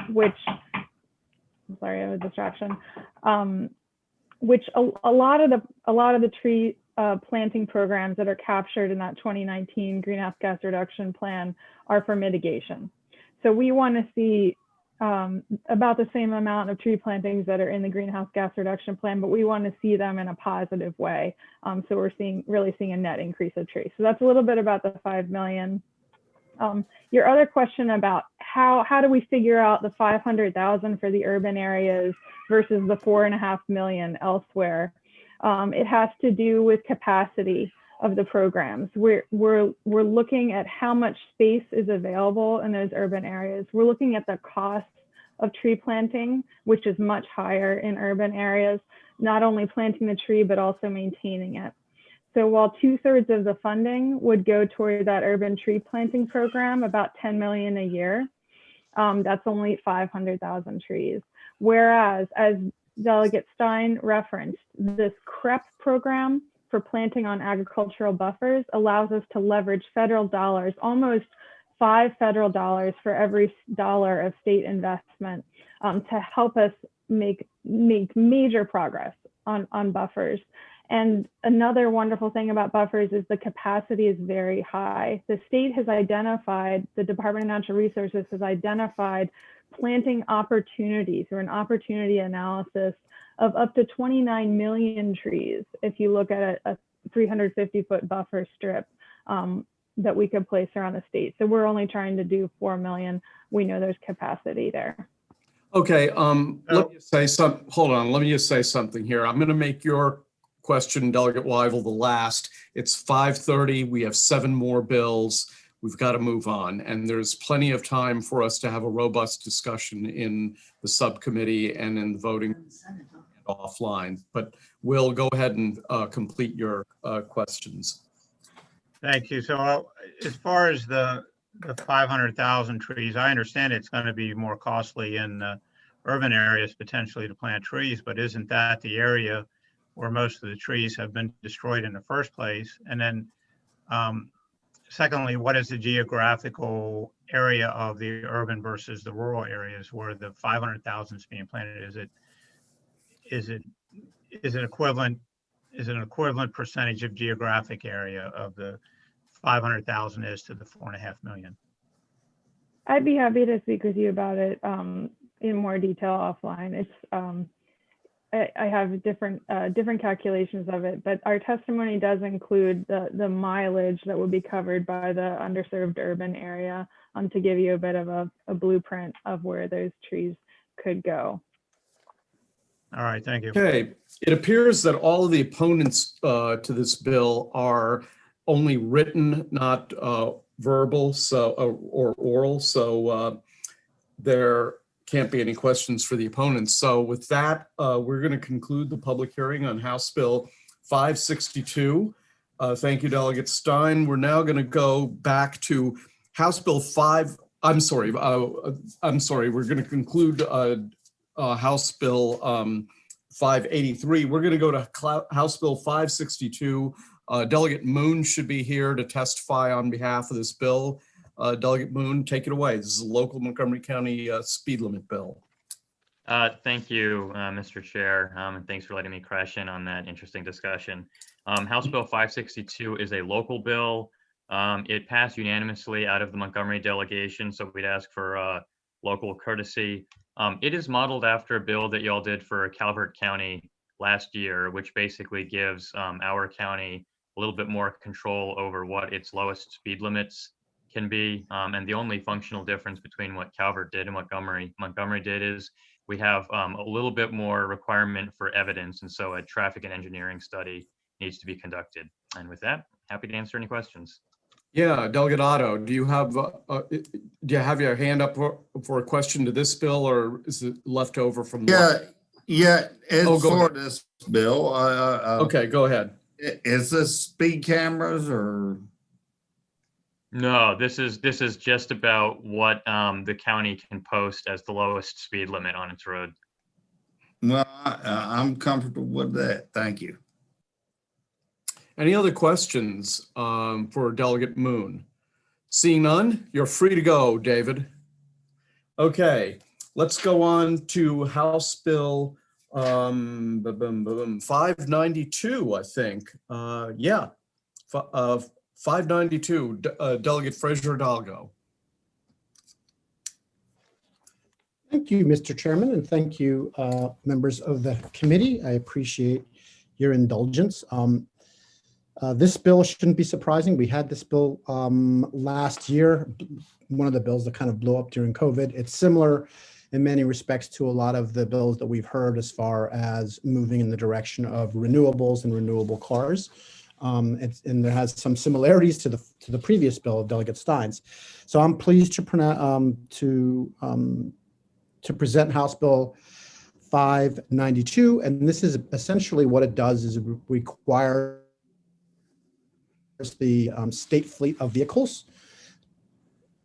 which, I'm sorry, I have a distraction, which a lot of the tree planting programs that are captured in that 2019 greenhouse gas reduction plan are for mitigation. So we want to see about the same amount of tree plantings that are in the greenhouse gas reduction plan, but we want to see them in a positive way. So we're really seeing a net increase of trees. So that's a little bit about the 5 million. Your other question about how do we figure out the 500,000 for the urban areas versus the 4.5 million elsewhere? It has to do with capacity of the programs. We're looking at how much space is available in those urban areas. We're looking at the cost of tree planting, which is much higher in urban areas, not only planting the tree, but also maintaining it. So while 2/3 of the funding would go toward that urban tree planting program, about 10 million a year, that's only 500,000 trees. Whereas, as Delegate Stein referenced, this CREP program for planting on agricultural buffers allows us to leverage federal dollars, almost $5 federal dollars for every dollar of state investment, to help us make major progress on buffers. And another wonderful thing about buffers is the capacity is very high. The state has identified, the Department of Natural Resources has identified planting opportunities or an opportunity analysis of up to 29 million trees if you look at a 350-foot buffer strip that we could place around the state. So we're only trying to do 4 million. We know there's capacity there. Okay, let me say something. Hold on, let me just say something here. I'm going to make your question, Delegate Weigel, the last. It's 5:30. We have 7 more bills. We've got to move on, and there's plenty of time for us to have a robust discussion in the subcommittee and in the voting offline. But we'll go ahead and complete your questions. Thank you. So as far as the 500,000 trees, I understand it's going to be more costly in urban areas potentially to plant trees, but isn't that the area where most of the trees have been destroyed in the first place? And then secondly, what is the geographical area of the urban versus the rural areas where the 500,000 is being planted? Is it an equivalent percentage of geographic area of the 500,000 is to the 4.5 million? I'd be happy to speak with you about it in more detail offline. It's I have different calculations of it, but our testimony does include the mileage that would be covered by the underserved urban area to give you a bit of a blueprint of where those trees could go. All right, thank you. Okay, it appears that all of the opponents to this bill are only written, not verbal, or oral. So there can't be any questions for the opponents. So with that, we're going to conclude the public hearing on House Bill 562. Thank you, Delegate Stein. We're now going to go back to House Bill 5. I'm sorry. We're going to conclude House Bill 583. We're going to go to House Bill 562. Delegate Moon should be here to testify on behalf of this bill. Delegate Moon, take it away. This is a local Montgomery County speed limit bill. Thank you, Mr. Chair, and thanks for letting me crash in on that interesting discussion. House Bill 562 is a local bill. It passed unanimously out of the Montgomery delegation, so we'd ask for local courtesy. It is modeled after a bill that y'all did for Calvert County last year, which basically gives our county a little bit more control over what its lowest speed limits can be. And the only functional difference between what Calvert did and what Montgomery did is we have a little bit more requirement for evidence. And so a traffic and engineering study needs to be conducted. And with that, happy to answer any questions. Yeah, Delegate Otto, do you have your hand up for a question to this bill, or is it left over from? Yeah, it's Oh, go for ahead. this bill. Okay, go ahead. Is this speed cameras or? No, this is just about what the county can post as the lowest speed limit on its road. Well, I'm comfortable with that. Thank you. Any other questions for Delegate Moon? Seeing none, you're free to go, David. Okay, let's go on to House Bill 592, I think. 592, Delegate Fraser Hidalgo. Thank you, Mr. Chairman, and thank you, members of the committee. I appreciate your indulgence. This bill shouldn't be surprising. We had this bill last year, one of the bills that kind of blew up during COVID. It's similar in many respects to a lot of the bills that we've heard as far as moving in the direction of renewables and renewable cars. And there has some similarities to the previous bill of Delegate Stein's. So I'm pleased to present House Bill 592, and this is essentially what it does is it requires the state fleet of vehicles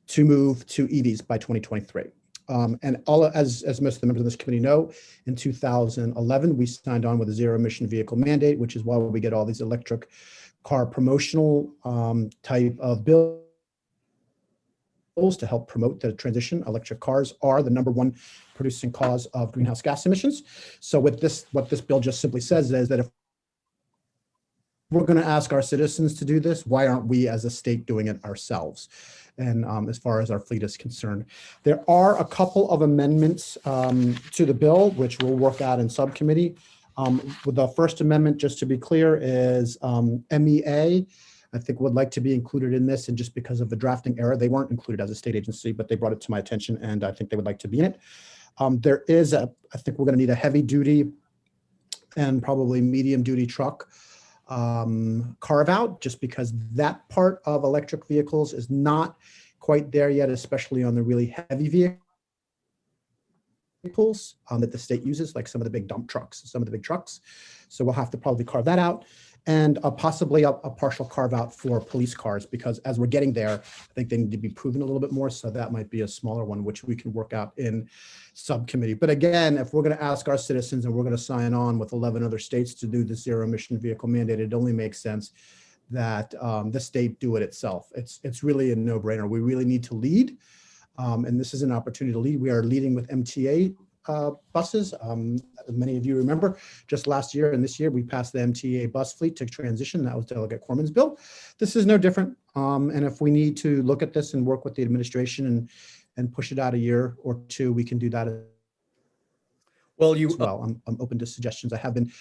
to move to EVs by 2023. And as most of the members of this committee know, in 2011, we signed on with a zero emission vehicle mandate, which is why we get all these electric car promotional type of bills to help promote the transition. Electric cars are the #1 producing cause of greenhouse gas emissions. So with this, what this bill just simply says is that if we're going to ask our citizens to do this, why aren't we as a state doing it ourselves? And as far as our fleet is concerned, there are a couple of amendments to the bill, which we'll work out in subcommittee. With the first amendment, just to be clear, is MEA. I think would like to be included in this, and just because of the drafting error, they weren't included as a state agency, but they brought it to my attention, and I think they would like to be in it. There is I think we're going to need a heavy duty and probably medium duty truck carve out, just because that part of electric vehicles is not quite there yet, especially on the really heavy vehicles that the state uses, like some of the big dump trucks, some of the big trucks. So we'll have to probably carve that out, and possibly a partial carve out for police cars, because as we're getting there, I think they need to be proven a little bit more. So that might be a smaller one, which we can work out in subcommittee. But again, if we're going to ask our citizens and we're going to sign on with 11 other states to do the zero emission vehicle mandate, it only makes sense that the state do it itself. It's really a no brainer. We really need to lead. And this is an opportunity to lead. We are leading with MTA buses. Many of you remember just last year and this year, we passed the MTA bus fleet to transition. That was Delegate Corman's bill. This is no different. And if we need to look at this and work with the administration and push it out a year or two, we can do that as well. I'm open to suggestions. I have been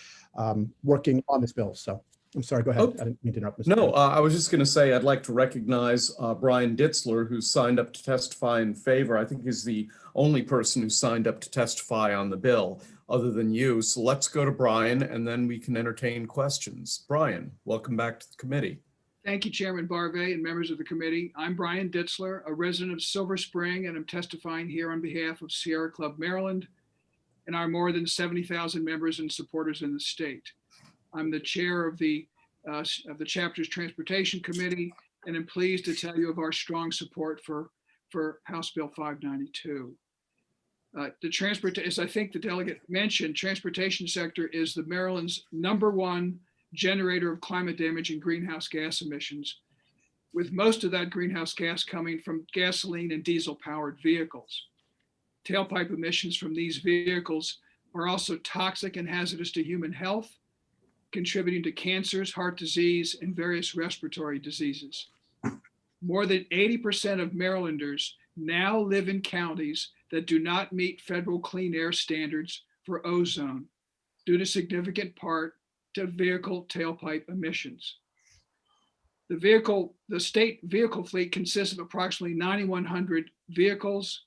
working on this bill. So I'm sorry, go ahead. I didn't mean to interrupt. Mr. No, I was just going to say I'd like to recognize Brian Ditzler, who signed up to testify in favor. I think he's the only person who signed up to testify on the bill other than you. So let's go to Brian, and then we can entertain questions. Brian, welcome back to the committee. Thank you, Chairman Barve and members of the committee. I'm Brian Ditzler, a resident of Silver Spring, and I'm testifying here on behalf of Sierra Club Maryland and our more than 70,000 members and supporters in the state. I'm the chair of the chapter's Transportation Committee, and I'm pleased to tell you of our strong support for House Bill 592. As I think the delegate mentioned, transportation sector is the Maryland's #1 generator of climate damage and greenhouse gas emissions, with most of that greenhouse gas coming from gasoline and diesel powered vehicles. Tailpipe emissions from these vehicles are also toxic and hazardous to human health, contributing to cancers, heart disease, and various respiratory diseases. More than 80% of Marylanders now live in counties that do not meet federal clean air standards for ozone, due to significant part to vehicle tailpipe emissions. The state vehicle fleet consists of approximately 9,100 vehicles,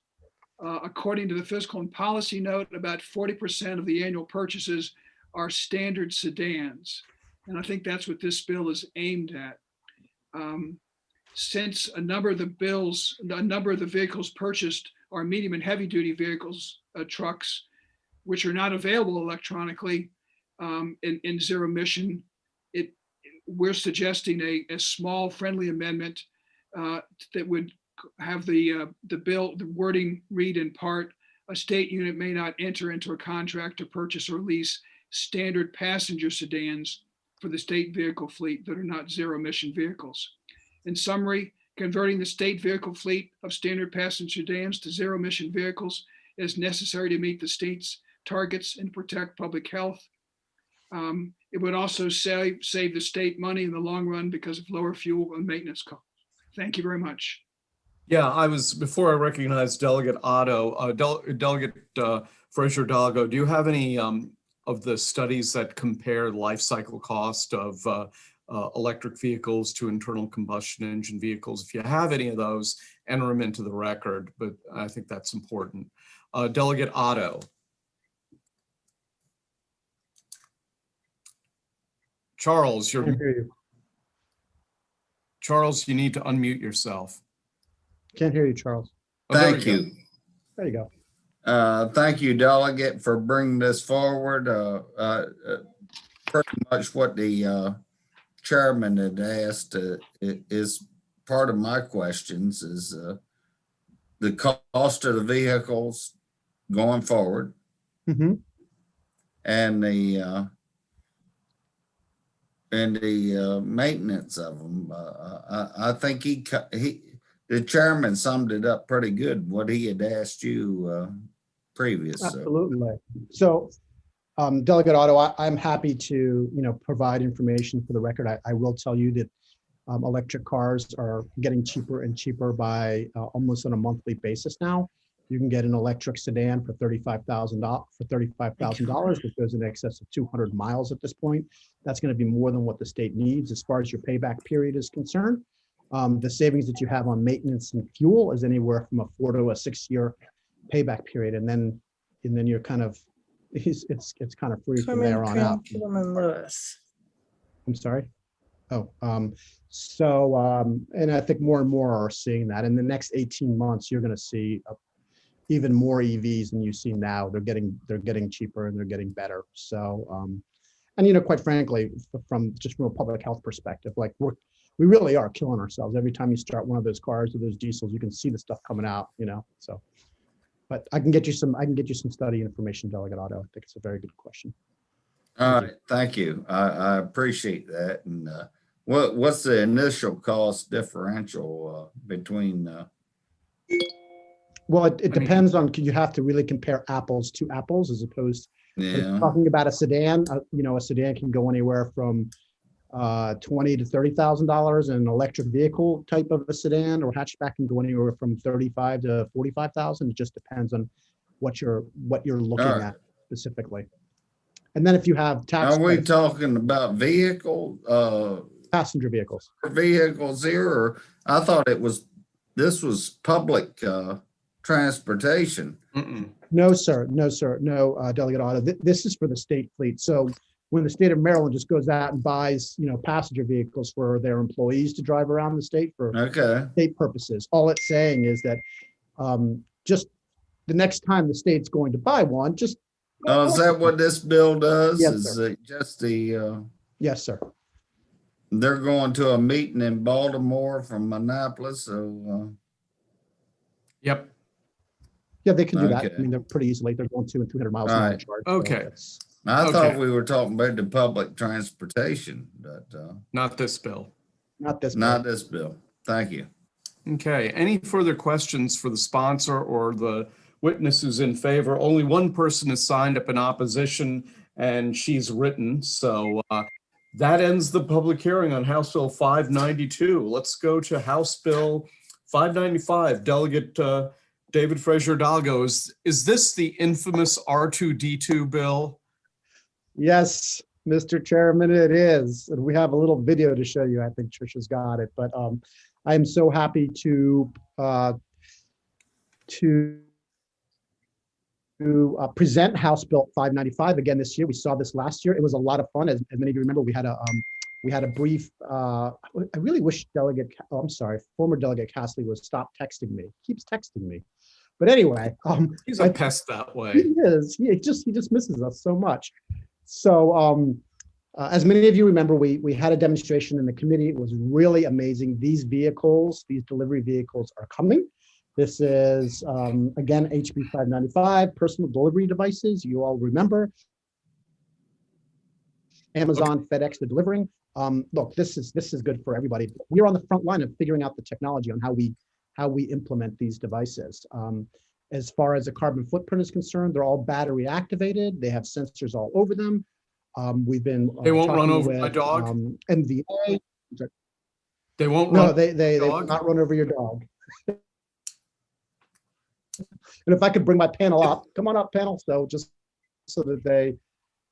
According to the fiscal and policy note, about 40% of the annual purchases are standard sedans. And I think that's what this bill is aimed at. Since a number of the vehicles purchased are medium and heavy duty vehicles, trucks, which are not available electronically in zero emission, we're suggesting a small friendly amendment that would have the wording read in part: a state unit may not enter into a contract to purchase or lease standard passenger sedans for the state vehicle fleet that are not zero emission vehicles. In summary, converting the state vehicle fleet of standard passenger sedans to zero emission vehicles is necessary to meet the state's targets and protect public health. It would also save the state money in the long run because of lower fuel and maintenance costs. Thank you very much. Yeah, before I recognize Delegate Otto, Delegate Frazier Dalgo, do you have any of the studies that compare life cycle cost of electric vehicles to internal combustion engine vehicles? If you have any of those, enter them into the record, but I think that's important. Delegate Otto. Charles, Charles, you need to unmute yourself. Can't hear you, Charles. Thank you. There you go. Thank you, Delegate, for bringing this forward. Pretty much what the chairman had asked is part of my questions is the cost of the vehicles going forward, and the maintenance of them. I think the chairman summed it up pretty good, what he had asked you previous. Absolutely. So Delegate Otto, I'm happy to, provide information for the record. I will tell you that electric cars are getting cheaper and cheaper by almost on a monthly basis now. You can get an electric sedan for $35,000, which goes in excess of 200 miles at this point. That's going to be more than what the state needs as far as your payback period is concerned. The savings that you have on maintenance and fuel is anywhere from a 4 to a 6 year payback period, and then you're kind of it's kind of free from there on out. I'm sorry. And I think more and more are seeing that. In the next 18 months, you're going to see even more EVs than you see now. They're getting cheaper and they're getting better. So, and quite frankly, from a public health perspective, like we really are killing ourselves every time you start one of those cars or those diesels. You can see the stuff coming out. So. But I can get you some study information, Delegate Otto. I think it's a very good question. All right, thank you. I appreciate that. And what's the initial cost differential between? Well, it depends on. You have to really compare apples to apples as opposed. Yeah. Talking about a sedan, a sedan can go anywhere from $20,000 to $30,000, and an electric vehicle type of a sedan or hatchback can go anywhere from $35,000 to $45,000. It just depends on what you're looking at specifically. And then if you have tax, are we talking about passenger vehicles? Vehicles here, or I thought this was public transportation. No, sir. No, Delegate Otto. This is for the state fleet. So when the state of Maryland just goes out and buys, passenger vehicles for their employees to drive around the state for state purposes, all it's saying is that just the next time the state's going to buy one, just. Is that what this bill does? Yes, is sir. it just the? Yes, sir. They're going to a meeting in Baltimore from Annapolis, so. Yep. Yeah, they can do that. I mean, they're pretty easily. They're going 200 and 300 miles an hour charge. Okay. I thought we were talking about the public transportation, but not this bill. Not this bill. Thank you. Okay. Any further questions for the sponsor or the witnesses in favor? Only one person has signed up in opposition, and she's written. So that ends the public hearing on House Bill 592. Let's go to House Bill 595. Delegate David Frazier Dalgo, is this the infamous R2D2 bill? Yes, Mr. Chairman, it is. And we have a little video to show you. I think Trisha's got it, but I am so happy to present House Bill 595 again this year. We saw this last year. It was a lot of fun. As many of you remember, we had a brief. I really wish former Delegate Castley would stop texting me. He keeps texting me, but anyway, he's a pest that way. He is. He just misses us so much. So as many of you remember, we had a demonstration in the committee. It was really amazing. These vehicles, these delivery vehicles, are coming. This is, again, HB 595, personal delivery devices. You all remember. Amazon, okay. FedEx, they're delivering. Look, this is good for everybody. We're on the front line of figuring out the technology on how we implement these devices. As far as the carbon footprint is concerned, they're all battery activated. They have sensors all over them. We've been they won't run over my dog. MVA. They won't. No, they will not run over your dog. And if I could bring my panel up, come on up, panel. So just so that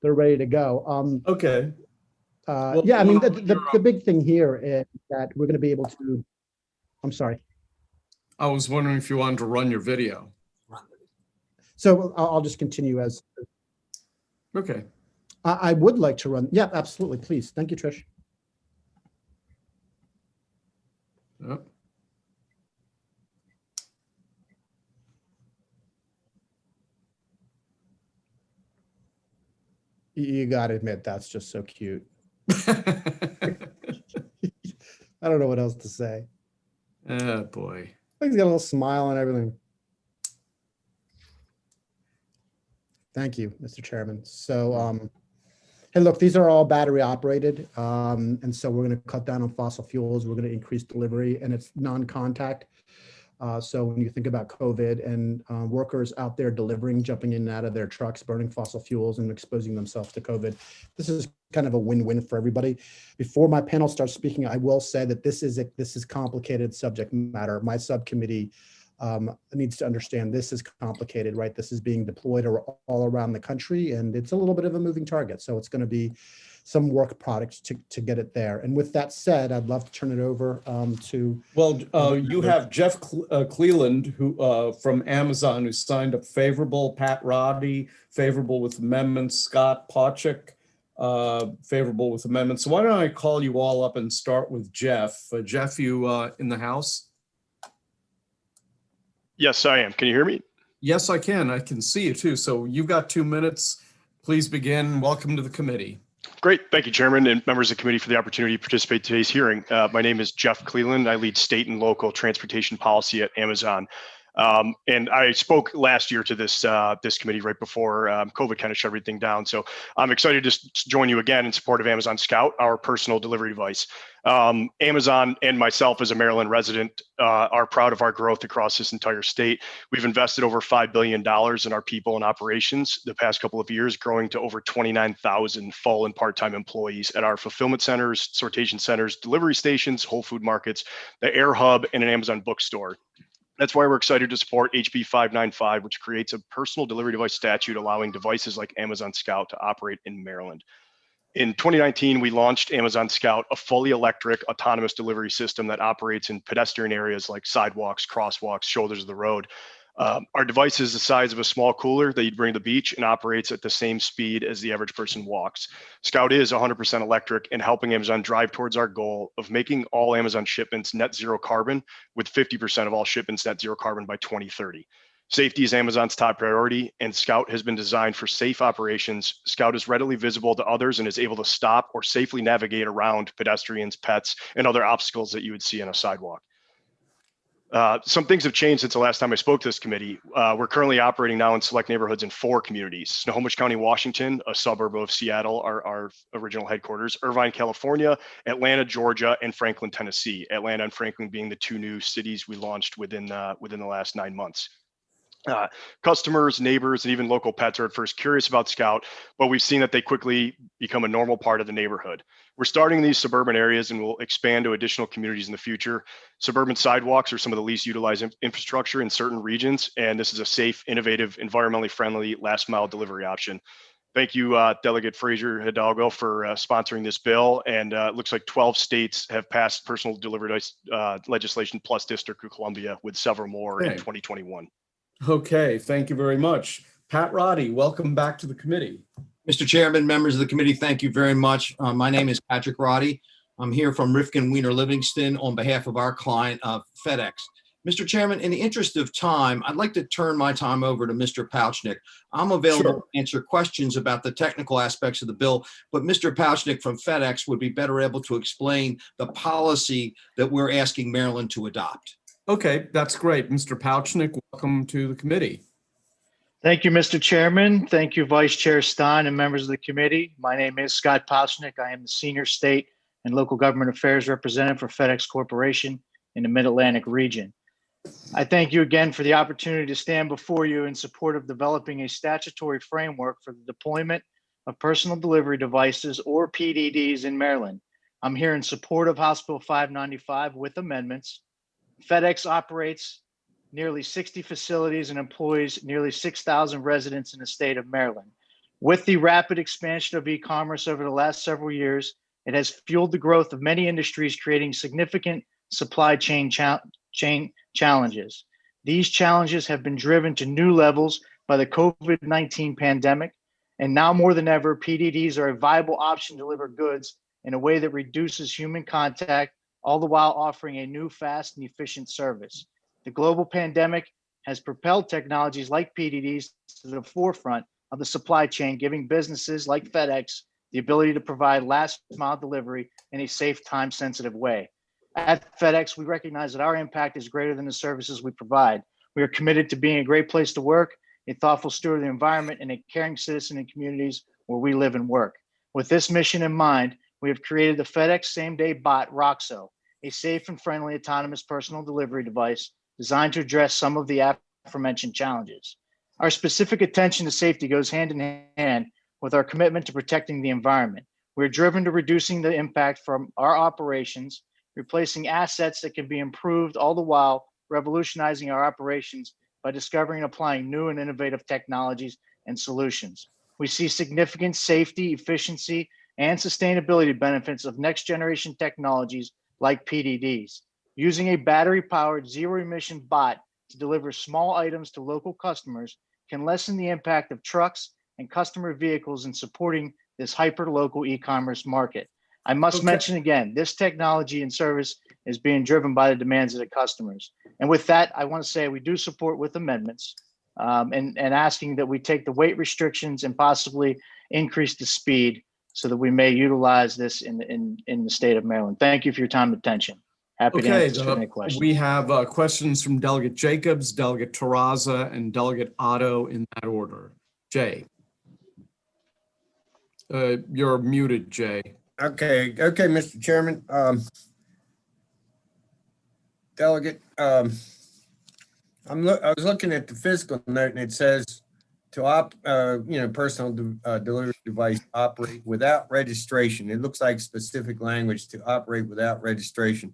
they're ready to go. Okay. Well, yeah, I mean the big thing here is that we're going to be able to. I'm sorry. I was wondering if you wanted to run your video. So I'll just continue as. Okay. I would like to run. Yeah, absolutely. Please. Thank you, Trish. Yep. You got to admit, that's just so cute. I don't know what else to say. Oh, boy. He's got a little smile and everything. Thank you, Mr. Chairman. So, hey, look, these are all battery operated. And so we're going to cut down on fossil fuels. We're going to increase delivery, and it's non-contact. So when you think about COVID and workers out there delivering, jumping in and out of their trucks, burning fossil fuels and exposing themselves to COVID, this is kind of a win-win for everybody. Before my panel starts speaking, I will say that this is complicated subject matter. My subcommittee needs to understand this is complicated, right? This is being deployed all around the country, and it's a little bit of a moving target. So it's going to be some work product to get it there. And with that said, I'd love to turn it over to. Well, you have Jeff Cleland, who from Amazon, who signed up favorable, Pat Roddy, favorable with amendments, Scott Pochik, favorable with amendments. So why don't I call you all up and start with Jeff. Jeff, you in the house? Yes, I am. Can you hear me? Yes, I can. I can see you too. So you've got 2 minutes. Please begin. Welcome to the committee. Great. Thank you, Chairman and members of the committee for the opportunity to participate in today's hearing. My name is Jeff Cleland. I lead state and local transportation policy at Amazon. And I spoke last year to this committee right before COVID kind of shut everything down. So I'm excited to join you again in support of Amazon Scout, our personal delivery device. Amazon and myself as a Maryland resident are proud of our growth across this entire state. We've invested over $5 billion in our people and operations the past couple of years, growing to over 29,000 full and part-time employees at our fulfillment centers, sortation centers, delivery stations, Whole Food markets, the Air Hub, and an Amazon bookstore. That's why we're excited to support HB 595, which creates a personal delivery device statute allowing devices like Amazon Scout to operate in Maryland. In 2019, we launched Amazon Scout, a fully electric autonomous delivery system that operates in pedestrian areas like sidewalks, crosswalks, shoulders of the road. Our device is the size of a small cooler that you'd bring to the beach and operates at the same speed as the average person walks. Scout is 100% electric and helping Amazon drive towards our goal of making all Amazon shipments net zero carbon, with 50% of all shipments net zero carbon by 2030. Safety is Amazon's top priority, and Scout has been designed for safe operations. Scout is readily visible to others and is able to stop or safely navigate around pedestrians, pets, and other obstacles that you would see on a sidewalk. Some things have changed since the last time I spoke to this committee. We're currently operating now in select neighborhoods in 4 communities: Snohomish County, Washington, a suburb of Seattle, our original headquarters; Irvine, California; Atlanta, Georgia; and Franklin, Tennessee. Atlanta and Franklin being the 2 new cities we launched within the last 9 months. Customers, neighbors, and even local pets are at first curious about Scout, but we've seen that they quickly become a normal part of the neighborhood. We're starting in these suburban areas and will expand to additional communities in the future. Suburban sidewalks are some of the least utilized infrastructure in certain regions, and this is a safe, innovative, environmentally friendly last mile delivery option. Thank you, Delegate Frazier Hidalgo, for sponsoring this bill. And it looks like 12 states have passed personal delivery legislation, plus District of Columbia, with several more in 2021. Okay, thank you very much. Pat Roddy, welcome back to the committee. Mr. Chairman, members of the committee, thank you very much. My name is Patrick Roddy. I'm here from Rifkin Wiener Livingston on behalf of our client, FedEx. Mr. Chairman, in the interest of time, I'd like to turn my time over to Mr. Pouchnick. I'm available to answer questions about the technical aspects of the bill, but Mr. Pouchnick from FedEx would be better able to explain the policy that we're asking Maryland to adopt. Okay, that's great. Mr. Pouchnick, welcome to the committee. Thank you, Mr. Chairman. Thank you, Vice Chair Stein and members of the committee. My name is Scott Pouchnick. I am the Senior State and Local Government Affairs Representative for FedEx Corporation in the Mid-Atlantic region. I thank you again for the opportunity to stand before you in support of developing a statutory framework for the deployment of personal delivery devices, or PDDs, in Maryland. I'm here in support of House Bill 595 with amendments. FedEx operates nearly 60 facilities and employs nearly 6,000 residents in the state of Maryland. With the rapid expansion of e-commerce over the last several years, it has fueled the growth of many industries, creating significant supply chain challenges. These challenges have been driven to new levels by the COVID-19 pandemic, and now more than ever, PDDs are a viable option to deliver goods in a way that reduces human contact, all the while offering a new, fast, and efficient service. The global pandemic has propelled technologies like PDDs to the forefront of the supply chain, giving businesses like FedEx the ability to provide last mile delivery in a safe, time-sensitive way. At FedEx, we recognize that our impact is greater than the services we provide. We are committed to being a great place to work, a thoughtful steward of the environment, and a caring citizen in communities where we live and work. With this mission in mind, we have created the FedEx same-day bot, Roxo, a safe and friendly autonomous personal delivery device designed to address some of the aforementioned challenges. Our specific attention to safety goes hand in hand with our commitment to protecting the environment. We're driven to reducing the impact from our operations, replacing assets that can be improved, all the while revolutionizing our operations by discovering and applying new and innovative technologies and solutions. We see significant safety, efficiency, and sustainability benefits of next generation technologies like PDDs. Using a battery-powered zero-emission bot to deliver small items to local customers can lessen the impact of trucks and customer vehicles in supporting this hyper-local e-commerce market. I must mention again, this technology and service is being driven by the demands of the customers. And with that, I want to say we do support with amendments and asking that we take the weight restrictions and possibly increase the speed so that we may utilize this in the state of Maryland. Thank you for your time and attention. Happy to answer any questions. We have questions from Delegate Jacobs, Delegate Terraza, and Delegate Otto in that order. Jay. You're muted, Jay. Okay, Mr. Chairman. Delegate, I was looking at the fiscal note, and it says to personal delivery device operate without registration. It looks like specific language to operate without registration.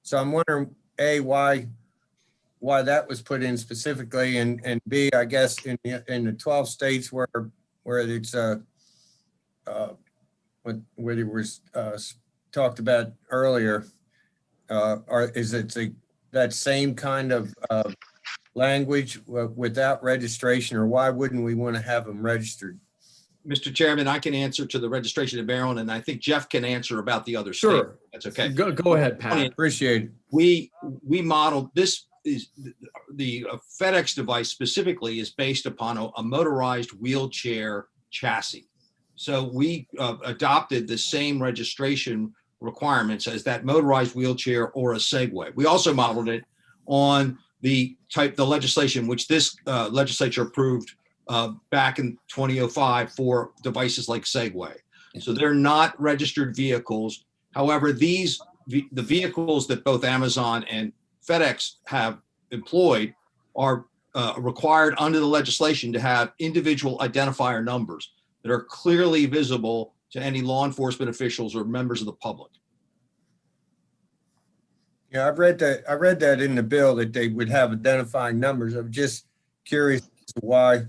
So I'm wondering, A, why that was put in specifically, and B, I guess in the 12 states where it's what it was talked about earlier, is it that same kind of language without registration, or why wouldn't we want to have them registered? Mr. Chairman, I can answer to the registration of Maryland, and I think Jeff can answer about the other Sure. state. That's okay. Go ahead, Pat. Appreciate it. We modeled this. Is the FedEx device specifically is based upon a motorized wheelchair chassis. So we adopted the same registration requirements as that motorized wheelchair or a Segway. We also modeled it on the legislation which this legislature approved back in 2005 for devices like Segway. So they're not registered vehicles. However, the vehicles that both Amazon and FedEx have employed are required under the legislation to have individual identifier numbers that are clearly visible to any law enforcement officials or members of the public. Yeah, I read that in the bill that they would have identifying numbers. I'm just curious as to why,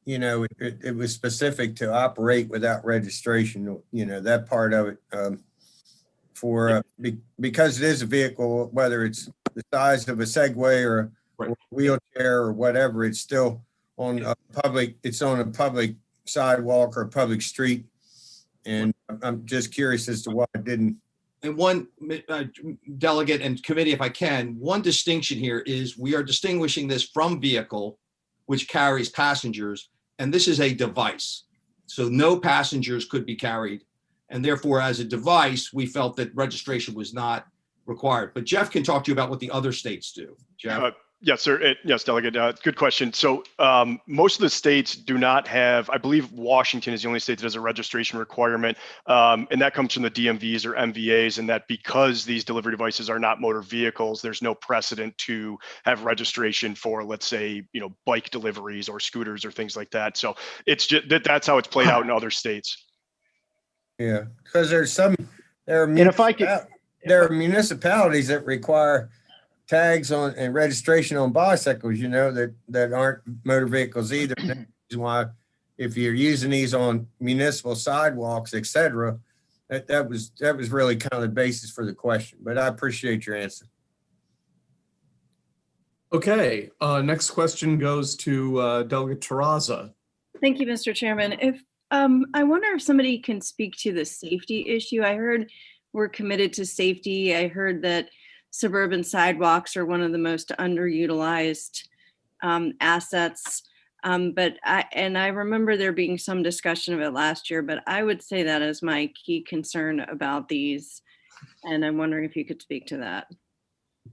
it was specific to operate without registration, that part of it, because it is a vehicle, whether it's the size of a Segway or a wheelchair or whatever, it's still on a public, it's on a public sidewalk or a public street. And I'm just curious as to why it didn't. And one delegate and committee, if I can, one distinction here is we are distinguishing this from vehicle, which carries passengers, and this is a device. So no passengers could be carried. And therefore, as a device, we felt that registration was not required. But Jeff can talk to you about what the other states do. Jeff? Yes, sir. Yes, Delegate. Good question. So most of the states do not have, I believe Washington is the only state that has a registration requirement. And that comes from the DMVs or MVAs, and that because these delivery devices are not motor vehicles, there's no precedent to have registration for, let's say, bike deliveries or scooters or things like that. So it's just that's how it's played out in other states. Yeah, because there are municipalities that require tags on and registration on bicycles, that aren't motor vehicles either. That's why if you're using these on municipal sidewalks, et cetera, that was really kind of the basis for the question, but I appreciate your answer. Okay, next question goes to Delegate Terraza. Thank you, Mr. Chairman. I wonder if somebody can speak to the safety issue. I heard we're committed to safety. I heard that suburban sidewalks are one of the most underutilized assets. But I remember there being some discussion of it last year, but I would say that is my key concern about these. And I'm wondering if you could speak to that.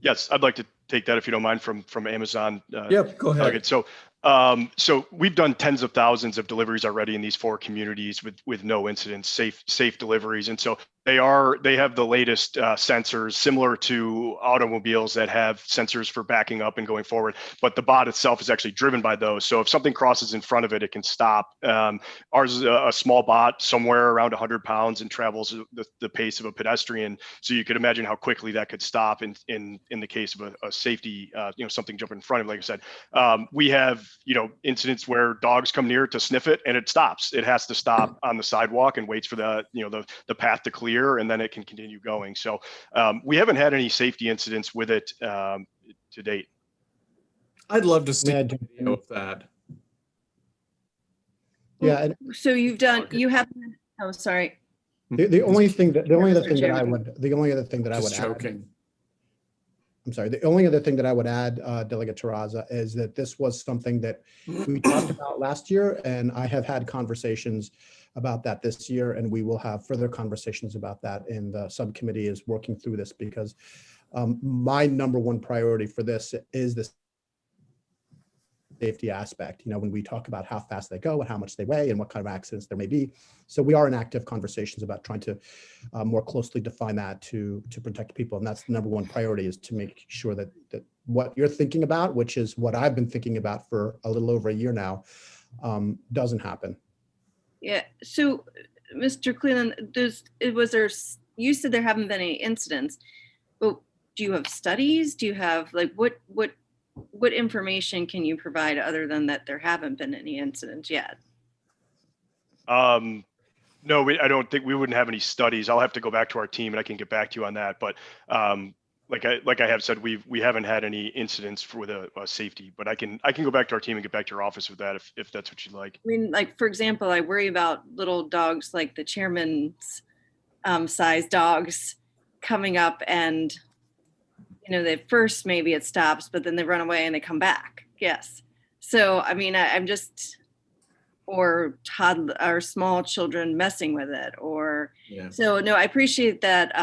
Yes, I'd like to take that if you don't mind from Amazon. Yep, go ahead. So we've done tens of thousands of deliveries already in these 4 communities with no incidents, safe deliveries. And so they have the latest sensors similar to automobiles that have sensors for backing up and going forward, but the bot itself is actually driven by those. So if something crosses in front of it, it can stop. Ours is a small bot, somewhere around 100 pounds, and travels the pace of a pedestrian. So you could imagine how quickly that could stop in the case of a safety, something jumping in front of it. Like I said, we have incidents where dogs come near to sniff it and it stops. It has to stop on the sidewalk and waits for the path to clear, and then it can continue going. So we haven't had any safety incidents with it to date. I'd love to see a video of that. Yeah. So you have, oh, sorry. The only other thing that I would joking. I'm sorry. The only other thing that I would add, Delegate Terraza, is that this was something that we talked about last year, and I have had conversations about that this year, and we will have further conversations about that. And the subcommittee is working through this because my number one priority for this is this safety aspect. When we talk about how fast they go and how much they weigh and what kind of accidents there may be. So we are in active conversations about trying to more closely define that to protect people. And that's the number one priority, is to make sure that what you're thinking about, which is what I've been thinking about for a little over a year now, doesn't happen. Yeah. So, Mr. Cleland, you said there haven't been any incidents, but do you have studies? Do you have what information can you provide other than that there haven't been any incidents yet? No, I don't think we wouldn't have any studies. I'll have to go back to our team and I can get back to you on that. But like I have said, we haven't had any incidents with a safety, but I can go back to our team and get back to your office with that if that's what you'd like. I mean, for example, I worry about little dogs like the chairman's size dogs coming up, and they first maybe it stops, but then they run away and they come back. Yes. So I mean, I'm just, or toddler or small children messing with it, or so. No, I appreciate that.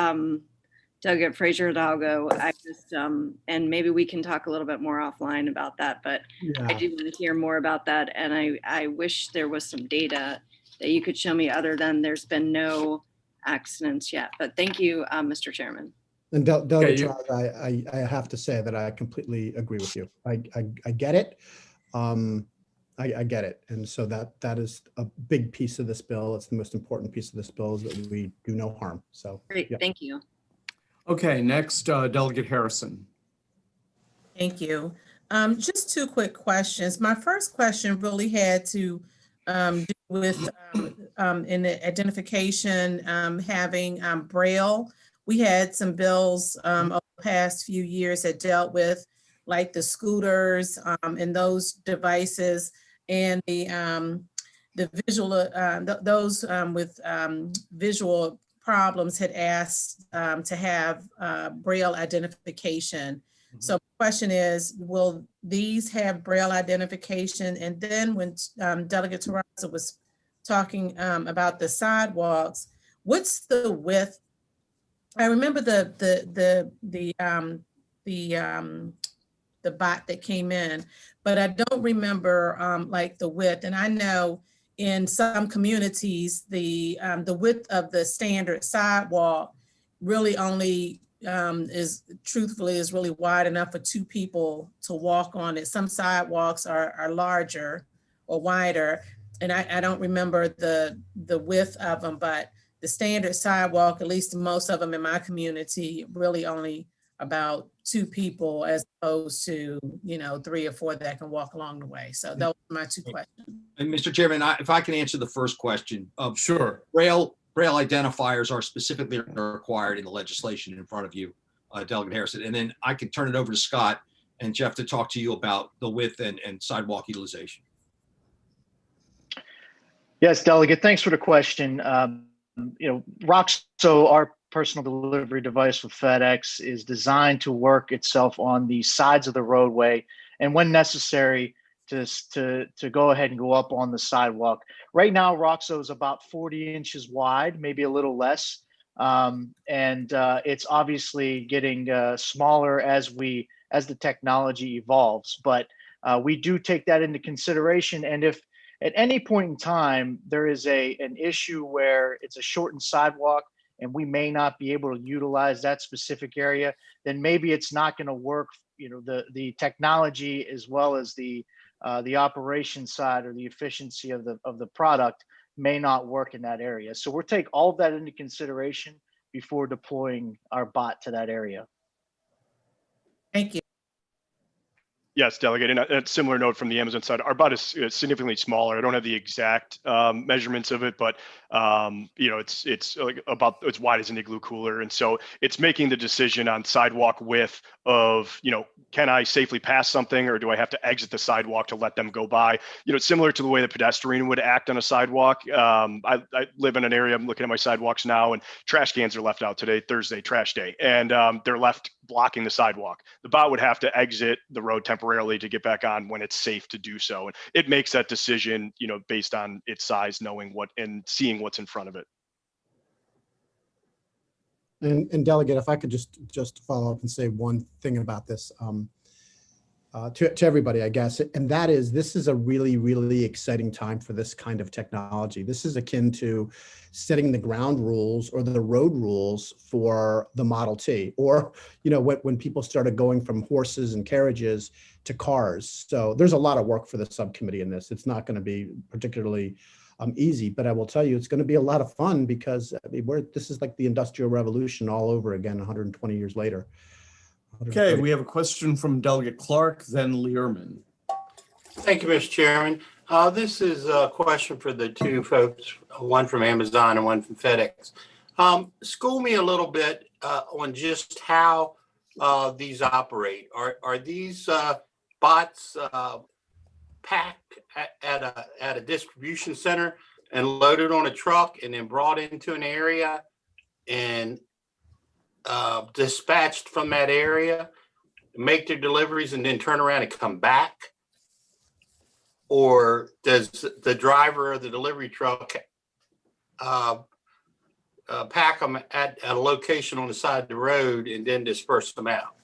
Delegate Frazier Hidalgo, I just, and maybe we can talk a little bit more offline about that, but I do want to hear more about that. And I wish there was some data that you could show me other than there's been no accidents yet. But thank you, Mr. Chairman. And Delegate Charles, I have to say that I completely agree with you. I get it. I get it. And so that is a big piece of this bill. It's the most important piece of this bill, is that we do no harm. So great. Yeah. Thank you. Okay, next, Delegate Harrison. Thank you. Just 2 quick questions. My first question really had to do with in the identification, having Braille. We had some bills over the past few years that dealt with like the scooters and those devices. and the visual, those with visual problems had asked to have Braille identification. So the question is, will these have Braille identification? And then when Delegate Terraza was talking about the sidewalks, what's the width? I remember the bot that came in, but I don't remember like the width. And I know in some communities, the width of the standard sidewalk really only is really wide enough for two people to walk on it. Some sidewalks are larger or wider, and I don't remember the width of them, but the standard sidewalk, at least most of them in my community, really only about two people as opposed to, 3 or 4 that can walk along the way. So those are my 2 questions. And Mr. Chairman, if I can answer the first question. Sure. Braille identifiers are specifically required in the legislation in front of you, Delegate Harrison. And then I can turn it over to Scott and Jeff to talk to you about the width and sidewalk utilization. Yes, Delegate, thanks for the question. Roxo, our personal delivery device with FedEx, is designed to work itself on the sides of the roadway, and when necessary, to go ahead and go up on the sidewalk. Right now, Roxo is about 40 inches wide, maybe a little less, and it's obviously getting smaller as the technology evolves. But we do take that into consideration, and if at any point in time there is an issue where it's a shortened sidewalk and we may not be able to utilize that specific area, then maybe it's not going to work. The technology as well as the operation side or the efficiency of the product may not work in that area. So we'll take all of that into consideration before deploying our bot to that area. Thank you. Yes, Delegate, and a similar note from the Amazon side, our bot is significantly smaller. I don't have the exact measurements of it, but it's like about as wide as an igloo cooler, and so it's making the decision on sidewalk width of can I safely pass something, or do I have to exit the sidewalk to let them go by? Similar to the way the pedestrian would act on a sidewalk. I live in an area. I'm looking at my sidewalks now, and trash cans are left out today, Thursday, trash day, and they're left blocking the sidewalk. The bot would have to exit the road temporarily to get back on when it's safe to do so. And it makes that decision, based on its size, knowing what and seeing what's in front of it. And Delegate, if I could just follow up and say one thing about this to everybody, I guess, and that is, this is a really, really exciting time for this kind of technology. This is akin to setting the ground rules or the road rules for the Model T, or when people started going from horses and carriages to cars. So there's a lot of work for the subcommittee in this. It's not going to be particularly easy, but I will tell you, it's going to be a lot of fun, because this is like the Industrial Revolution all over again, 120 years later. Okay, we have a question from Delegate Clark, then Learman. Thank you, Mr. Chairman. This is a question for the 2 folks, one from Amazon and one from FedEx. School me a little bit on just how these operate. Are these bots packed at a distribution center and loaded on a truck and then brought into an area and dispatched from that area, make their deliveries, and then turn around and come back? Or does the driver of the delivery truck pack them at a location on the side of the road and then disperse them out?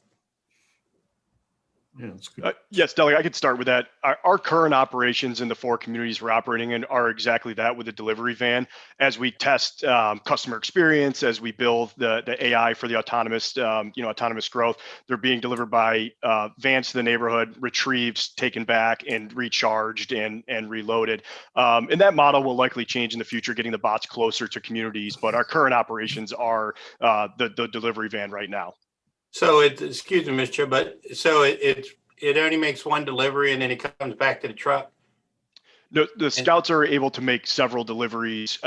Yeah, that's good. Yes, Delegate, I could start with that. Our current operations in the 4 communities we're operating in are exactly that, with a delivery van. As we test customer experience, as we build the AI for the autonomous growth, they're being delivered by vans to the neighborhood, retrieved, taken back, and recharged and reloaded. And that model will likely change in the future, getting the bots closer to communities. But our current operations are the delivery van right now. So excuse me, Mr. Chair, but so it only makes one delivery and then it comes back to the truck? No, the scouts are able to make several deliveries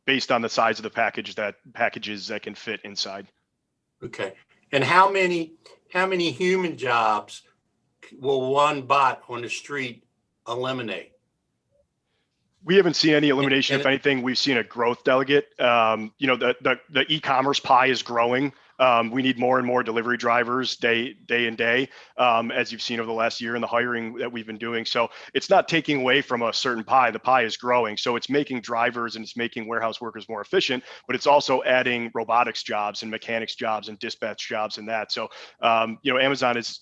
based on the size of the packages that can fit inside. Okay. And how many human jobs will one bot on the street eliminate? We haven't seen any elimination. And If anything, we've seen a growth, Delegate. The e-commerce pie is growing. We need more and more delivery drivers day in day, as you've seen over the last year in the hiring that we've been doing. So it's not taking away from a certain pie. The pie is growing. So it's making drivers and it's making warehouse workers more efficient, but it's also adding robotics jobs and mechanics jobs and dispatch jobs and that. So, Amazon is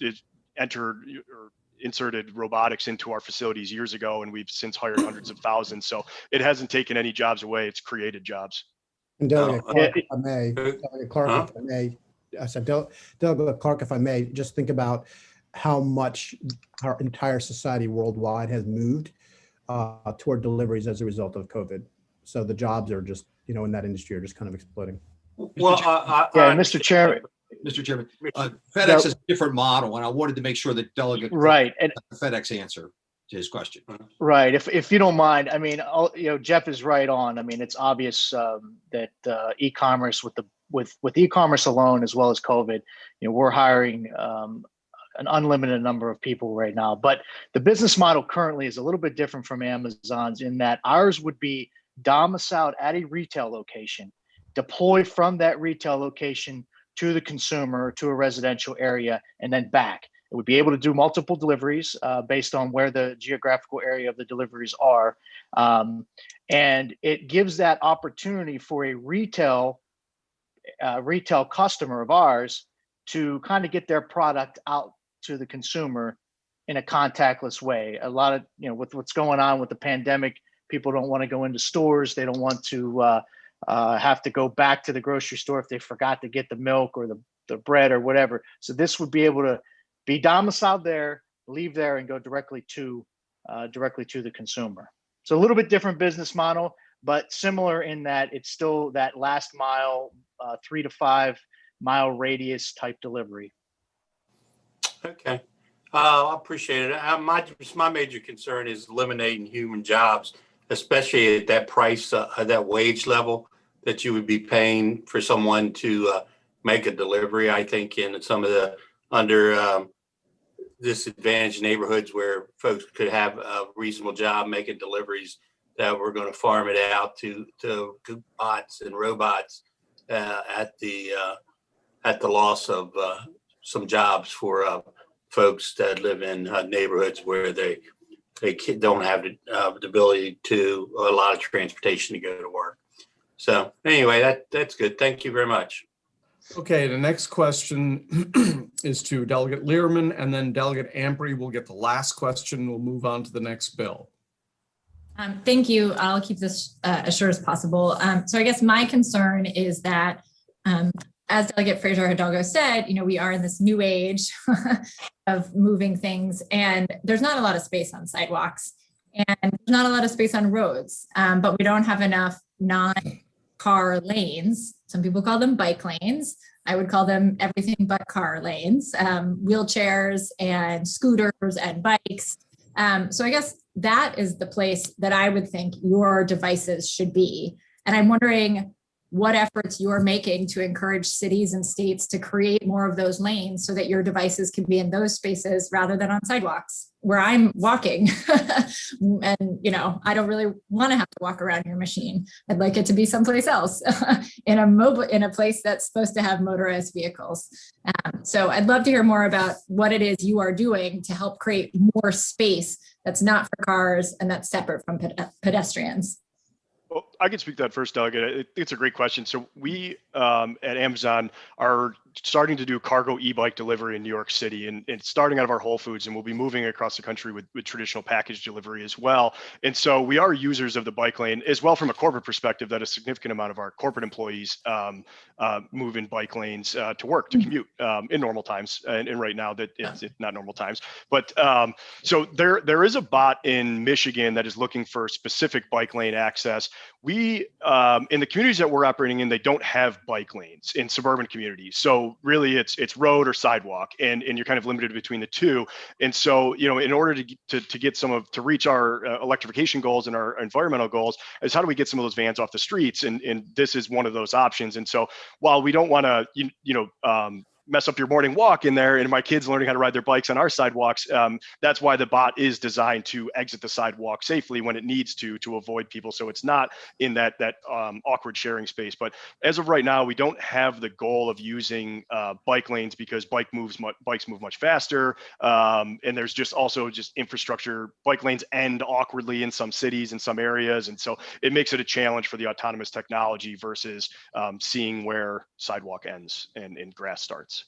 entered or inserted robotics into our facilities years ago, and we've since hired hundreds of thousands. So it hasn't taken any jobs away. It's created jobs. And Delegate Clark, if I may, Delegate Clark, if I may, I said, Delegate Clark, if I may, just think about how much our entire society worldwide has moved toward deliveries as a result of COVID. So the jobs are just, in that industry are just kind of exploding. Well, Mr. Chairman. Mr. Chairman, FedEx has a different model, and I wanted to make sure that Delegate Right. And FedEx answer to his question. right. If you don't mind, I mean, Jeff is right on. I mean, it's obvious that e-commerce with e-commerce alone, as well as COVID, we're hiring an unlimited number of people right now. But the business model currently is a little bit different from Amazon's in that ours would be domiciled at a retail location, deployed from that retail location to the consumer, to a residential area, and then back. It would be able to do multiple deliveries based on where the geographical area of the deliveries are. And it gives that opportunity for a retail customer of ours to kind of get their product out to the consumer in a contactless way. A lot of, with what's going on with the pandemic, people don't want to go into stores. They don't want to have to go back to the grocery store if they forgot to get the milk or the bread or whatever. So this would be able to be domiciled there, leave there, and go directly to the consumer. So a little bit different business model, but similar in that it's still that last mile, 3 to 5 mile radius type delivery. Okay. I appreciate it. My major concern is eliminating human jobs, especially at that price, that wage level that you would be paying for someone to make a delivery. I think in some of the under disadvantaged neighborhoods where folks could have a reasonable job making deliveries, that we're going to farm it out to bots and robots at the loss of some jobs for folks that live in neighborhoods where they don't have the ability to a lot of transportation to go to work. So anyway, that's good. Thank you very much. Okay, the next question is to Delegate Learman, and then Delegate Amprey will get the last question. We'll move on to the next bill. Thank you. I'll keep this as short as possible. So I guess my concern is that, as Delegate Fraser Hidalgo said, we are in this new age of moving things, and there's not a lot of space on sidewalks, and there's not a lot of space on roads, but we don't have enough non-car lanes. Some people call them bike lanes. I would call them everything but car lanes, wheelchairs and scooters and bikes. So I guess that is the place that I would think your devices should be. And I'm wondering what efforts you're making to encourage cities and states to create more of those lanes so that your devices can be in those spaces rather than on sidewalks where I'm walking. And, I don't really want to have to walk around your machine. I'd like it to be someplace else in a place that's supposed to have motorized vehicles. So I'd love to hear more about what it is you are doing to help create more space that's not for cars and that's separate from pedestrians. Well, I can speak to that first, Delegate. It's a great question. So we at Amazon are starting to do cargo e-bike delivery in New York City, and it's starting out of our Whole Foods, and we'll be moving across the country with traditional package delivery as well. And so we are users of the bike lane as well from a corporate perspective, that a significant amount of our corporate employees move in bike lanes to work, to commute in normal times. And right now that it's not normal times. But so there is a bot in Michigan that is looking for specific bike lane access. We, in the communities that we're operating in, they don't have bike lanes in suburban communities. So really it's road or sidewalk, and you're kind of limited between the two. And so, in order to get to reach our electrification goals and our environmental goals, is how do we get some of those vans off the streets? And this is one of those options. And so while we don't want to, mess up your morning walk in there, and my kids learning how to ride their bikes on our sidewalks. That's why the bot is designed to exit the sidewalk safely when it needs to avoid people. So it's not in that awkward sharing space. But as of right now, we don't have the goal of using bike lanes because bikes move much faster. And there's just also just infrastructure. Bike lanes end awkwardly in some cities, in some areas. And so it makes it a challenge for the autonomous technology versus seeing where sidewalk ends and grass starts.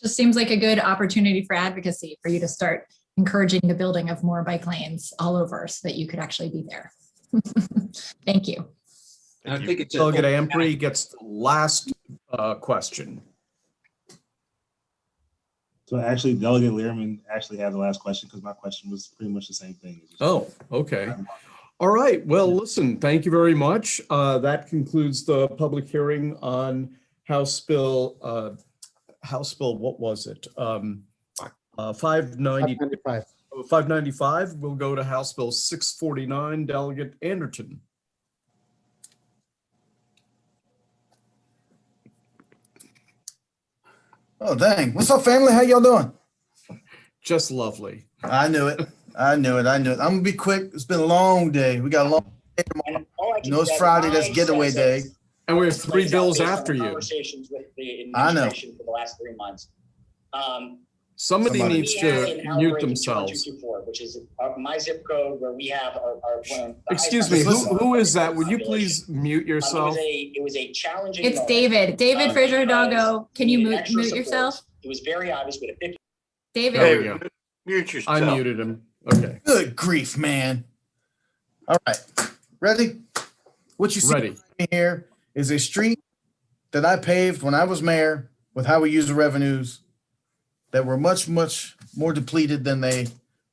Just seems like a good opportunity for advocacy for you to start encouraging the building of more bike lanes all over so that you could actually be there. Thank you. And I think it's Delegate Ampry gets the last question. So actually, Delegate Learman actually had the last question because my question was pretty much the same thing. Oh, okay. All right. Well, listen, thank you very much. That concludes the public hearing on House Bill, what was it? 595. We'll go to House Bill 649, Delegate Anderton. Oh, dang. What's up, family? How y'all doing? Just lovely. I knew it. I knew it. I'm going to be quick. It's been a long day. We got a long day tomorrow. You know, it's Friday. That's getaway day. And we have 3 bills after you. Conversations with the I know. administration for the last 3 months. Somebody needs We have to an mute outbreak in themselves. 21224, which is my zip code where we have our one of the Excuse highest me, numbers who of is that? Would you population. please mute yourself? It was a challenging It's moment, David. David Fraser because Hidalgo. Can we you needed mute extra support. yourself? It was very obvious with a 50. David. There we go. Mute yourself. I muted him. Okay. Good grief, man. All right. Ready? What you see Ready. here is a street that I paved when I was mayor with highway user revenues that were much, much more depleted than they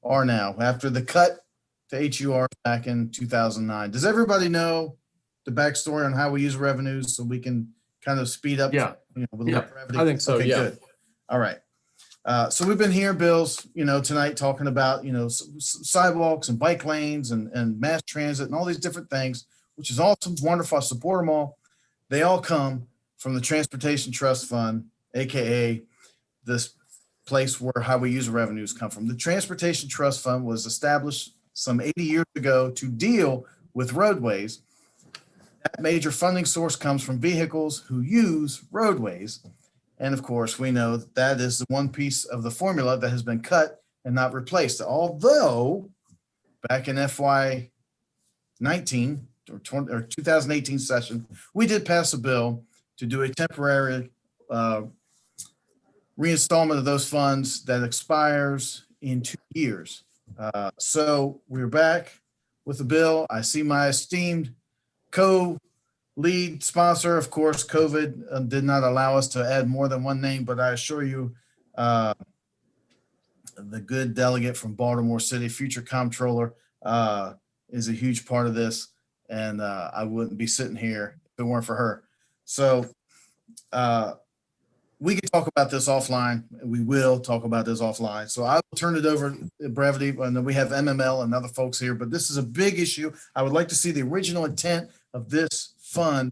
are now after the cut to HUR back in 2009. Does everybody know the backstory on highway user revenues so we can kind of speed up? Yeah. With Yeah, brevity? I think so, Okay, yeah. good. All right. So we've been hearing bills, tonight talking about, sidewalks and bike lanes and mass transit and all these different things, which is awesome, wonderful. I support them all. They all come from the Transportation Trust Fund, AKA this place where highway user revenues come from. The Transportation Trust Fund was established some 80 years ago to deal with roadways. That major funding source comes from vehicles who use roadways. And of course, we know that is the one piece of the formula that has been cut and not replaced. Although back in FY 19 or 2018 session, we did pass a bill to do a temporary reinstallment of those funds that expires in 2 years. So we're back with the bill. I see my esteemed co-lead sponsor. Of course, COVID did not allow us to add more than one name, but I assure you, the good delegate from Baltimore City, future comptroller, is a huge part of this. And I wouldn't be sitting here if it weren't for her. So we can talk about this offline. We will talk about this offline. So I will turn it over to brevity. And then we have MML and other folks here, but this is a big issue. I would like to see the original intent of this fund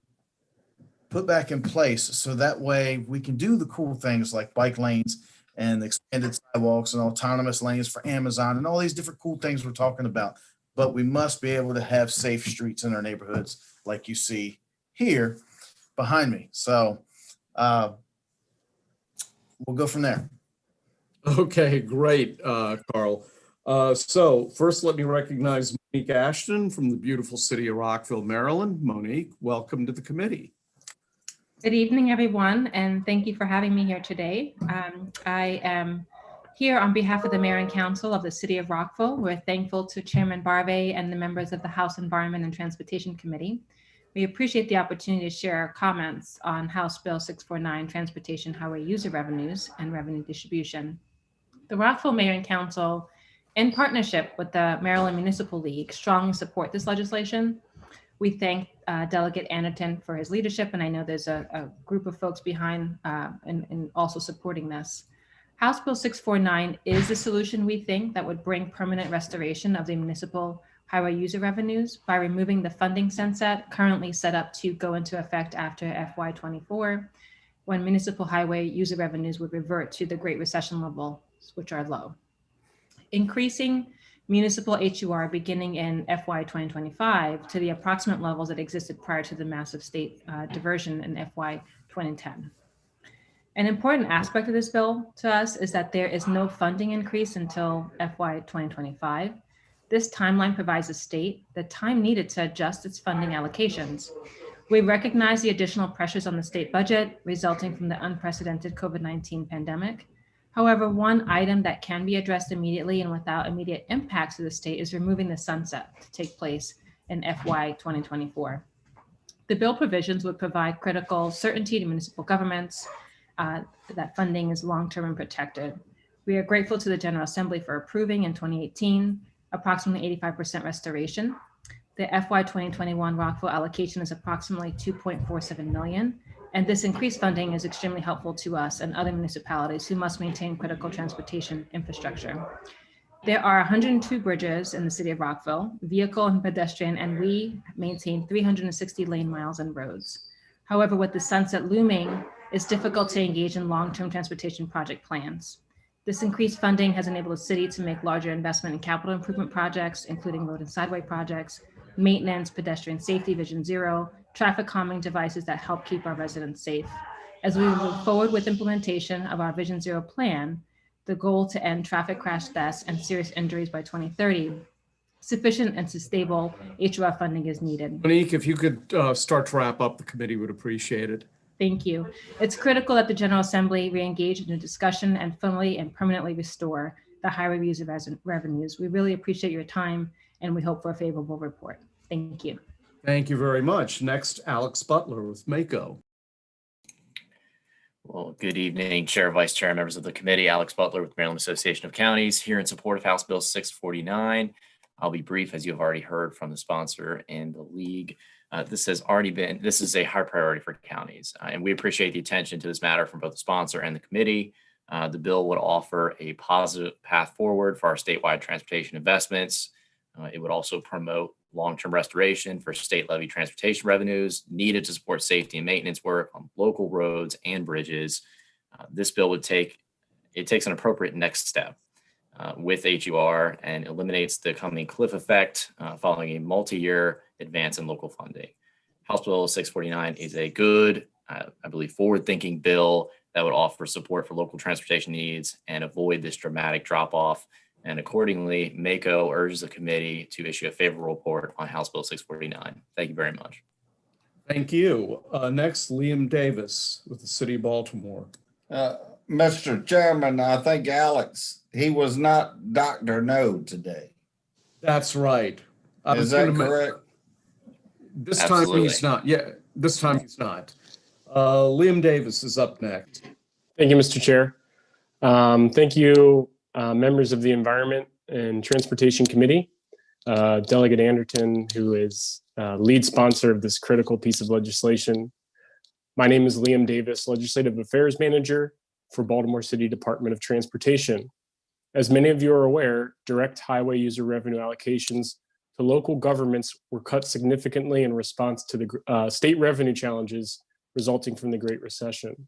put back in place so that way we can do the cool things like bike lanes and expanded sidewalks and autonomous lanes for Amazon and all these different cool things we're talking about. But we must be able to have safe streets in our neighborhoods like you see here behind me. So we'll go from there. Okay, great, Carl. So first, let me recognize Monique Ashton from the beautiful city of Rockville, Maryland. Monique, welcome to the committee. Good evening, everyone, and thank you for having me here today. I am here on behalf of the Mayor and Council of the City of Rockville. We're thankful to Chairman Barve and the members of the House Environment and Transportation Committee. We appreciate the opportunity to share our comments on House Bill 649, Transportation Highway User Revenues and Revenue Distribution. The Rockville Mayor and Council, in partnership with the Maryland Municipal League, strongly support this legislation. We thank Delegate Anderton for his leadership, and I know there's a group of folks behind and also supporting this. House Bill 649 is the solution, we think, that would bring permanent restoration of the municipal highway user revenues by removing the funding sunset currently set up to go into effect after FY24 when municipal highway user revenues would revert to the Great Recession levels, which are low. Increasing municipal HUR beginning in FY 2025 to the approximate levels that existed prior to the massive state diversion in FY 2010. An important aspect of this bill to us is that there is no funding increase until FY 2025. This timeline provides the state the time needed to adjust its funding allocations. We recognize the additional pressures on the state budget resulting from the unprecedented COVID-19 pandemic. However, one item that can be addressed immediately and without immediate impacts to the state is removing the sunset to take place in FY 2024. The bill provisions would provide critical certainty to municipal governments that funding is long-term and protected. We are grateful to the General Assembly for approving in 2018 approximately 85% restoration. The FY 2021 Rockville allocation is approximately 2.47 million, and this increased funding is extremely helpful to us and other municipalities who must maintain critical transportation infrastructure. There are 102 bridges in the city of Rockville, vehicle and pedestrian, and we maintain 360 lane miles and roads. However, with the sunset looming, it's difficult to engage in long-term transportation project plans. This increased funding has enabled the city to make larger investment in capital improvement projects, including road and sideway projects, maintenance, pedestrian safety, Vision Zero, traffic calming devices that help keep our residents safe. As we move forward with implementation of our Vision Zero plan, the goal to end traffic crash deaths and serious injuries by 2030, sufficient and stable HUR funding is needed. Monique, if you could start to wrap up, the committee would appreciate it. Thank you. It's critical that the General Assembly re-engage in the discussion and fully and permanently restore the highway user revenues. We really appreciate your time and we hope for a favorable report. Thank you. Thank you very much. Next, Alex Butler with MACO. Well, good evening, Chair, Vice Chair, members of the committee. Alex Butler with Maryland Association of Counties here in support of House Bill 649. I'll be brief, as you have already heard from the sponsor and the league. This is a high priority for counties, and we appreciate the attention to this matter from both the sponsor and the committee. The bill would offer a positive path forward for our statewide transportation investments. It would also promote long-term restoration for state levy transportation revenues needed to support safety and maintenance work on local roads and bridges. This bill takes an appropriate next step with HUR and eliminates the coming cliff effect following a multi-year advance in local funding. House Bill 649 is a good, I believe, forward-thinking bill that would offer support for local transportation needs and avoid this dramatic drop-off. And accordingly, MACO urges the committee to issue a favorable report on House Bill 649. Thank you very much. Thank you. Next, Liam Davis with the City of Baltimore. Mr. Chairman, I think Alex, he was not Dr. No today. That's right. Is that correct? This Absolutely. time he's not. Yeah, this time he's not. Liam Davis is up next. Thank you, Mr. Chair. Thank you, members of the Environment and Transportation Committee, Delegate Anderton, who is lead sponsor of this critical piece of legislation. My name is Liam Davis, Legislative Affairs Manager for Baltimore City Department of Transportation. As many of you are aware, direct highway user revenue allocations to local governments were cut significantly in response to the state revenue challenges resulting from the Great Recession.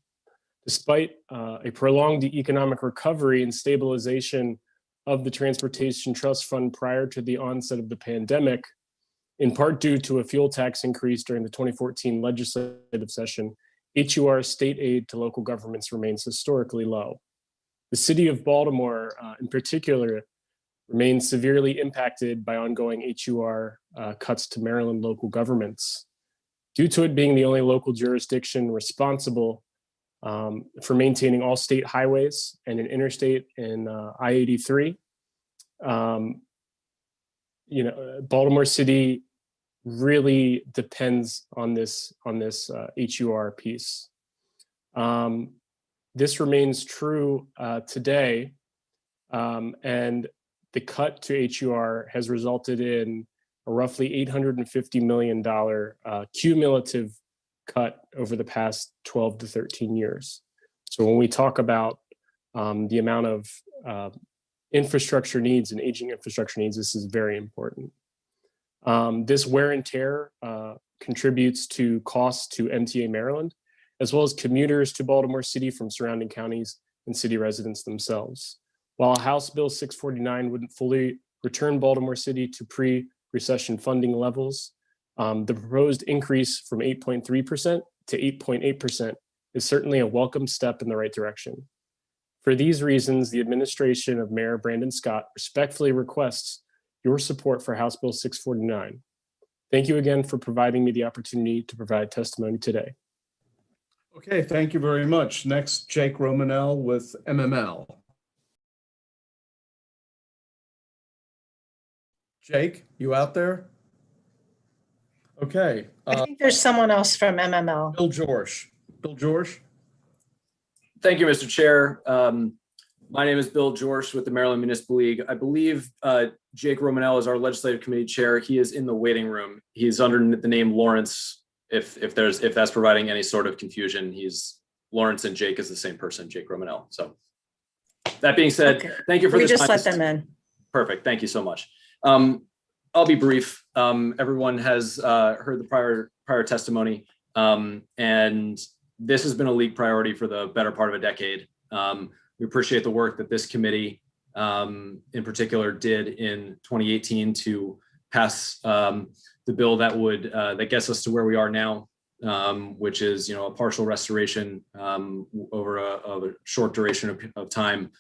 Despite a prolonged economic recovery and stabilization of the Transportation Trust Fund prior to the onset of the pandemic, in part due to a fuel tax increase during the 2014 legislative session, HUR state aid to local governments remains historically low. The city of Baltimore, in particular, remains severely impacted by ongoing HUR cuts to Maryland local governments. Due to it being the only local jurisdiction responsible for maintaining all state highways and an interstate in I-83, Baltimore City really depends on this HUR piece. This remains true today, and the cut to HUR has resulted in a roughly $850 million cumulative cut over the past 12 to 13 years. So when we talk about the amount of infrastructure needs and aging infrastructure needs, this is very important. This wear and tear contributes to costs to MTA Maryland as well as commuters to Baltimore City from surrounding counties and city residents themselves. While House Bill 649 wouldn't fully return Baltimore City to pre-recession funding levels, the proposed increase from 8.3% to 8.8% is certainly a welcome step in the right direction. For these reasons, the administration of Mayor Brandon Scott respectfully requests your support for House Bill 649. Thank you again for providing me the opportunity to provide testimony today. Okay, thank you very much. Next, Jake Romanell with MML. Jake, you out there? Okay. I think there's someone else from MML. Bill George. Bill George. Thank you, Mr. Chair. My name is Bill George with the Maryland Municipal League. I believe Jake Romanell is our legislative committee chair. He is in the waiting room. He's under the name Lawrence. If that's providing any sort of confusion, he's Lawrence and Jake is the same person, Jake Romanell. So that being said, Okay. Thank you for We this just time. let them in. Perfect. Thank you so much. I'll be brief. Everyone has heard the prior testimony, and this has been a league priority for the better part of a decade. We appreciate the work that this committee in particular did in 2018 to pass the bill that gets us to where we are now, which is a partial restoration over a short duration of time.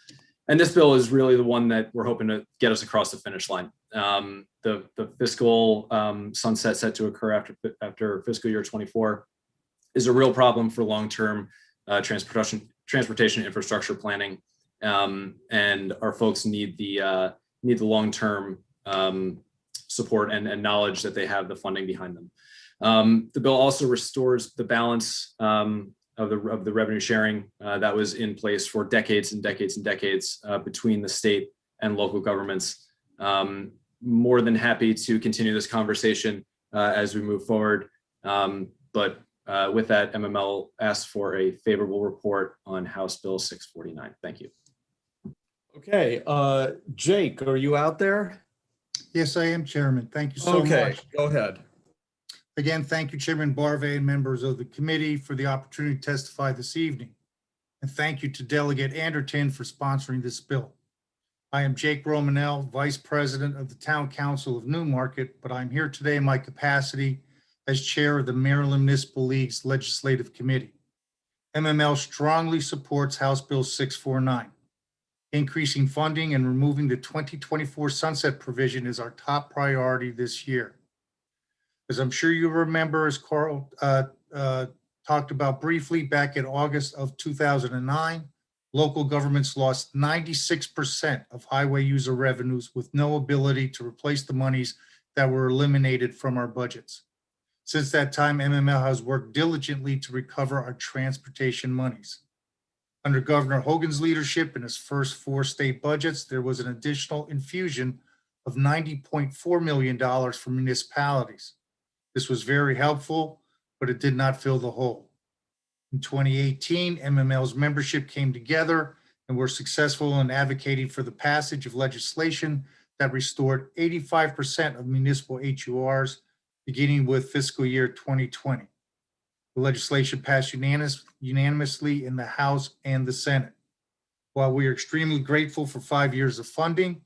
And this bill is really the one that we're hoping to get us across the finish line. The fiscal sunset set to occur after fiscal year 24 is a real problem for long-term transportation infrastructure planning, and our folks need the long-term support and knowledge that they have the funding behind them. The bill also restores the balance of the revenue sharing that was in place for decades and decades and decades between the state and local governments. More than happy to continue this conversation as we move forward. But with that, MML asks for a favorable report on House Bill 649. Thank you. Okay, Jake, are you out there? Yes, I am, Chairman. Thank you so much. Okay, go ahead. Again, thank you, Chairman Barve and members of the committee for the opportunity to testify this evening. And thank you to Delegate Anderton for sponsoring this bill. I am Jake Romanell, Vice President of the Town Council of Newmarket, but I'm here today in my capacity as Chair of the Maryland Municipal League's Legislative Committee. MML strongly supports House Bill 649. Increasing funding and removing the 2024 sunset provision is our top priority this year. As I'm sure you remember, as Carl talked about briefly, back in August of 2009, local governments lost 96% of highway user revenues with no ability to replace the monies that were eliminated from our budgets. Since that time, MML has worked diligently to recover our transportation monies. Under Governor Hogan's leadership in his first 4 state budgets, there was an additional infusion of $90.4 million for municipalities. This was very helpful, but it did not fill the hole. In 2018, MML's membership came together and were successful in advocating for the passage of legislation that restored 85% of municipal HURs, beginning with fiscal year 2020. The legislation passed unanimously in the House and the Senate. While we are extremely grateful for 5 years of funding,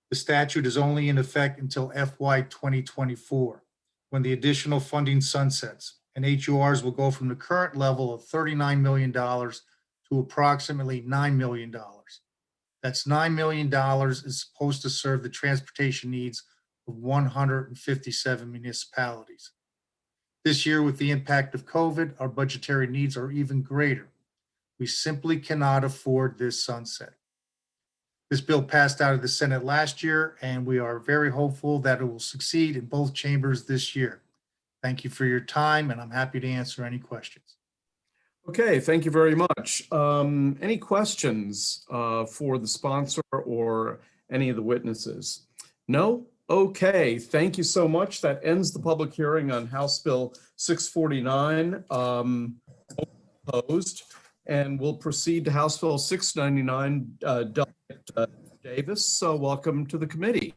the statute is only in effect until FY 2024, when the additional funding sunsets, and HURs will go from the current level of $39 million to approximately $9 million. That's $9 million is supposed to serve the transportation needs of 157 municipalities. This year, with the impact of COVID, our budgetary needs are even greater. We simply cannot afford this sunset. This bill passed out of the Senate last year, and we are very hopeful that it will succeed in both chambers this year. Thank you for your time, and I'm happy to answer any questions. Okay, thank you very much. Any questions for the sponsor or any of the witnesses? No? Okay, thank you so much. That ends the public hearing on House Bill 649 opposed, and we'll proceed to House Bill 699. Delegate Davis, so welcome to the committee.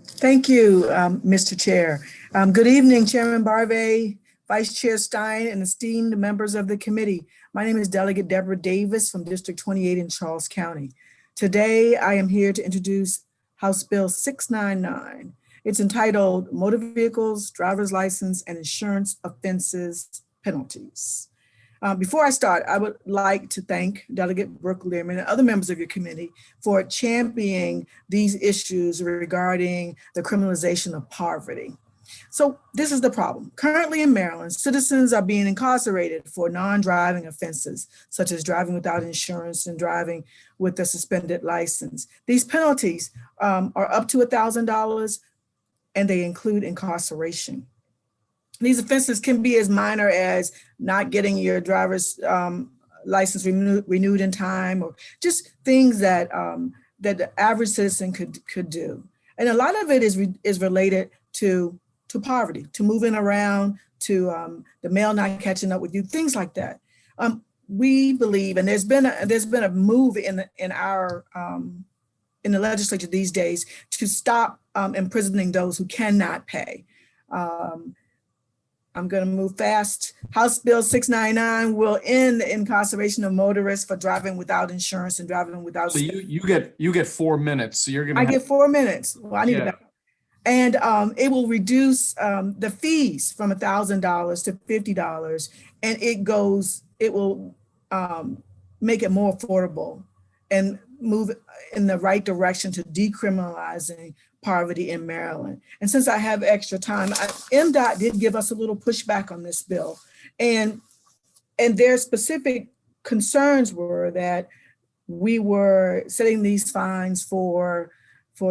Thank you, Mr. Chair. Good evening, Chairman Barve, Vice Chair Stein, and esteemed members of the committee. My name is Delegate Deborah Davis from District 28 in Charles County. Today, I am here to introduce House Bill 699. It's entitled Motor Vehicles, Driver's License, and Insurance Offenses Penalties. Before I start, I would like to thank Delegate Brooke Learman and other members of your committee for championing these issues regarding the criminalization of poverty. So this is the problem. Currently in Maryland, citizens are being incarcerated for non-driving offenses, such as driving without insurance and driving with a suspended license. These penalties are up to $1,000, and they include incarceration. These offenses can be as minor as not getting your driver's license renewed in time, or just things that that the average citizen could do. And a lot of it is related to poverty, to moving around, to the mail not catching up with you, things like that. We believe, and there's been a move in the legislature these days to stop imprisoning those who cannot pay. I'm going to move fast. House Bill 699 will end the incarceration of motorists for driving without insurance and driving without. So you get 4 minutes. So you're going to. I get 4 minutes. Well, I need to back up. And it will reduce the fees from $1,000 to $50, and it will make it more affordable and move in the right direction to decriminalizing poverty in Maryland. And since I have extra time, MDOT did give us a little pushback on this bill. And their specific concerns were that we were setting these fines for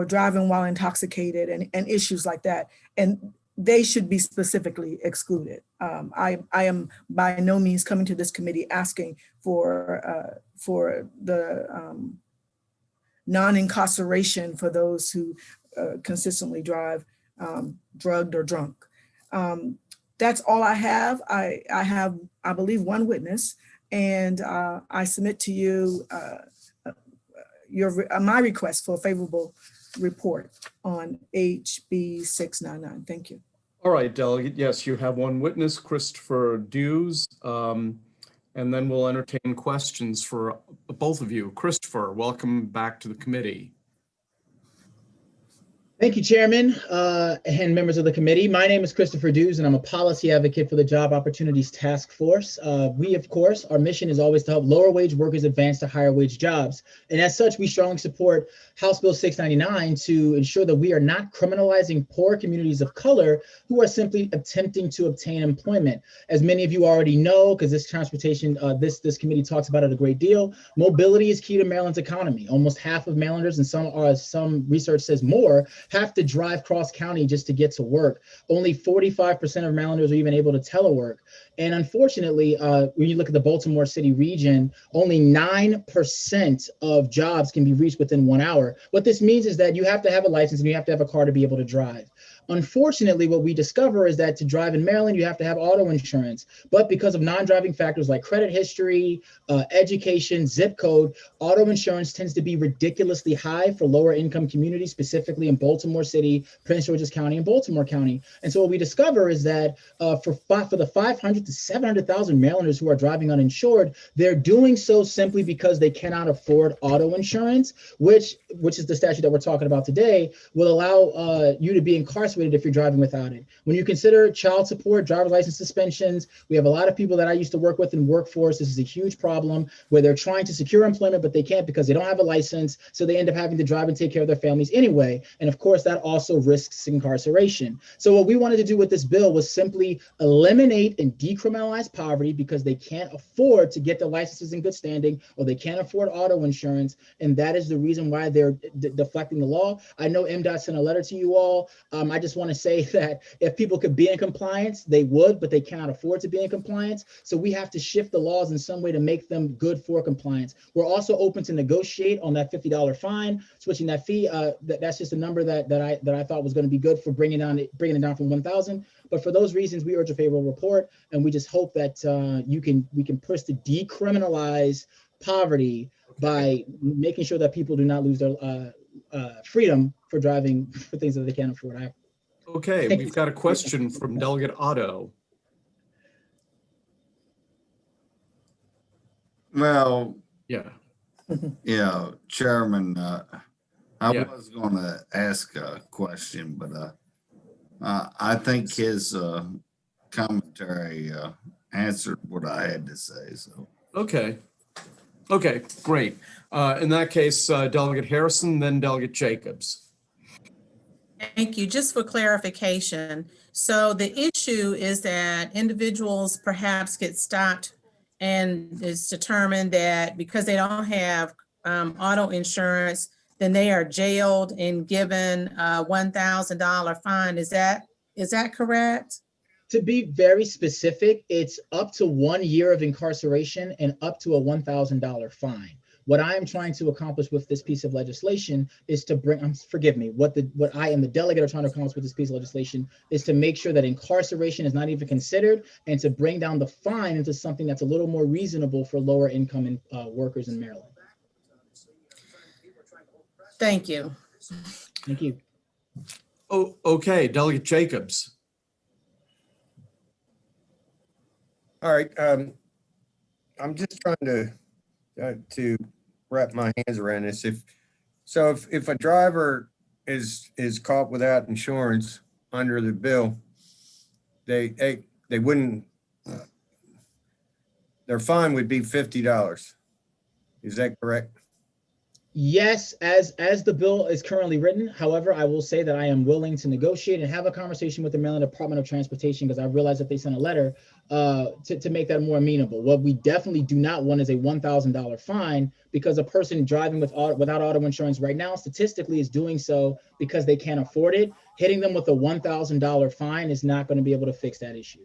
driving while intoxicated and issues like that. And they should be specifically excluded. I am by no means coming to this committee asking for the non-incarceration for those who consistently drive drugged or drunk. That's all I have. I have, I believe, one witness, and I submit to you my request for a favorable report on HB 699. Thank you. All right, Delegate. Yes, you have one witness, Christopher Dews, and then we'll entertain questions for both of you. Christopher, welcome back to the committee. Thank you, Chairman and members of the committee. My name is Christopher Dews, and I'm a policy advocate for the Job Opportunities Task Force. We, of course, our mission is always to help lower wage workers advance to higher wage jobs. And as such, we strongly support House Bill 699 to ensure that we are not criminalizing poor communities of color who are simply attempting to obtain employment. As many of you already know, because this this committee talks about it a great deal, mobility is key to Maryland's economy. Almost half of Marylanders, and some research says more, have to drive cross county just to get to work. Only 45% of Marylanders are even able to telework. And unfortunately, when you look at the Baltimore City region, only 9% of jobs can be reached within 1 hour. What this means is that you have to have a license and you have to have a car to be able to drive. Unfortunately, what we discover is that to drive in Maryland, you have to have auto insurance. But because of non-driving factors like credit history, education, zip code, auto insurance tends to be ridiculously high for lower income communities, specifically in Baltimore City, Prince George's County, and Baltimore County. And so what we discover is that for the 500 to 700,000 Marylanders who are driving uninsured, they're doing so simply because they cannot afford auto insurance, which is the statute that we're talking about today, will allow you to be incarcerated if you're driving without it. When you consider child support, driver's license suspensions, we have a lot of people that I used to work with in workforce. This is a huge problem where they're trying to secure employment, but they can't because they don't have a license. So they end up having to drive and take care of their families anyway. And of course, that also risks incarceration. So what we wanted to do with this bill was simply eliminate and decriminalize poverty because they can't afford to get their licenses in good standing, or they can't afford auto insurance. And that is the reason why they're deflecting the law. I know MDOT sent a letter to you all. I just want to say that if people could be in compliance, they would, but they cannot afford to be in compliance. So we have to shift the laws in some way to make them good for compliance. We're also open to negotiate on that $50 fine, switching that fee. That's just a number that I thought was going to be good for bringing it down from 1,000. But for those reasons, we urge a favorable report, and we just hope that we can push to decriminalize poverty by making sure that people do not lose their freedom for driving for things that they can't afford. Okay, we've got a question from Delegate Otto. Well, Yeah. yeah, Chairman, I Yeah. was going to ask a question, but I think his commentary answered what I had to say. So, Okay. Okay, great. In that case, Delegate Harrison, then Delegate Jacobs. Thank you. Just for clarification, so the issue is that individuals perhaps get stopped and it's determined that because they don't have auto insurance, then they are jailed and given a $1,000 fine. Is that correct? To be very specific, it's up to 1 year of incarceration and up to a $1,000 fine. What I am trying to accomplish with this piece of legislation is to bring, forgive me, what I and the delegate are trying to accomplish with this piece of legislation is to make sure that incarceration is not even considered and to bring down the fine into something that's a little more reasonable for lower income workers in Maryland. Thank you. Thank you. Oh, okay, Delegate Jacobs. All right. I'm just trying to wrap my hands around this. If a driver is caught without insurance under the bill, they wouldn't. Their fine would be $50. Is that correct? Yes, as the bill is currently written. However, I will say that I am willing to negotiate and have a conversation with the Maryland Department of Transportation because I realized that they sent a letter to make that more amenable. What we definitely do not want is a $1,000 fine because a person driving without auto insurance right now statistically is doing so because they can't afford it. Hitting them with a $1,000 fine is not going to be able to fix that issue.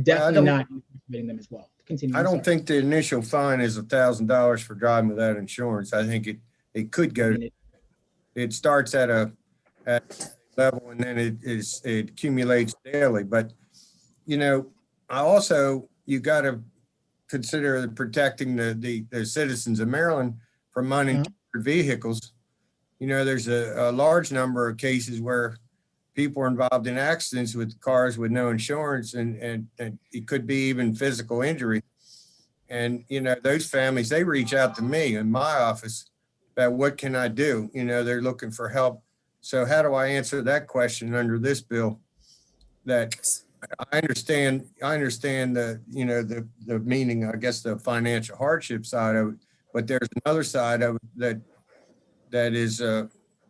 Definitely not hitting them as well. Continue. I don't think the initial fine is $1,000 for driving without insurance. I think it could go. It starts at a level and then it accumulates daily. But you got to consider protecting the citizens of Maryland from uninsured vehicles. There's a large number of cases where people are involved in accidents with cars with no insurance and it could be even physical injury. And, those families, they reach out to me in my office about what can I do? They're looking for help. So how do I answer that question under this bill? That I understand the meaning, I guess, the financial hardship side of it, but there's another side of it that is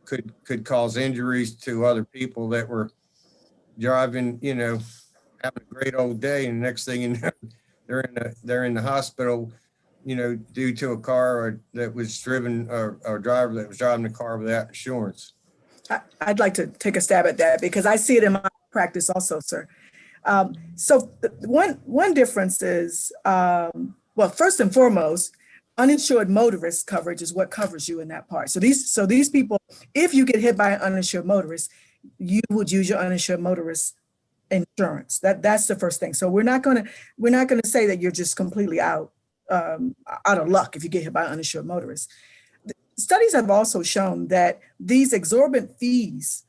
could cause injuries to other people that were driving, having a great old day, and the next thing you know, they're in the hospital, due to a car that was driven or a driver that was driving the car without insurance. I'd like to take a stab at that because I see it in my practice also, sir. So one difference is, well, first and foremost, uninsured motorist coverage is what covers you in that part. So these people, if you get hit by an uninsured motorist, you would use your uninsured motorist insurance. That's the first thing. So we're not gonna say that you're just completely out of luck if you get hit by an uninsured motorist. Studies have also shown that these exorbitant fees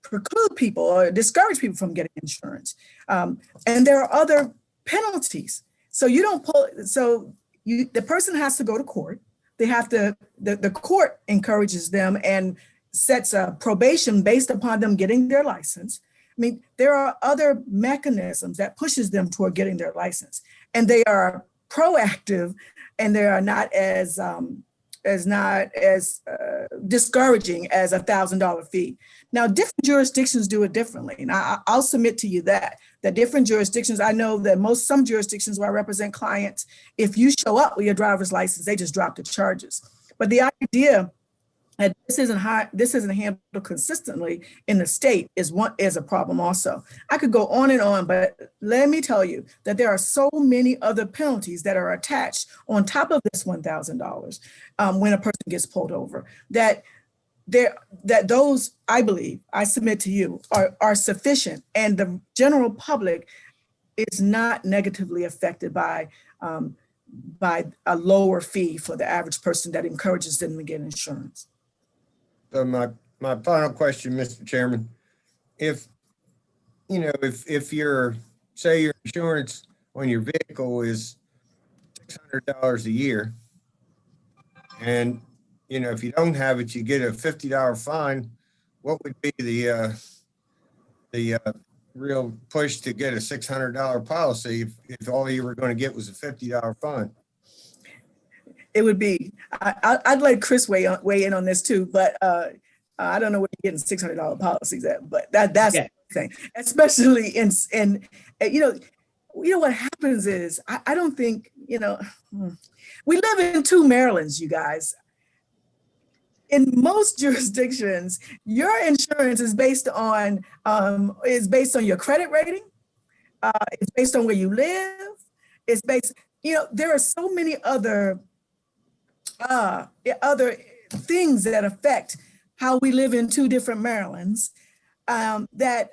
preclude people or discourage people from getting insurance. And there are other penalties. So you don't pull, the person has to go to court. They have to, the court encourages them and sets a probation based upon them getting their license. I mean, there are other mechanisms that pushes them toward getting their license, and they are proactive, and they are not as discouraging as $1,000 fee. Now, different jurisdictions do it differently, and I'll submit to you that different jurisdictions. I know that some jurisdictions where I represent clients, if you show up with your driver's license, they just drop the charges. But the idea that this isn't handled consistently in the state is a problem also. I could go on and on, but let me tell you that there are so many other penalties that are attached on top of this $1,000 when a person gets pulled over, that those, I believe, I submit to you, are sufficient, and the general public is not negatively affected by a lower fee for the average person that encourages them to get insurance. So my final question, Mr. Chairman, if your insurance on your vehicle is $600 a year. And, you know, if you don't have it, you get a $50 fine. What would be the real push to get a $600 policy if all you were going to get was a $50 fine? It would be, I'd let Chris weigh in on this too, but I don't know where you're getting $600 policies at, but that's the thing, especially in you know what happens is I don't think, you know, we live in two Marylands, you guys. In most jurisdictions, your insurance is based on your credit rating. It's based on where you live. It's based, you know, there are so many other things that affect how we live in two different Marylands that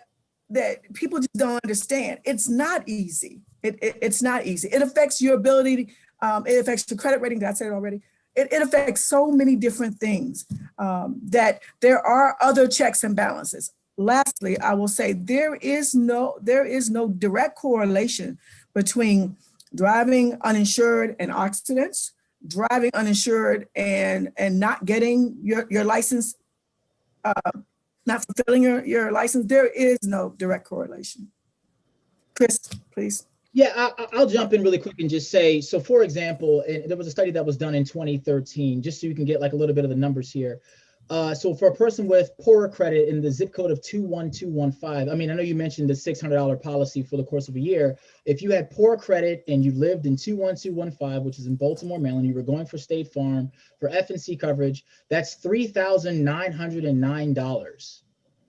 people just don't understand. It's not easy. It's not easy. It affects your ability. It affects your credit rating. Did I say it already? It affects so many different things that there are other checks and balances. Lastly, I will say there is no direct correlation between driving uninsured and accidents, driving uninsured and not getting your license, not fulfilling your license. There is no direct correlation. Chris, please. Yeah, I'll jump in really quick and just say, so for example, there was a study that was done in 2013, just so you can get like a little bit of the numbers here. So for a person with poorer credit in the zip code of 21215, I mean, I know you mentioned the $600 policy for the course of a year. If you had poor credit and you lived in 21215, which is in Baltimore, Maryland, you were going for State Farm for F&C coverage, that's $3,909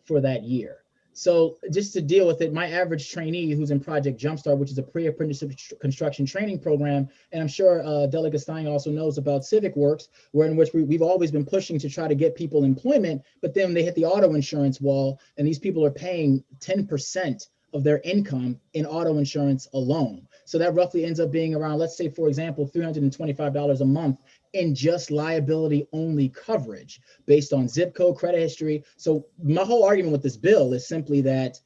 for that year. So just to deal with it, my average trainee who's in Project Jumpstart, which is a pre-apprenticeship construction training program, and I'm sure Delegate Stein also knows about Civic Works, in which we've always been pushing to try to get people employment, but then they hit the auto insurance wall, and these people are paying 10% of their income in auto insurance alone. So that roughly ends up being around, let's say, for example, $325 a month in just liability only coverage based on zip code, credit history. So my whole argument with this bill is simply that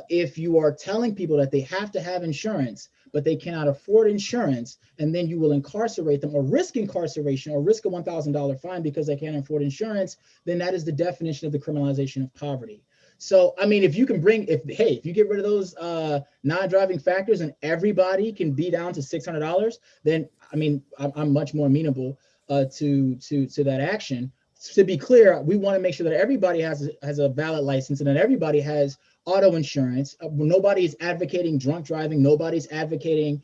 if you are telling people that they have to have insurance, but they cannot afford insurance, and then you will incarcerate them or risk incarceration or risk a $1,000 fine because they can't afford insurance, then that is the definition of the criminalization of poverty. So, I mean, if you can if you get rid of those non-driving factors and everybody can be down to $600, then, I mean, I'm much more amenable to that action. To be clear, we want to make sure that everybody has a valid license and that everybody has auto insurance. Nobody's advocating drunk driving. Nobody's advocating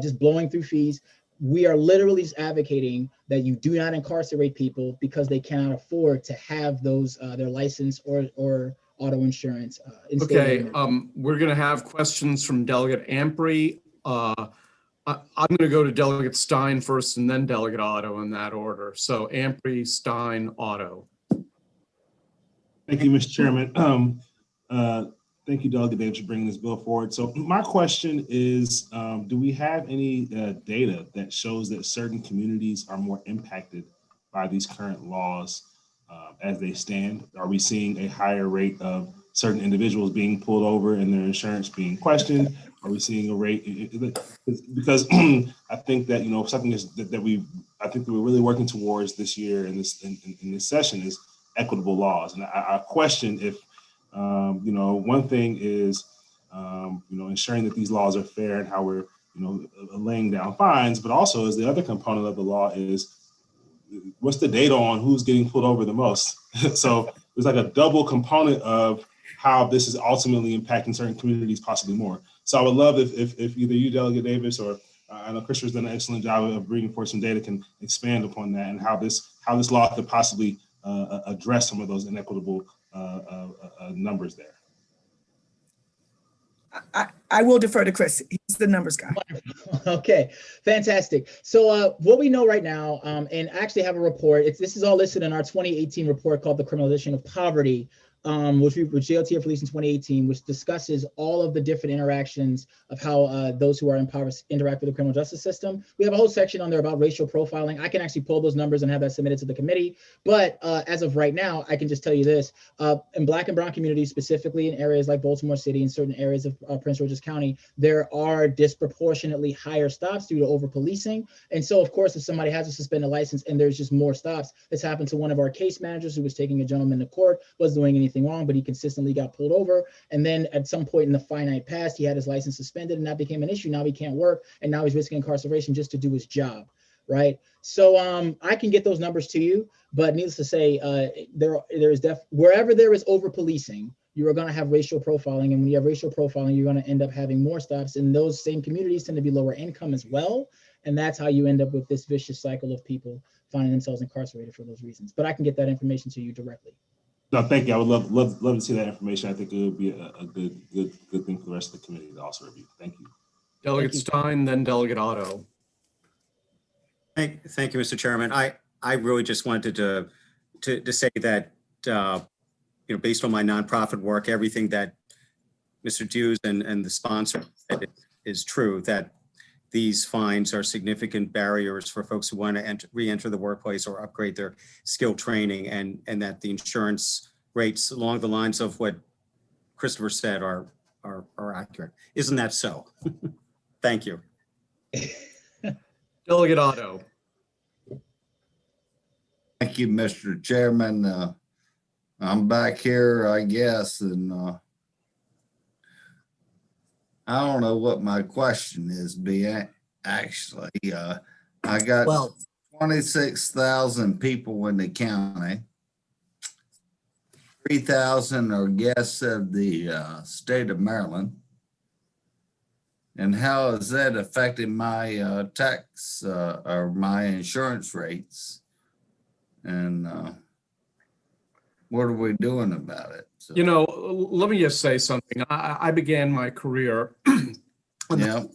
just blowing through fees. We are literally advocating that you do not incarcerate people because they cannot afford to have those their license or auto insurance. Okay, we're going to have questions from Delegate Ampry. I'm going to go to Delegate Stein first and then Delegate Otto in that order. So Ampry, Stein, Otto. Thank you, Mr. Chairman. Thank you, Delegate Davis, for bringing this bill forward. So my question is, do we have any data that shows that certain communities are more impacted by these current laws as they stand? Are we seeing a higher rate of certain individuals being pulled over and their insurance being questioned? Are we seeing a rate? Because I think that, you know, something is that we're really working towards this year in this session is equitable laws. And I question if, you know, one thing is, you know, ensuring that these laws are fair and how we're, you know, laying down fines, but also is the other component of the law is what's the data on who's getting pulled over the most? So there's like a double component of how this is ultimately impacting certain communities possibly more. So I would love if either you, Delegate Davis, or I know Christopher's done an excellent job of bringing forth some data, can expand upon that and how this law could possibly address some of those inequitable numbers there. I will defer to Chris. He's the numbers guy. Okay, fantastic. So what we know right now, and I actually have a report. This is all listed in our 2018 report called The Criminalization of Poverty. which JLT have released in 2018, which discusses all of the different interactions of how those who are impoverished interact with the criminal justice system. We have a whole section on there about racial profiling. I can actually pull those numbers and have that submitted to the committee. But as of right now, I can just tell you this, in Black and brown communities, specifically in areas like Baltimore City and certain areas of Prince George's County, there are disproportionately higher stops due to over-policing. And so, of course, if somebody has a suspended license and there's just more stops, this happened to one of our case managers who was taking a gentleman to court, wasn't doing anything wrong, but he consistently got pulled over. And then at some point in the finite past, he had his license suspended and that became an issue. Now he can't work and now he's risking incarceration just to do his job, right? So I can get those numbers to you, but needless to say, wherever there is over-policing, you are going to have racial profiling. And when you have racial profiling, you're going to end up having more stops. And those same communities tend to be lower income as well. And that's how you end up with this vicious cycle of people finding themselves incarcerated for those reasons. But I can get that information to you directly. No, thank you. I would love to see that information. I think it would be a good thing for the rest of the committee to also review. Thank you. Delegate Stein, then Delegate Otto. Thank you, Mr. Chairman. I really just wanted to say that based on my nonprofit work, everything that Mr. Dews and the sponsor said is true, that these fines are significant barriers for folks who want to re-enter the workplace or upgrade their skill training, and that the insurance rates along the lines of what Christopher said are accurate. Isn't that so? Thank you. Delegate Otto. Thank you, Mr. Chairman. I'm back here, I guess, and I don't know what my question is, actually. I got 26,000 people in the county. 3,000 are guests of the state of Maryland. And how is that affecting my tax or my insurance rates? And what are we doing about it? So, let me just say something. I began my career on the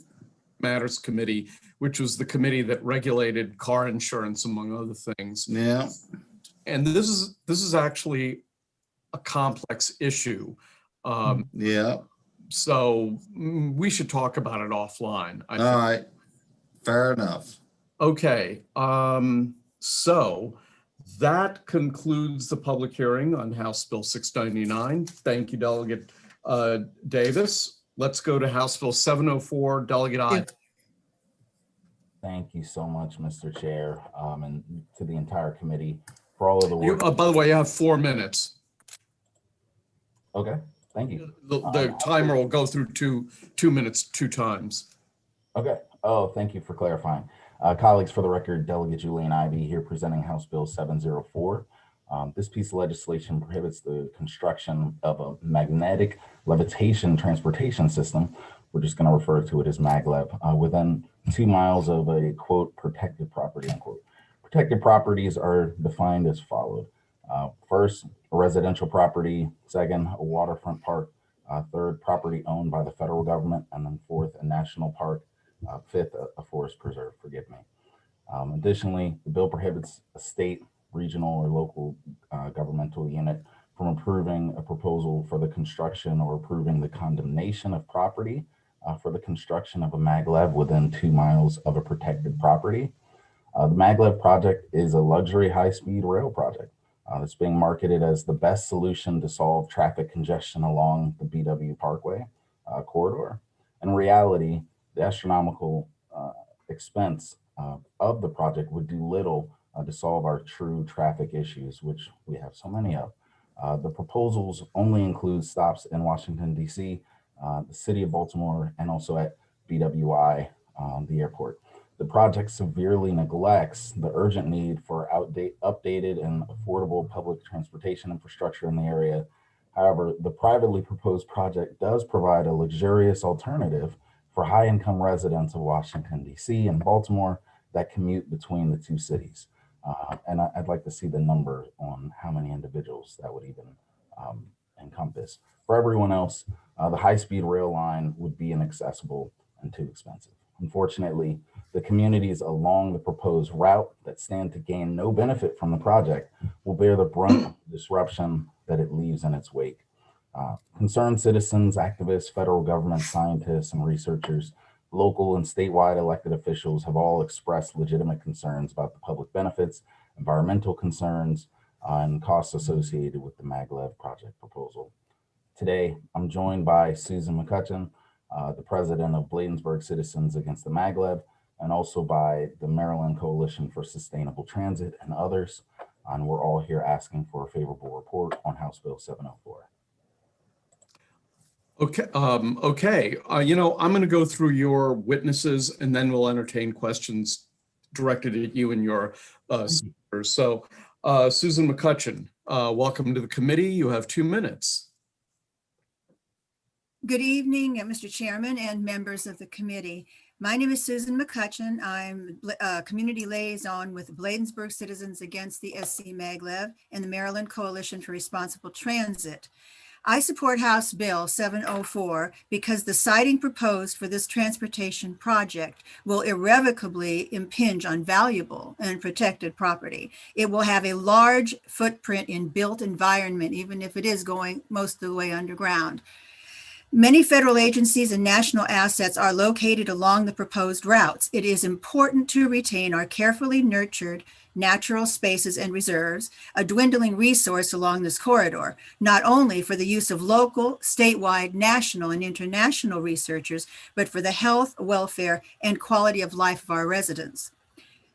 Matters Committee, which was the committee that regulated car insurance, among other things. Yeah. And this is actually a complex issue. So we should talk about it offline. I think. All right. Fair enough. Okay. So that concludes the public hearing on House Bill 699. Thank you, Delegate Davis. Let's go to House Bill 704, Delegate Ide. Thank you so much, Mr. Chair, and to the entire committee for all of the work. By the way, you have 4 minutes. Okay, thank you. The timer will go through two minutes 2 times. Okay. Oh, thank you for clarifying. Colleagues, for the record, Delegate Julian Ivey here presenting House Bill 704. This piece of legislation prohibits the construction of a magnetic levitation transportation system. We're just going to refer to it as maglev, within 2 miles of a, quote, protected property, unquote. Protected properties are defined as followed. First, a residential property. Second, a waterfront park. Third, property owned by the federal government. And then fourth, a national park. Fifth, a forest preserve, forgive me. Additionally, the bill prohibits a state, regional, or local governmental unit from approving a proposal for the construction or approving the condemnation of property for the construction of a maglev within 2 miles of a protected property. The maglev project is a luxury high-speed rail project that's being marketed as the best solution to solve traffic congestion along the BW Parkway corridor. In reality, the astronomical expense of the project would do little to solve our true traffic issues, which we have so many of. The proposals only include stops in Washington, D.C., the city of Baltimore, and also at BWI, the airport. The project severely neglects the urgent need for updated and affordable public transportation infrastructure in the area. However, the privately proposed project does provide a luxurious alternative for high-income residents of Washington, D.C. and Baltimore that commute between the two cities. And I'd like to see the number on how many individuals that would even encompass. For everyone else, the high-speed rail line would be inaccessible and too expensive. Unfortunately, the communities along the proposed route that stand to gain no benefit from the project will bear the brunt of the disruption that it leaves in its wake. Concerned citizens, activists, federal government, scientists, and researchers, local and statewide elected officials have all expressed legitimate concerns about the public benefits, environmental concerns, and costs associated with the maglev project proposal. Today, I'm joined by Susan McCutcheon, the president of Bladensburg Citizens Against the Maglev, and also by the Maryland Coalition for Sustainable Transit and others. And we're all here asking for a favorable report on House Bill 704. Okay. I'm going to go through your witnesses and then we'll entertain questions directed at you and your speakers. So Susan McCutcheon, welcome to the committee. You have 2 minutes. Good evening, Mr. Chairman and members of the committee. My name is Susan McCutcheon. I'm a community liaison with Bladensburg Citizens Against the SC Maglev and the Maryland Coalition for Responsible Transit. I support House Bill 704 because the siting proposed for this transportation project will irrevocably impinge on valuable and protected property. It will have a large footprint in built environment, even if it is going most of the way underground. Many federal agencies and national assets are located along the proposed routes. It is important to retain our carefully nurtured natural spaces and reserves, a dwindling resource along this corridor, not only for the use of local, statewide, national, and international researchers, but for the health, welfare, and quality of life of our residents.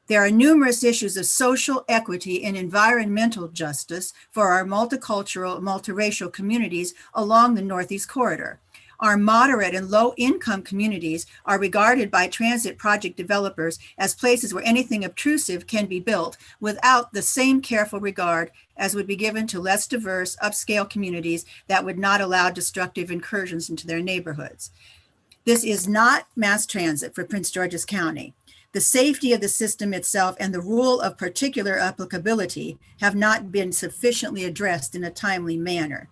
There are numerous issues of social equity and environmental justice for our multicultural, multiracial communities along the Northeast Corridor. Our moderate and low-income communities are regarded by transit project developers as places where anything obtrusive can be built without the same careful regard as would be given to less diverse, upscale communities that would not allow destructive incursions into their neighborhoods. This is not mass transit for Prince George's County. The safety of the system itself and the rule of particular applicability have not been sufficiently addressed in a timely manner.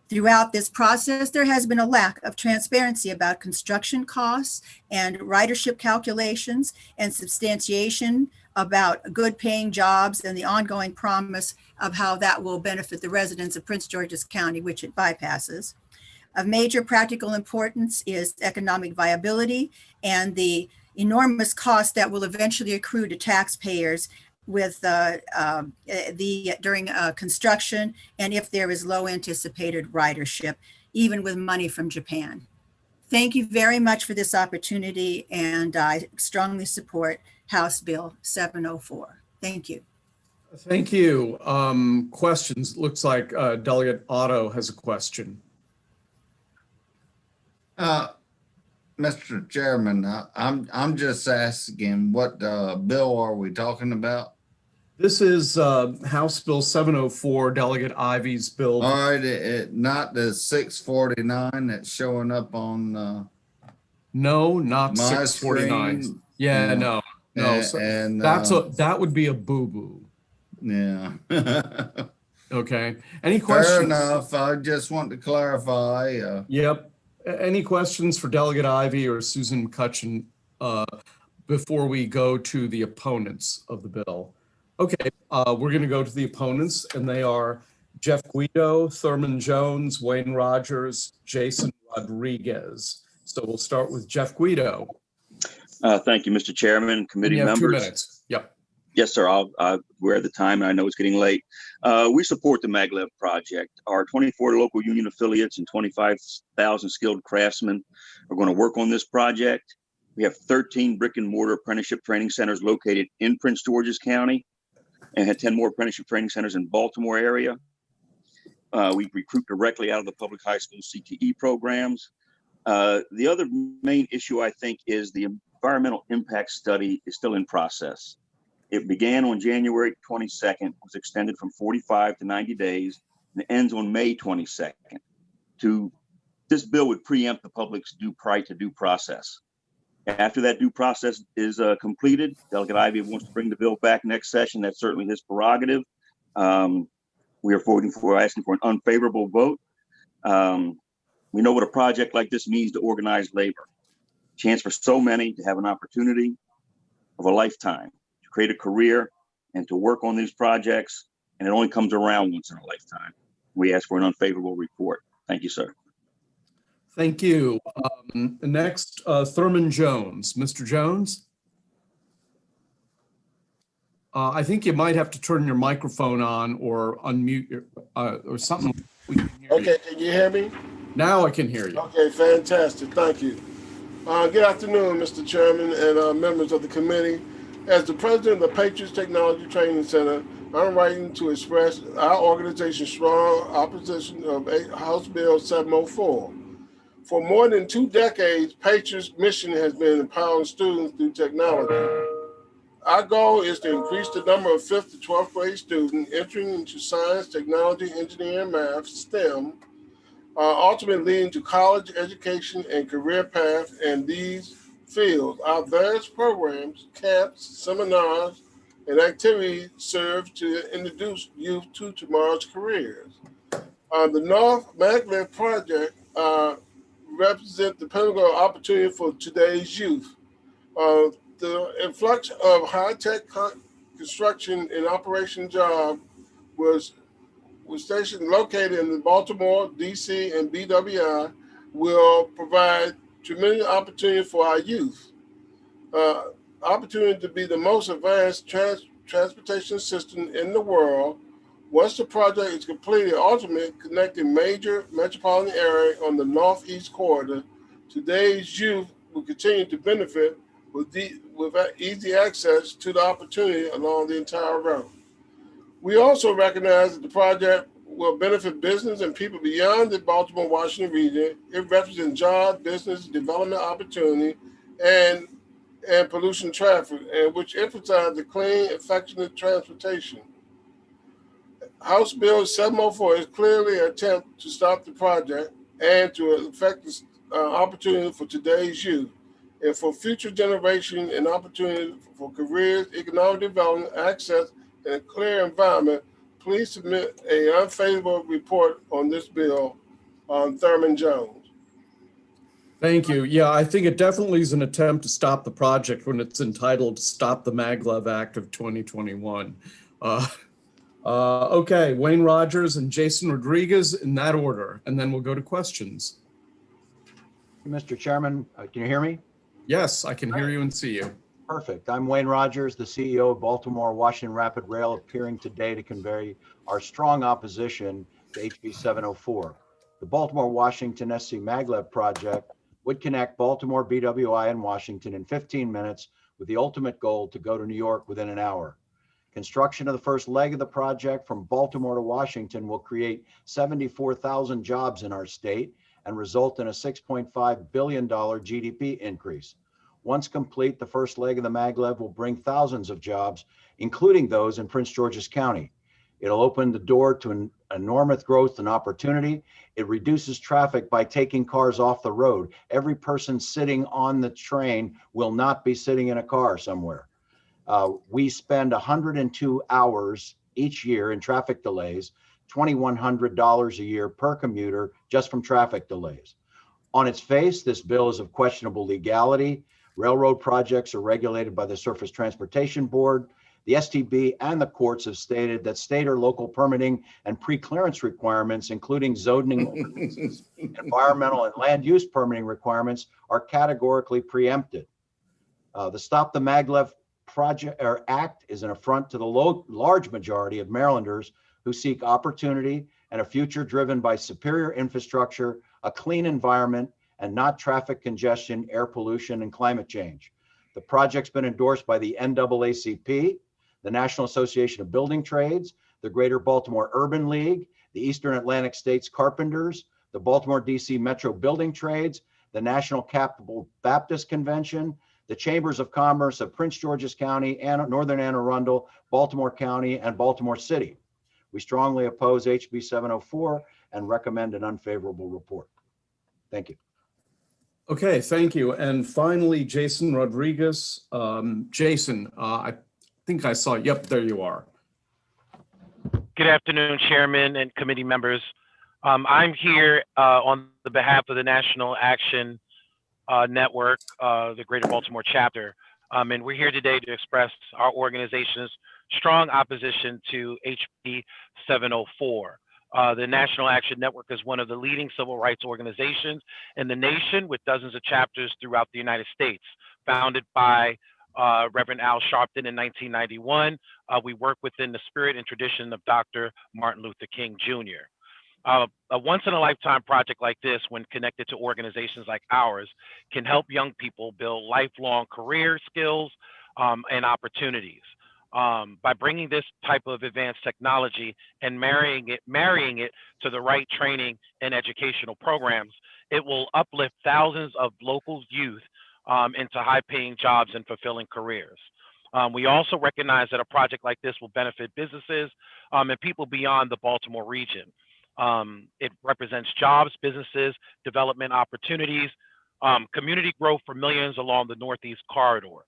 Throughout this process, there has been a lack of transparency about construction costs and ridership calculations and substantiation about good paying jobs and the ongoing promise of how that will benefit the residents of Prince George's County, which it bypasses. Of major practical importance is economic viability and the enormous cost that will eventually accrue to taxpayers with during construction and if there is low anticipated ridership, even with money from Japan. Thank you very much for this opportunity, and I strongly support House Bill 704. Thank you. Thank you. Questions? Looks like Delegate Otto has a question. Mr. Chairman, I'm just asking, what bill are we talking about? This is House Bill 704, Delegate Ivey's bill. All right, not the 649 that's showing up on no, not my 649. screen. Yeah, no. So and that would be a boo-boo. Yeah. Okay. Any questions? Fair enough. I just want to clarify. Yep. Any questions for Delegate Ivey or Susan McCutcheon before we go to the opponents of the bill? Okay, we're going to go to the opponents, and they are Jeff Guido, Thurman Jones, Wayne Rogers, Jason Rodriguez. So we'll start with Jeff Guido. Thank you, Mr. Chairman, committee you have members. 2 minutes. Yep. Yes, sir. We're at the time, and I know it's getting late. We support the maglev project. Our 24 local union affiliates and 25,000 skilled craftsmen are going to work on this project. We have 13 brick and mortar apprenticeship training centers located in Prince George's County, and had 10 more apprenticeship training centers in Baltimore area. We recruit directly out of the public high school CTE programs. The other main issue, I think, is the environmental impact study is still in process. It began on January 22nd, was extended from 45 to 90 days, and ends on May 22nd. This bill would preempt the public's due process. After that due process is completed, Delegate Ivey wants to bring the bill back next session. That's certainly his prerogative. We are asking for an unfavorable vote. We know what a project like this means to organized labor. Chance for so many to have an opportunity of a lifetime, to create a career and to work on these projects. And it only comes around once in a lifetime. we ask for an unfavorable report. Thank you, sir. Thank you. Next, Thurman Jones. Mr. Jones? I think you might have to turn your microphone on or unmute your, or something. We can hear Okay, you. can you hear me? Now I can hear you. Okay, fantastic. Thank you. Good afternoon, Mr. Chairman and members of the committee. As the president of the Patriots Technology Training Center, I'm writing to express our organization's strong opposition of House Bill 704. For more than 2 decades, Patriots' mission has been empowering students through technology. Our goal is to increase the number of 5th to 12th grade students entering into science, technology, engineering, math, STEM, ultimately leading to college education and career path in these fields. Our various programs, camps, seminars, and activities serve to introduce youth to tomorrow's careers. The North Maglev Project represents the pinnacle opportunity for today's youth. The influx of high-tech construction and operation job was stationed located in the Baltimore, DC, and BWI will provide tremendous opportunity for our youth. Opportunity to be the most advanced transportation system in the world. Once the project is completed, ultimately connecting major metropolitan area on the Northeast corridor, today's youth will continue to benefit with easy access to the opportunity along the entire route. We also recognize that the project will benefit business and people beyond the Baltimore-Washington region. It represents job, business, development opportunity, and pollution traffic, and which emphasize the clean, affectionate transportation. House Bill 704 is clearly an attempt to stop the project and to affect the opportunity for today's youth and for future generation and opportunity for careers, economic development, access, and a clear environment. Please submit an unfavorable report on this bill. Thurman Jones. Thank you. Yeah, I think it definitely is an attempt to stop the project when it's entitled Stop the Maglev Act of 2021. Okay, Wayne Rogers and Jason Rodriguez in that order, and then we'll go to questions. Mr. Chairman, can you hear me? Yes, I can hear you and see you. Perfect. I'm Wayne Rogers, the CEO of Baltimore Washington Rapid Rail, appearing today to convey our strong opposition to HB 704. The Baltimore Washington SC Maglev project would connect Baltimore, BWI, and Washington in 15 minutes with the ultimate goal to go to New York within an hour. Construction of the first leg of the project from Baltimore to Washington will create 74,000 jobs in our state and result in a $6.5 billion GDP increase. Once complete, the first leg of the maglev will bring thousands of jobs, including those in Prince George's County. It'll open the door to an enormous growth and opportunity. It reduces traffic by taking cars off the road. Every person sitting on the train will not be sitting in a car somewhere. We spend 102 hours each year in traffic delays, $2,100 a year per commuter just from traffic delays. On its face, this bill is of questionable legality. Railroad projects are regulated by the Surface Transportation Board. The STB and the courts have stated that state or local permitting and pre-clearance requirements, including zoning ordinances, environmental and land use permitting requirements, are categorically preempted. The Stop the Maglev Project or Act is an affront to the large majority of Marylanders who seek opportunity and a future driven by superior infrastructure, a clean environment, and not traffic congestion, air pollution, and climate change. The project's been endorsed by the NAACP, the National Association of Building Trades, the Greater Baltimore Urban League, the Eastern Atlantic States Carpenters, the Baltimore DC Metro Building Trades, the National Capital Baptist Convention, the Chambers of Commerce of Prince George's County, and Northern Anne Arundel, Baltimore County, and Baltimore City. We strongly oppose HB 704 and recommend an unfavorable report. Thank you. Okay, thank you. And finally, Jason Rodriguez. Jason, I think I saw, yep, there you are. Good afternoon, Chairman and committee members. I'm here on the behalf of the National Action Network, the Greater Baltimore chapter. And we're here today to express our organization's strong opposition to HB 704. The National Action Network is one of the leading civil rights organizations in the nation with dozens of chapters throughout the United States. Founded by Reverend Al Sharpton in 1991, we work within the spirit and tradition of Dr. Martin Luther King Jr. A once-in-a-lifetime project like this, when connected to organizations like ours, can help young people build lifelong career skills and opportunities. By bringing this type of advanced technology and marrying it to the right training and educational programs, it will uplift thousands of local youth into high-paying jobs and fulfilling careers. We also recognize that a project like this will benefit businesses and people beyond the Baltimore region. It represents jobs, businesses, development opportunities, community growth for millions along the Northeast Corridor.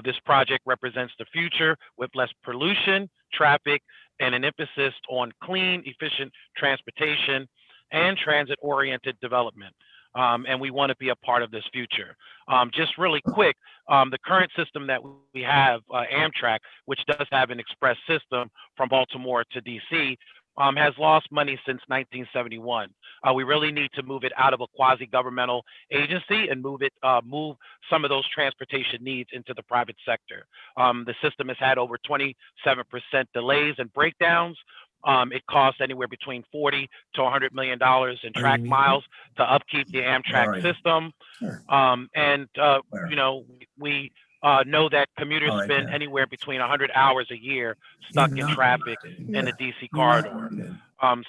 This project represents the future with less pollution, traffic, and an emphasis on clean, efficient transportation and transit-oriented development. And we want to be a part of this future. Just really quick, the current system that we have, Amtrak, which does have an express system from Baltimore to DC, has lost money since 1971. We really need to move it out of a quasi-governmental agency and move some of those transportation needs into the private sector. The system has had over 27% delays and breakdowns. It costs anywhere between $40 to $100 million in track miles to upkeep the Amtrak system. You know, we know that commuters spend anywhere between 100 hours a year stuck in traffic in the DC corridor.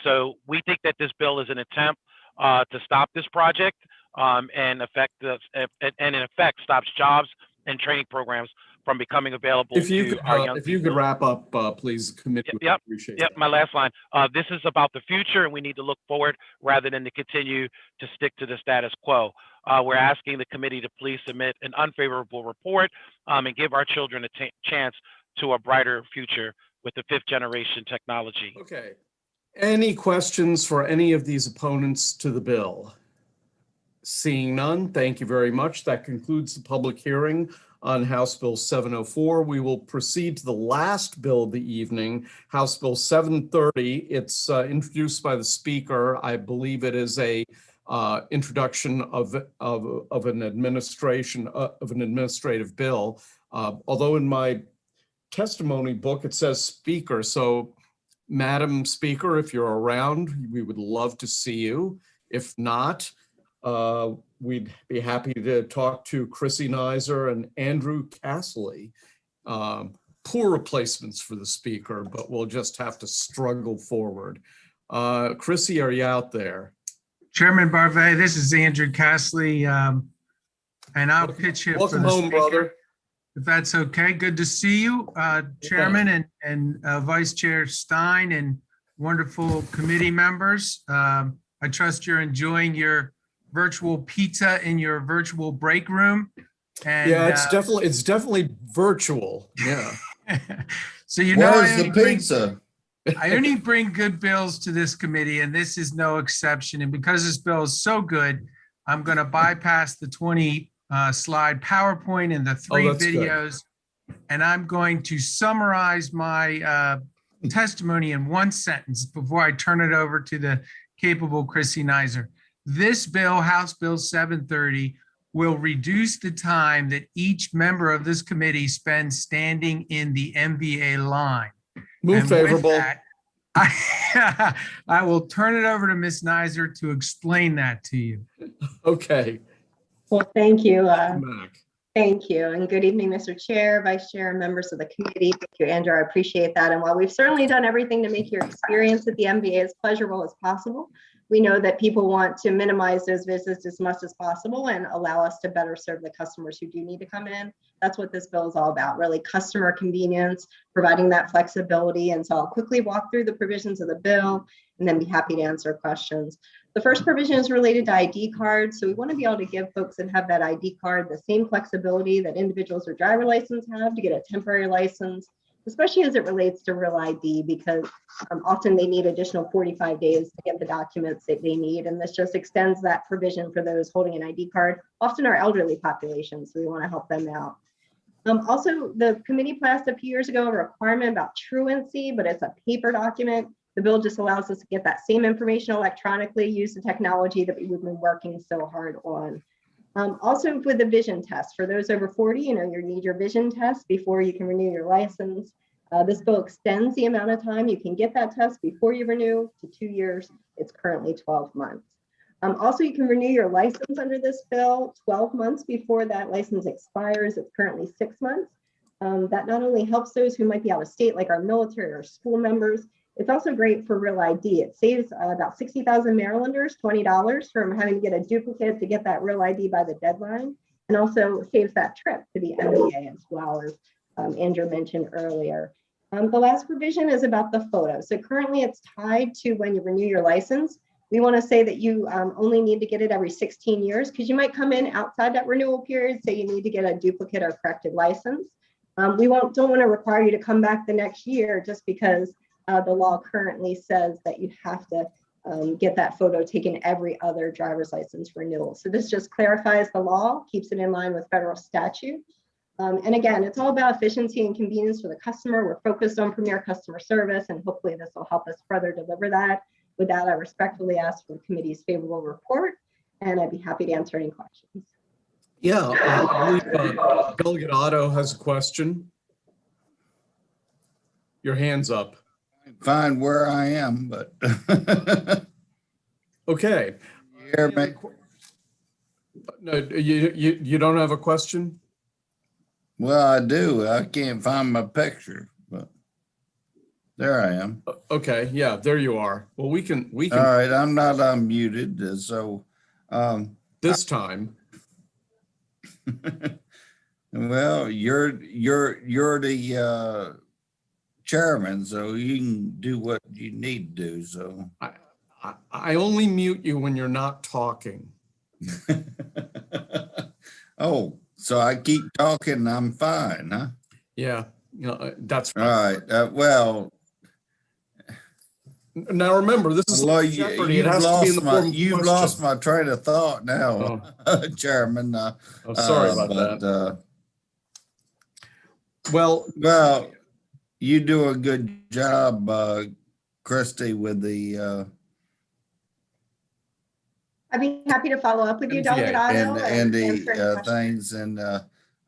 So we think that this bill is an attempt to stop this project and in effect stops jobs and training programs from becoming available to our young people. If you could wrap up, please, committee would appreciate that. My last line. This is about the future, and we need to look forward rather than to continue to stick to the status quo. We're asking the committee to please submit an unfavorable report and give our children a chance to a brighter future with the 5th generation technology. Okay. Any questions for any of these opponents to the bill? Seeing none, thank you very much. That concludes the public hearing on House Bill 704. We will proceed to the last bill of the evening, House Bill 730. It's introduced by the Speaker. I believe it is a introduction of an administrative bill. Although in my testimony book it says Speaker, so Madam Speaker, if you're around, we would love to see you. If not, we'd be happy to talk to Chrissy Nizer and Andrew Castley. Poor replacements for the Speaker, but we'll just have to struggle forward. Chrissy, are you out there? Chairman Barvey, this is Andrew Castley, and I'll pitch it. Welcome home, brother. If that's okay. Good to see you, Chairman and Vice Chair Stein and wonderful committee members. I trust you're enjoying your virtual pizza in your virtual break room. And, yeah, it's definitely virtual. Yeah. So you know, where's the pizza? I only bring good bills to this committee, and this is no exception. And because this bill is so good, I'm going to bypass the 20 slide PowerPoint and the 3 videos, and I'm going to summarize my testimony in 1 sentence before I turn it over to the capable Chrissy Nizer. This bill, House Bill 730, will reduce the time that each member of this committee spends standing in the MVA line. Move favorable. That, I will turn it over to Ms. Nizer to explain that to you. Okay. Well, thank you. Thank you. And good evening, Mr. Chair, Vice Chair, and members of the committee. Thank you, Andrew. I appreciate that. And while we've certainly done everything to make your experience at the MVA as pleasurable as possible, we know that people want to minimize those visits as much as possible and allow us to better serve the customers who do need to come in. That's what this bill is all about, really customer convenience, providing that flexibility. And so I'll quickly walk through the provisions of the bill and then be happy to answer questions. The first provision is related to ID cards. So we want to be able to give folks that have that ID card the same flexibility that individuals with driver license have to get a temporary license, especially as it relates to real ID, because often they need additional 45 days to get the documents that they need. And this just extends that provision for those holding an ID card, often our elderly population. So we want to help them out. Also, the committee passed a few years ago a requirement about truancy, but it's a paper document. The bill just allows us to get that same information electronically, use the technology that we've been working so hard on. Also with the vision test, for those over 40, you need your vision test before you can renew your license. This bill extends the amount of time you can get that test before you renew to 2 years. It's currently 12 months. Also, you can renew your license under this bill 12 months before that license expires. It's currently 6 months. That not only helps those who might be out of state, like our military or school members, it's also great for Real ID. It saves about 60,000 Marylanders $20 from having to get a duplicate to get that Real ID by the deadline, and also saves that trip to the MBA as well, as Andrew mentioned earlier. The last provision is about the photo. So currently it's tied to when you renew your license. We want to say that you only need to get it every 16 years because you might come in outside that renewal period, say you need to get a duplicate or corrected license. We don't want to require you to come back the next year just because the law currently says that you have to get that photo taken every other driver's license renewal. So this just clarifies the law, keeps it in line with federal statute. And again, it's all about efficiency and convenience for the customer. We're focused on premier customer service, and hopefully this will help us further deliver that. With that, I respectfully ask for the committee's favorable report, and I'd be happy to answer any questions. Yeah, I believe Delegate Otto has a question. Your hand's up. Find where I am, but okay. No, you don't have a question? Well, I do. I can't find my picture, but there I am. Okay, yeah, there you are. Well, we can. All right, I'm not unmuted, so this time. Well, you're the chairman, so you can do what you need to do. So I only mute you when you're not talking. Oh, so I keep talking, I'm fine, huh? Yeah, that's right. All right. Well, now remember, this is Jeopardy. It has to be in the form of a you've question. lost my train of thought now, Chairman. Sorry about that. Well, you do a good job, Christy, with the I'd be happy to follow up with you, Delegate Otto, and the things. And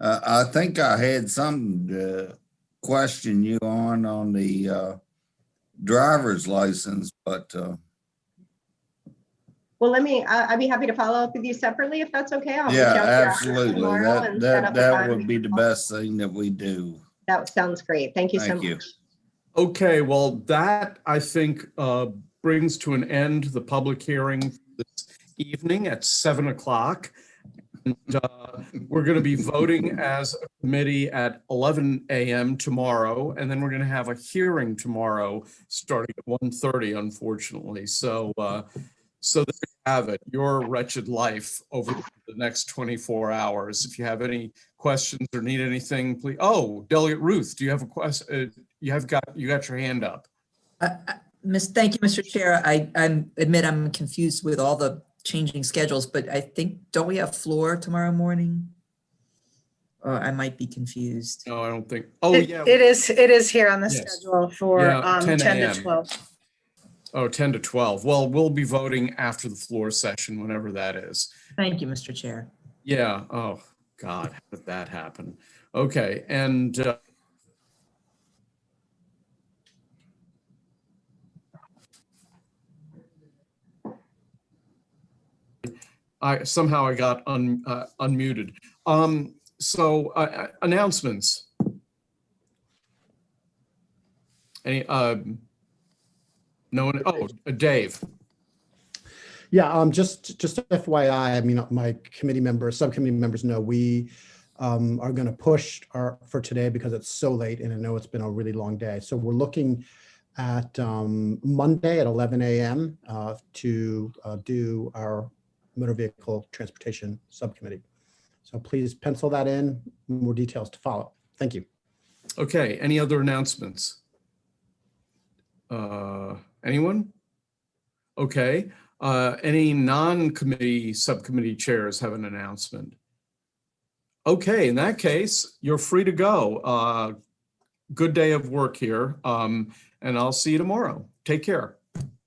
I think I had something to question you on the driver's license, but well, I'd be happy to follow up with you separately if that's okay. I'll yeah, reach out to you absolutely. That would be the best thing that we do. That sounds great. Thank you so much. Okay, well, that I think brings to an end the public hearing this evening at 7 o'clock. And, we're going to be voting as a committee at 11 a.m. tomorrow, and then we're going to have a hearing tomorrow starting at 1:30, unfortunately. So there you have it, your wretched life over the next 24 hours. If you have any questions or need anything, please. Oh, Delegate Ruth, do you have a question? You got your hand up. Thank you, Mr. Chair. I admit I'm confused with all the changing schedules, but I think, don't we have floor tomorrow morning? Or I might be confused. No, I don't think. It is here on the schedule for 10 to 12. Oh, 10 to 12. Well, we'll be voting after the floor session, whenever that is. Thank you, Mr. Chair. Yeah. Oh, God, how did that happen? Okay. And I got unmuted. So announcements. Any no one? Oh, Dave. Yeah, just FYI, I mean, my subcommittee members know we are going to push for today because it's so late, and I know it's been a really long day. So we're looking at Monday at 11 a.m. To do our motor vehicle transportation subcommittee. So please pencil that in. More details to follow. Thank you. Okay. Any other announcements? Anyone? Okay. Any non-committee subcommittee chairs have an announcement? Okay. In that case, you're free to go. Good day of work here. and I'll see you tomorrow. Take care.